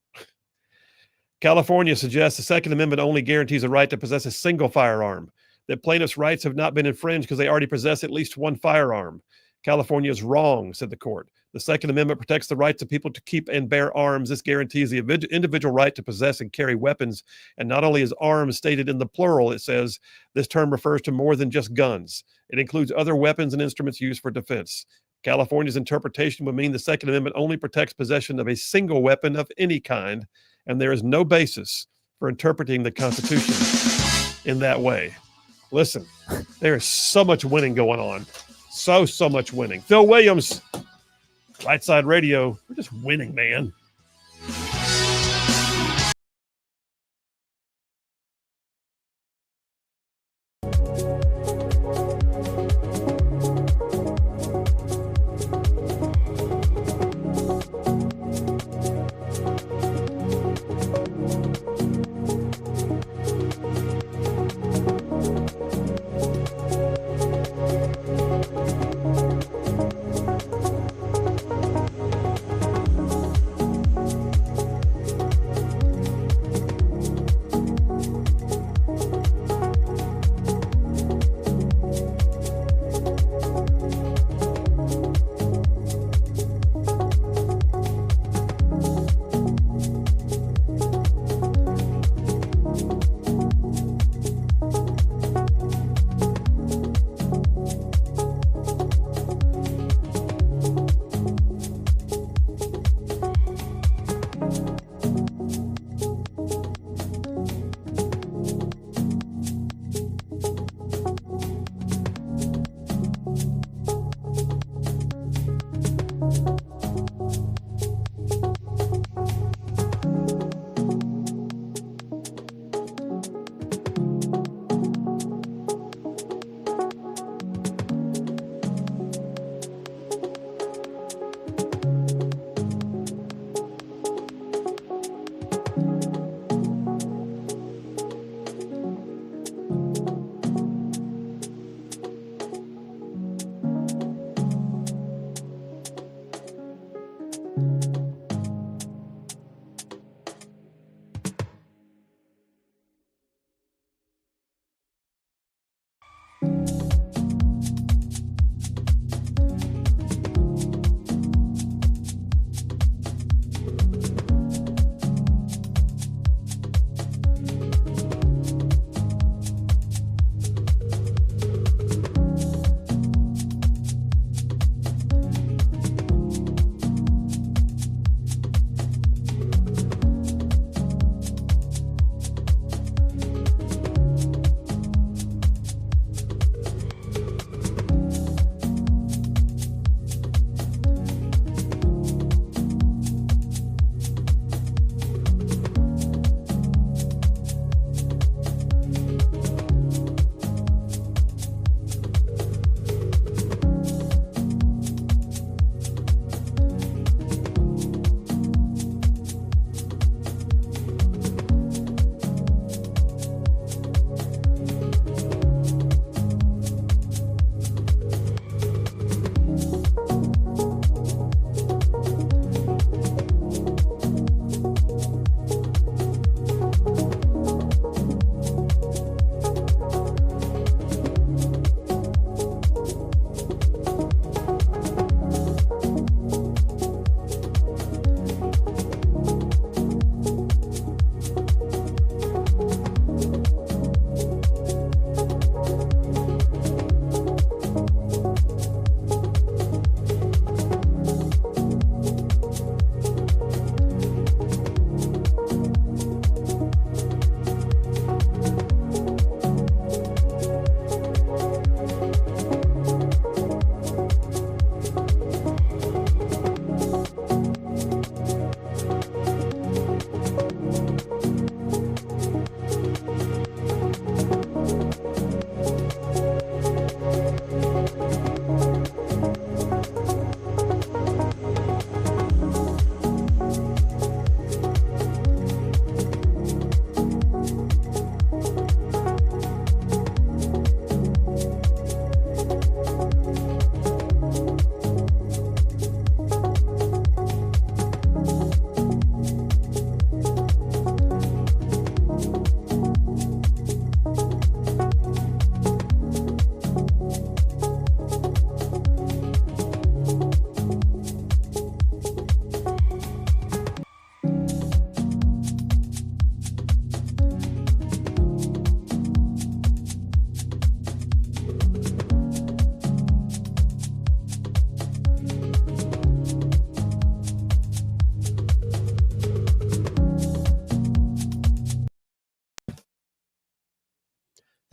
California suggests the Second Amendment only guarantees a right to possess a single firearm, that plaintiffs' rights have not been infringed because they already possess at least one firearm. California is wrong, said the court. The Second Amendment protects the rights of people to keep and bear arms. This guarantees the individual right to possess and carry weapons. And not only is arms stated in the plural, it says this term refers to more than just guns. It includes other weapons and instruments used for defense. California's interpretation would mean the Second Amendment only protects possession of a single weapon of any kind, and there is no basis for interpreting the Constitution in that way. Listen, there is so much winning going on. So much winning. Phil Williams, Rightside Radio. We're just winning, man.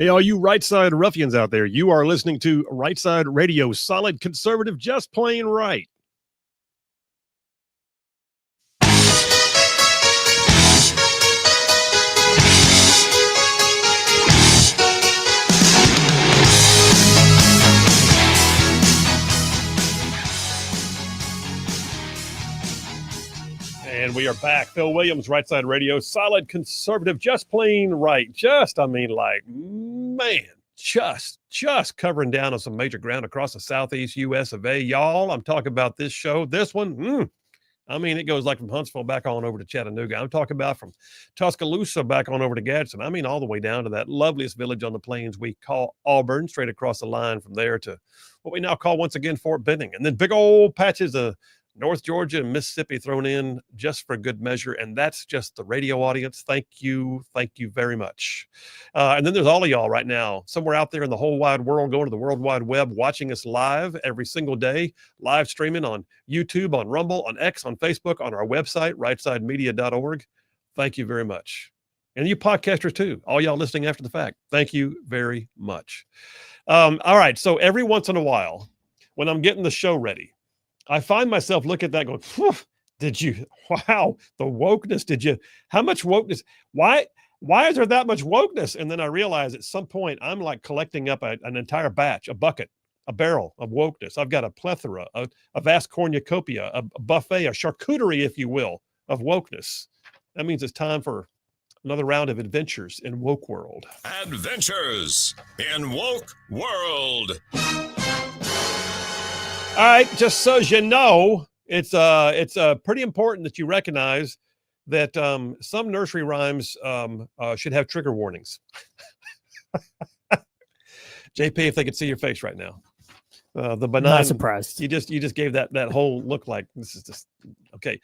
Hey, all you Rightside ruffians out there, you are listening to Rightside Radio, solid conservative, just plain right. And we are back. Phil Williams, Rightside Radio, solid conservative, just plain right. Just covering down on some major ground across the southeast U.S. of A. Y'all, I'm talking about this show. This one, it goes like from Huntsville back on over to Chattanooga. I'm talking about from Tuscaloosa back on over to Gadsden. All the way down to that loveliest village on the plains we call Auburn, straight across the line from there to what we now call once again Fort Benning. And then big old patches of North Georgia and Mississippi thrown in just for good measure. And that's just the radio audience. Thank you. Thank you very much. And then there's all of y'all right now, somewhere out there in the whole wide world, going to the World Wide Web, watching us live every single day, live streaming on YouTube, on Rumble, on X, on Facebook, on our website, rightsidemedia.org. Thank you very much. And you podcasters too, all y'all listening after the fact. Thank you very much. All right. So every once in a while, when I'm getting the show ready, I find myself looking at that going, wow, the wokeness, how much wokeness, why is there that much wokeness? And then I realize at some point I'm like collecting up an entire batch, a bucket, a barrel of wokeness. I've got a plethora, a vast cornucopia, a buffet, a charcuterie, if you will, of wokeness. That means it's time for another round of adventures in woke world. Adventures in woke world. All right, just so you know, it's pretty important that you recognize that some nursery rhymes should have trigger warnings. JP, if they could see your face right now, the benign. Not surprised. You just gave that whole look like this is just okay.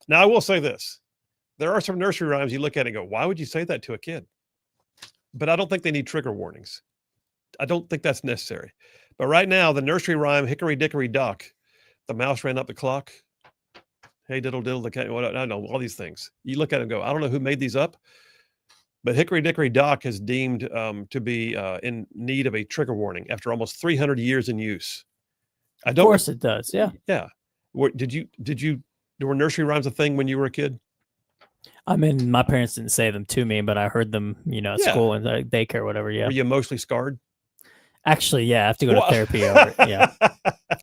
Now I will say this: there are some nursery rhymes you look at and go, "Why would you say that to a kid?" But I don't think they need trigger warnings. I don't think that's necessary. But right now, the nursery rhyme, Hickory Dickory Dock, the mouse ran up the clock. Hey, diddle diddle, the cat, I know, all these things. You look at it and go, I don't know who made these up, but Hickory Dickory Dock is deemed to be in need of a trigger warning after almost 300 years in use. Of course it does, yeah. Yeah. There were nursery rhymes a thing when you were a kid? My parents didn't say them to me, but I heard them, at school and daycare, whatever, yeah. Were you emotionally scarred? Actually, yeah, I have to go to therapy over it. Yeah.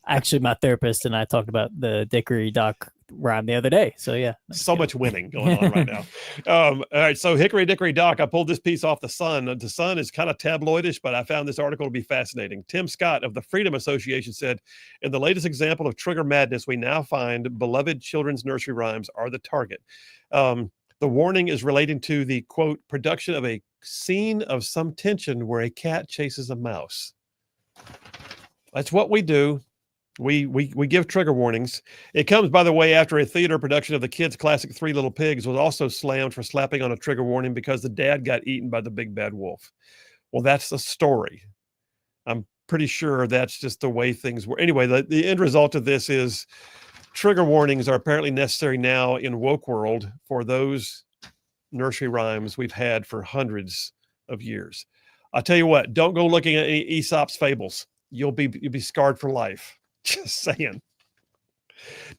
Actually, my therapist and I talked about the Dickory Dock rhyme the other day. So, yeah. So much winning going on right now. All right. So, Hickory Dickory Dock, I pulled this piece off The Sun. The Sun is kind of tabloidish, but I found this article to be fascinating. Tim Scott of the Freedom Association said, in the latest example of trigger madness, we now find beloved children's nursery rhymes are the target. The warning is relating to the, quote, production of a scene of some tension where a cat chases a mouse. That's what we do. We give trigger warnings. It comes, by the way, after a theater production of the kids' classic Three Little Pigs was also slammed for slapping on a trigger warning because the dad got eaten by the big bad wolf. Well, that's the story. I'm pretty sure that's just the way things were. Anyway, the end result of this is trigger warnings are apparently necessary now in woke world for those nursery rhymes we've had for hundreds of years. I'll tell you what, don't go looking at any Aesop's fables. You'll be scarred for life. Just saying.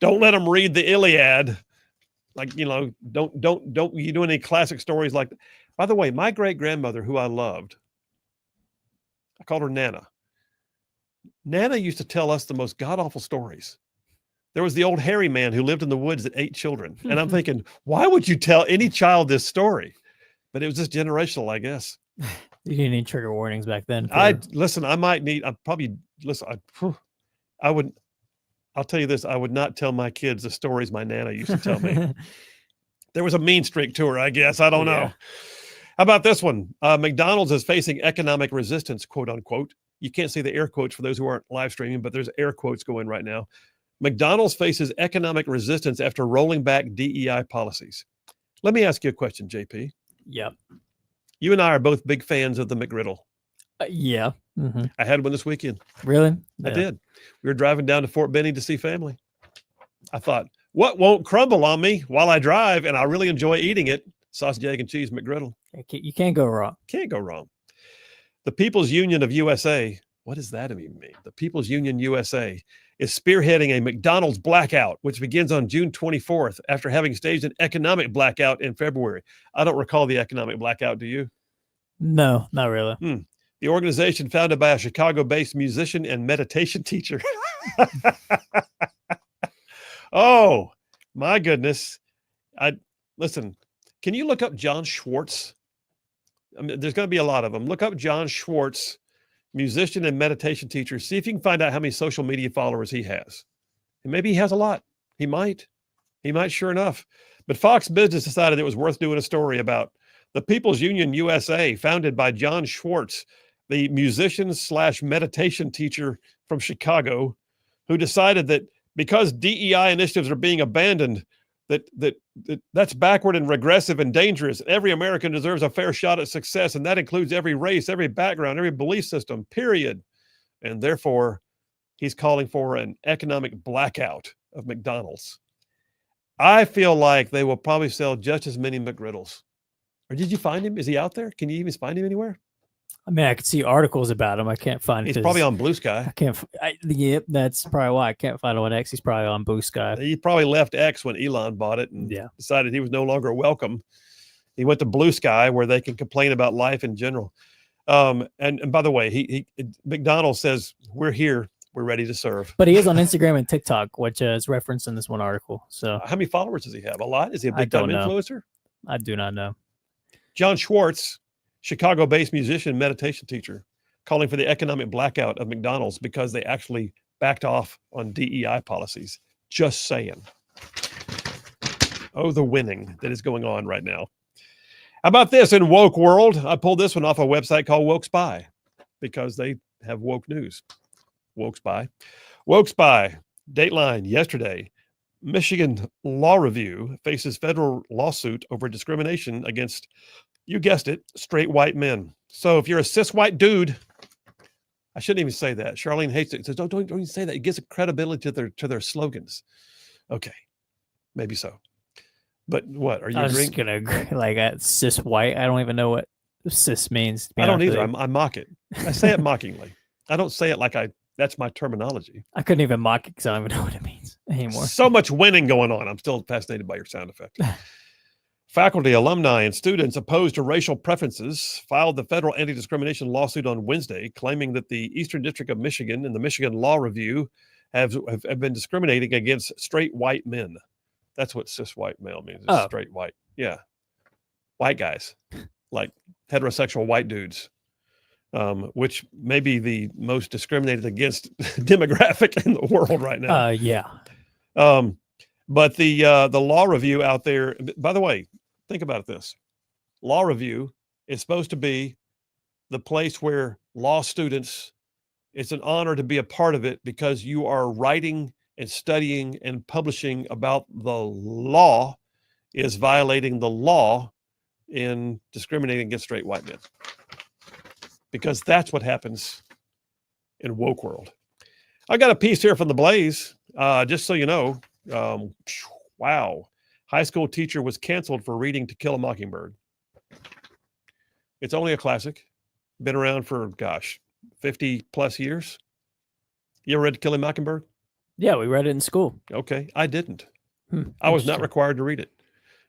Don't let them read the Iliad. Like, don't you do any classic stories like that. By the way, my great grandmother, who I loved, I called her Nana. Nana used to tell us the most god-awful stories. There was the old hairy man who lived in the woods that ate children. And I'm thinking, why would you tell any child this story? But it was just generational, I guess. You didn't need trigger warnings back then. I'll tell you this. I would not tell my kids the stories my Nana used to tell me. There was a mean streak to her, I guess. I don't know. How about this one? McDonald's is facing economic resistance, quote unquote. You can't see the air quotes for those who aren't live streaming, but there's air quotes going right now. McDonald's faces economic resistance after rolling back DEI policies. Let me ask you a question, JP. Yep. You and I are both big fans of the McGriddle. Yeah. Mm-hmm. I had one this weekend. Really? I did. We were driving down to Fort Benning to see family. I thought, what won't crumble on me while I drive? And I really enjoy eating it. Sausage, egg, and cheese McGriddle. You can't go wrong. Can't go wrong. The People's Union of USA, what does that even mean? The People's Union USA is spearheading a McDonald's blackout, which begins on June 24th after having staged an economic blackout in February. I don't recall the economic blackout, do you? No, not really. The organization, founded by a Chicago-based musician and meditation teacher. Oh, my goodness. Listen, can you look up John Schwartz? I mean, there's going to be a lot of them. Look up John Schwartz, musician and meditation teacher. See if you can find out how many social media followers he has. And maybe he has a lot. He might. Sure enough. But Fox Business decided it was worth doing a story about the People's Union USA, founded by John Schwartz, the musician / meditation teacher from Chicago, who decided that because DEI initiatives are being abandoned, that's backward and regressive and dangerous. Every American deserves a fair shot at success, and that includes every race, every background, every belief system, period. And therefore, he's calling for an economic blackout of McDonald's. I feel like they will probably sell just as many McGriddles. Or did you find him? Is he out there? Can you even find him anywhere? I mean, I could see articles about him. I can't find. He's probably on Blue Sky. I can't. Yep, that's probably why I can't find him on X. He's probably on Blue Sky. He probably left X when Elon bought it and decided he was no longer welcome. He went to Blue Sky, where they can complain about life in general. And by the way, McDonald's says, "We're here. We're ready to serve." But he is on Instagram and TikTok, which is referenced in this one article. So, how many followers does he have? A lot? Is he a big time influencer? I do not know. John Schwartz, Chicago-based musician and meditation teacher, calling for the economic blackout of McDonald's because they actually backed off on DEI policies. Just saying. Oh, the winning that is going on right now. How about this in woke world? I pulled this one off a website called Woke Spy because they have woke news. Woke Spy. Woke Spy, Dateline yesterday. Michigan Law Review faces federal lawsuit over discrimination against, you guessed it, straight white men. So if you're a cis white dude, I shouldn't even say that. Charlene hates it. Says, don't even say that. It gives a credibility to their slogans. Okay, maybe so. But what are you? I'm just gonna agree. Like cis white. I don't even know what cis means. I don't either. I mock it. I say it mockingly. I don't say it like that's my terminology. I couldn't even mock it because I don't even know what it means anymore. So much winning going on. I'm still fascinated by your sound effect. Faculty, alumni, and students opposed to racial preferences filed the federal anti-discrimination lawsuit on Wednesday, claiming that the Eastern District of Michigan and the Michigan Law Review have been discriminating against straight white men. That's what cis white male means. It's straight white. Yeah. White guys, like heterosexual white dudes. Which may be the most discriminated against demographic in the world right now. Yeah. But the law review out there, by the way, think about this. Law review is supposed to be the place where law students, it's an honor to be a part of it because you are writing and studying and publishing about the law is violating the law in discriminating against straight white men. Because that's what happens in woke world. I got a piece here from the Blaze, just so you know. Wow. High school teacher was canceled for reading To Kill a Mockingbird. It's only a classic. Been around for, 50 plus years. You ever read To Kill a Mockingbird? Yeah, we read it in school. Okay. I didn't. I was not required to read it.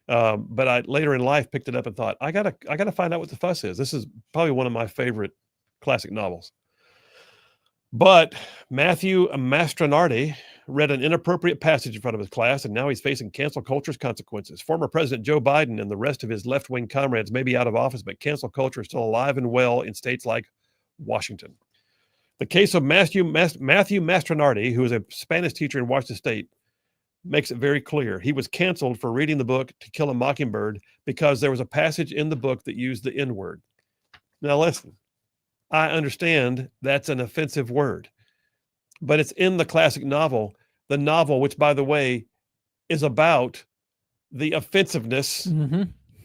But I later in life picked it up and thought, I gotta find out what the fuss is. This is probably one of my favorite classic novels. But Matthew Mastronardi read an inappropriate passage in front of his class, and now he's facing cancel culture's consequences. Former President Joe Biden and the rest of his left-wing comrades may be out of office, but cancel culture is still alive and well in states like Washington. The case of Matthew Mastronardi, who is a Spanish teacher in Washington State, makes it very clear. He was canceled for reading the book To Kill a Mockingbird because there was a passage in the book that used the N-word. Now listen, I understand that's an offensive word, but it's in the classic novel, the novel, which, by the way, is about the offensiveness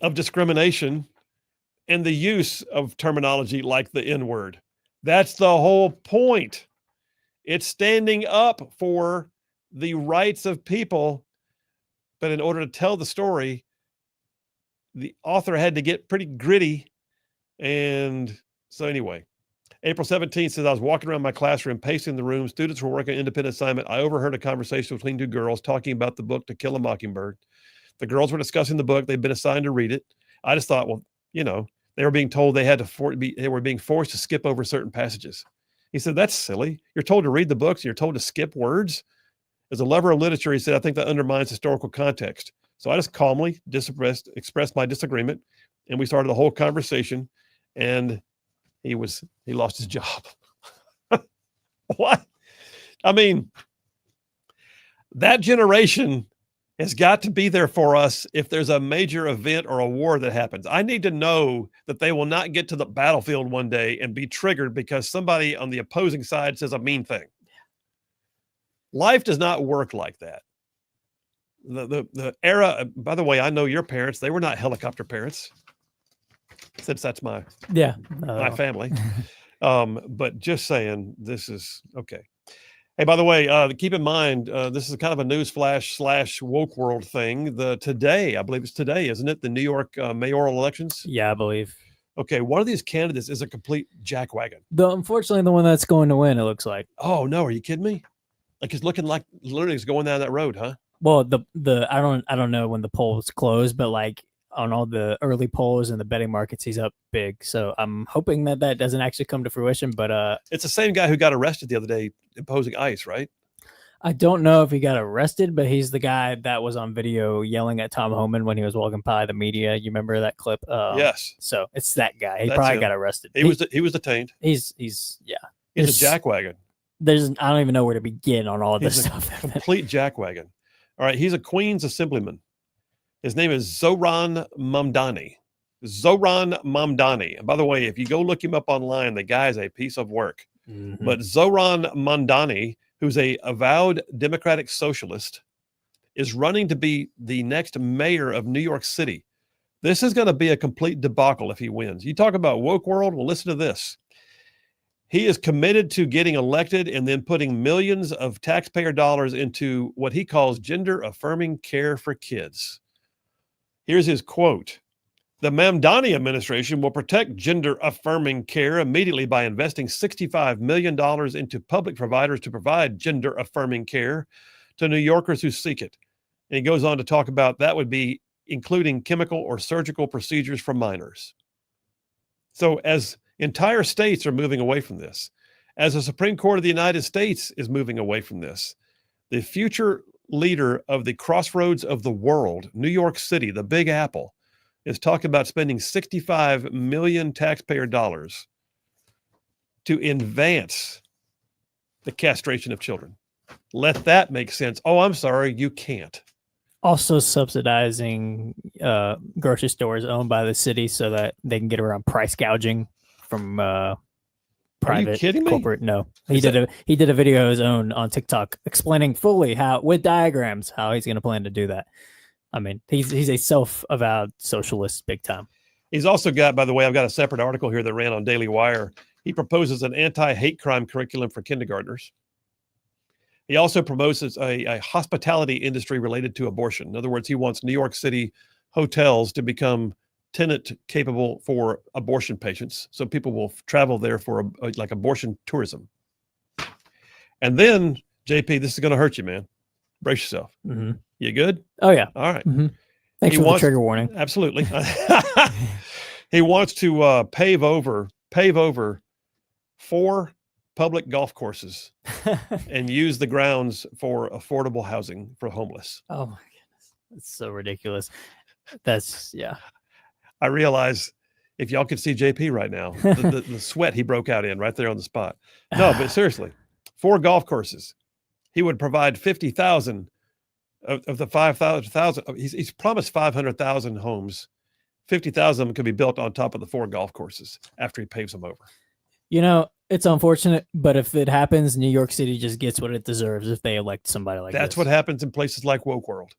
of discrimination and the use of terminology like the N-word. That's the whole point. It's standing up for the rights of people, but in order to tell the story, the author had to get pretty gritty. And so anyway, April 17th says, I was walking around my classroom, pacing the room. Students were working an independent assignment. I overheard a conversation between two girls talking about the book To Kill a Mockingbird. The girls were discussing the book. They'd been assigned to read it. I just thought, well, you know, they were being told they were being forced to skip over certain passages. He said, that's silly. You're told to read the books and you're told to skip words. As a lover of literature, he said, I think that undermines historical context. So I just calmly expressed my disagreement, and we started the whole conversation, and he lost his job. What? I mean, that generation has got to be there for us if there's a major event or a war that happens. I need to know that they will not get to the battlefield one day and be triggered because somebody on the opposing side says a mean thing. Life does not work like that. The era, by the way, I know your parents, they were not helicopter parents, since that's my family. But just saying, this is okay. Hey, by the way, keep in mind, this is kind of a news flash / woke world thing. Today, I believe it's today, isn't it? The New York mayoral elections? Yeah, I believe. Okay, one of these candidates is a complete jackwagon. Unfortunately, the one that's going to win, it looks like. Oh, no, are you kidding me? Like, it's looking like literally it's going down that road, huh? Well, I don't know when the polls close, but like on all the early polls and the betting markets, he's up big. So I'm hoping that doesn't actually come to fruition. But it's the same guy who got arrested the other day imposing ICE, right? I don't know if he got arrested, but he's the guy that was on video yelling at Tom Homan when he was walking by the media. You remember that clip? Yes. So it's that guy. He That's probably him. got arrested. He was detained. He's a jackwagon. I don't even know where to begin on all of this stuff. Complete jackwagon. All right, he's a Queens assemblyman. His name is Zohran Mamdani. Zohran Mamdani. And by the way, if you go look him up online, the guy is a piece of work. Mm-hmm. But Zohran Mamdani, who's a avowed democratic socialist, is running to be the next mayor of New York City. This is going to be a complete debacle if he wins. You talk about woke world? Well, listen to this. He is committed to getting elected and then putting millions of taxpayer dollars into what he calls gender-affirming care for kids. Here's his quote. The Mamdani administration will protect gender-affirming care immediately by investing $65 million into public providers to provide gender-affirming care to New Yorkers who seek it. And he goes on to talk about that would be including chemical or surgical procedures for minors. So as entire states are moving away from this, as the Supreme Court of the United States is moving away from this, the future leader of the crossroads of the world, New York City, the Big Apple, is talking about spending 65 million taxpayer dollars to advance the castration of children. Let that make sense. Oh, I'm sorry, you can't. Also subsidizing grocery stores owned by the city so that they can get around price gouging from private. Are you kidding me? Corporate. No, he did a video of his own on TikTok explaining fully how, with diagrams, how he's going to plan to do that. I mean, he's a self-avowed socialist big time. He's also got, by the way, I've got a separate article here that ran on Daily Wire. He proposes an anti-hate crime curriculum for kindergartners. He also proposes a hospitality industry related to abortion. In other words, he wants New York City hotels to become tenant capable for abortion patients. So people will travel there for like abortion tourism. And then, JP, this is going to hurt you, man. Brace yourself. Mm-hmm. You good? Oh, yeah. All right. Mm-hmm. Thanks for the trigger warning. Absolutely. He wants to pave over 4 public golf courses and use the grounds for affordable housing for homeless. Oh, my goodness. That's so ridiculous. That's, yeah. I realize if y'all could see JP right now, the sweat he broke out in right there on the spot. No, but seriously, 4 golf courses. He would provide 50,000 of the 5,000. He's promised 500,000 homes. 50,000 of them could be built on top of the 4 golf courses after he paves them over. You know, it's unfortunate, but if it happens, New York City just gets what it deserves if they elect somebody like That's what happens in places like Woke World.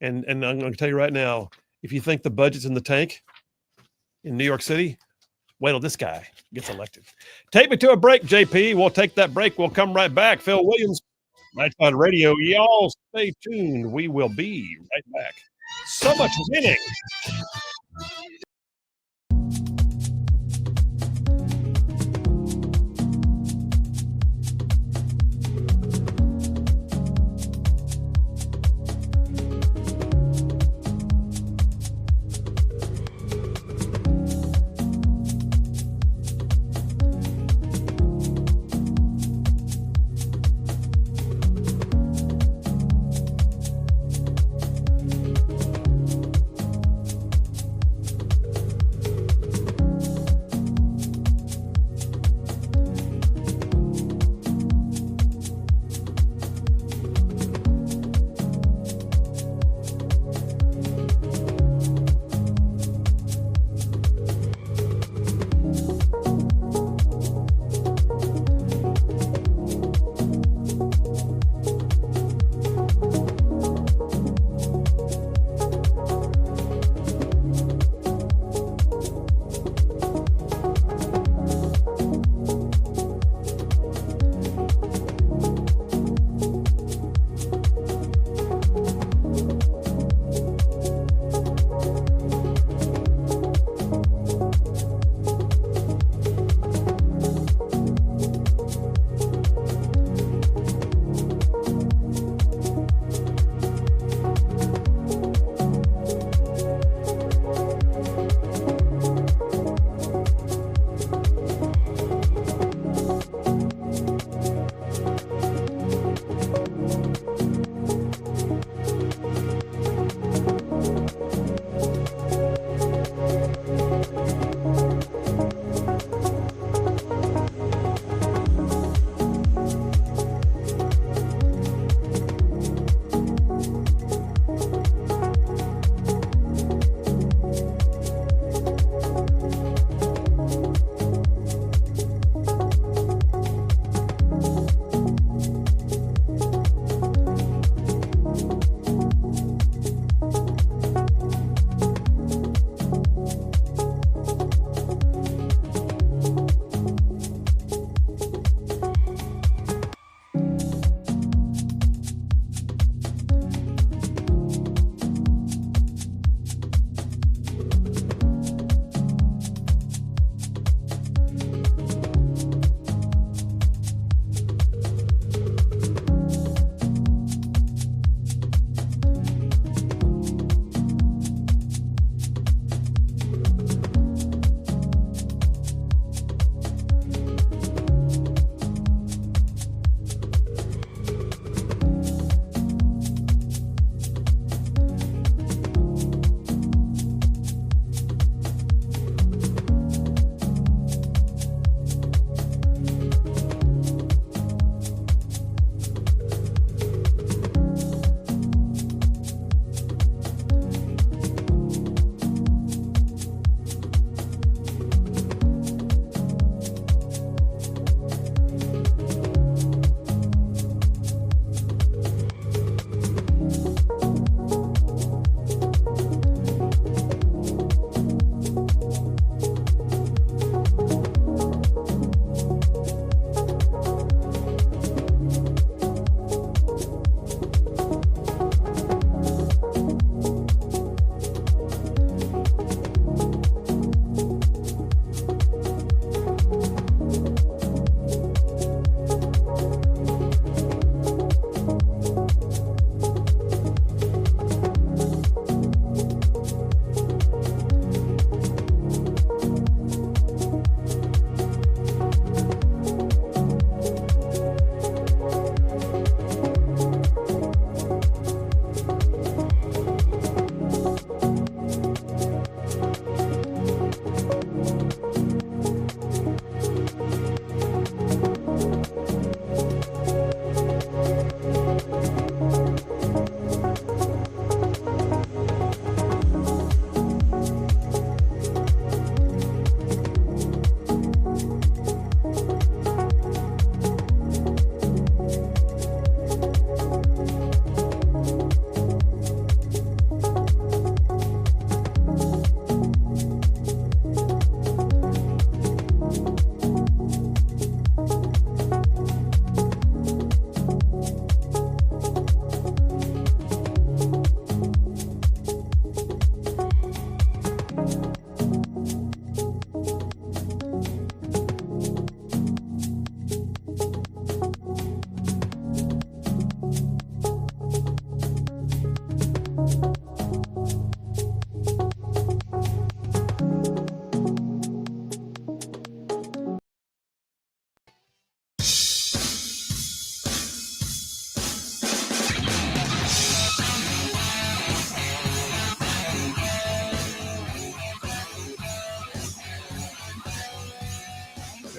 And I'm going to tell you right now, if you think the budget's in the tank in New York City, wait till this guy gets elected. Take me to a break, JP. We'll take that break. We'll come right back. Phil Williams, Rightside Radio. Y'all stay tuned. We will be right back. So much winning.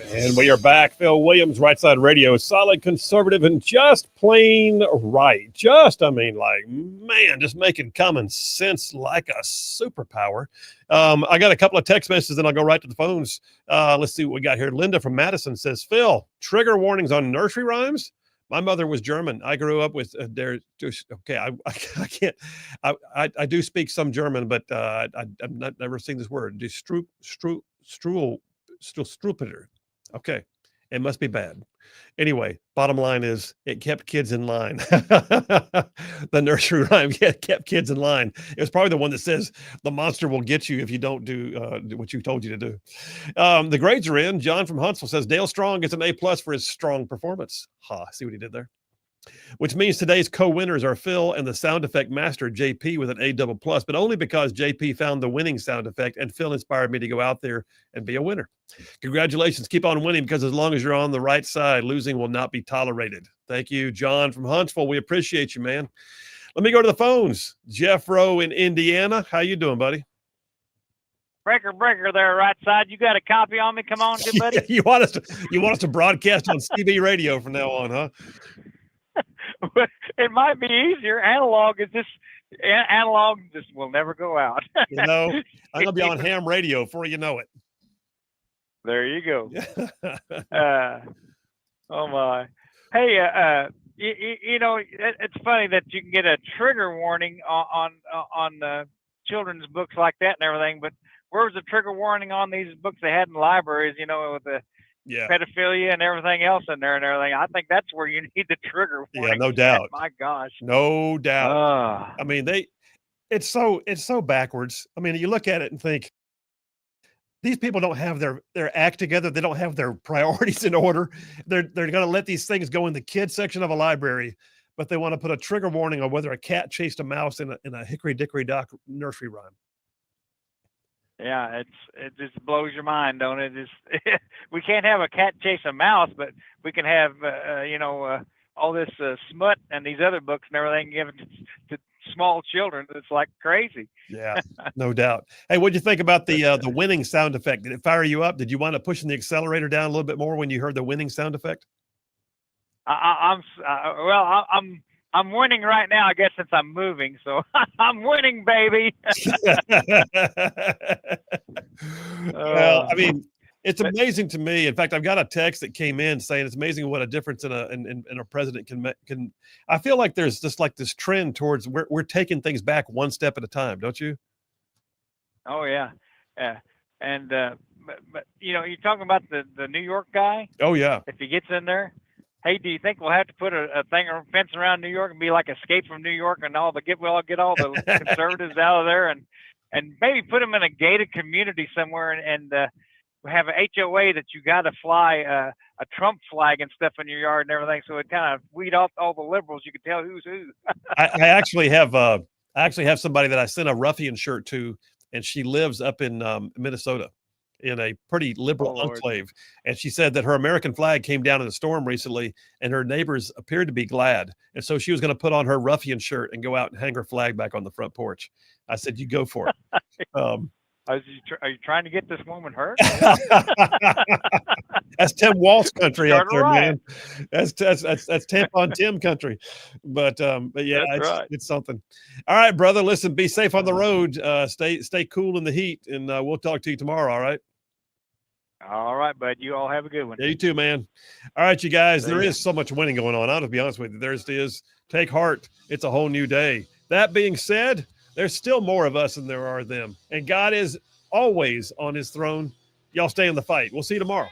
And we are back. Phil Williams, Rightside Radio, solid conservative and just plain right. Just making common sense like a superpower. I got a couple of text messages, and I'll go right to the phones. Let's see what we got here. Linda from Madison says, Phil, trigger warnings on nursery rhymes. My mother was German. I grew up with I can't. I do speak some German, but I've never seen this word. Strupiter. Okay, it must be bad. Anyway, bottom line is it kept kids in line. The nursery rhyme kept kids in line. It was probably the one that says the monster will get you if you don't do what you told you to do. The grades are in. John from Huntsville says Dale Strong gets an A+ for his strong performance. See what he did there? Which means today's co-winners are Phil and the sound effect master, JP, with an A++, but only because JP found the winning sound effect and Phil inspired me to go out there and be a winner. Congratulations. Keep on winning, because as long as you're on the right side, losing will not be tolerated. Thank you, John from Huntsville. We appreciate you, man. Let me go to the phones. Jeff Rowe in Indiana. How you doing, buddy? Breaker there, right side. You got a copy on me? Come on, good buddy. You want us to broadcast on CB radio from now on, huh? It might be easier. Analog just will never go out. I'm gonna be on ham radio before you know it. There you go. Oh my. Hey, it's funny that you can get a trigger warning on children's books like that and everything, but where's the trigger warning on these books they had in libraries? With the pedophilia and everything else in there and everything. I think that's where you need the trigger warning. Yeah, no doubt. My gosh. No doubt. I mean, it's so backwards. I mean, you look at it and think, these people don't have their act together. They don't have their priorities in order. They're going to let these things go in the kids section of a library, but they want to put a trigger warning on whether a cat chased a mouse in a hickory dickory dock nursery rhyme. Yeah, it just blows your mind, don't it? We can't have a cat chase a mouse, but we can have all this smut and these other books and everything given to small children. It's like crazy. Yeah, no doubt. Hey, what'd you think about the winning sound effect? Did it fire you up? Did you wind up pushing the accelerator down a little bit more when you heard the winning sound effect? I'm winning right now, I guess, since I'm moving. So I'm winning, baby. Well, I mean, it's amazing to me. In fact, I've got a text that came in saying it's amazing what a difference in a president can. I feel like there's just like this trend towards we're taking things back one step at a time, don't you? Oh yeah, yeah. And but you're talking about the New York guy. Oh yeah. If he gets in there. Hey, do you think we'll have to put a fence around New York and be like Escape from New York and we'll get all the conservatives out of there and maybe put them in a gated community somewhere and have an HOA that you got to fly a Trump flag and stuff in your yard and everything, so it kind of weed off all the liberals. You can tell who's who. I actually have somebody that I sent a ruffian shirt to, and she lives up in Minnesota, in a pretty liberal enclave. And she said that her American flag came down in a storm recently and her neighbors appeared to be glad. And so she was going to put on her ruffian shirt and go out and hang her flag back on the front porch. I said, you go for it. Are you trying to get this woman hurt? That's Tim Walsh country up there, man. That's Tampon Tim country. But yeah, it's something. All right, brother. Listen, be safe on the road. Stay cool in the heat, and we'll talk to you tomorrow. All right. All right, bud. You all have a good one. Yeah, you too, man. All right, you guys. There is so much winning going on. I'll just be honest with you. There is. Take heart. It's a whole new day. That being said, there's still more of us than there are them. And God is always on his throne. Y'all stay in the fight. We'll see you tomorrow.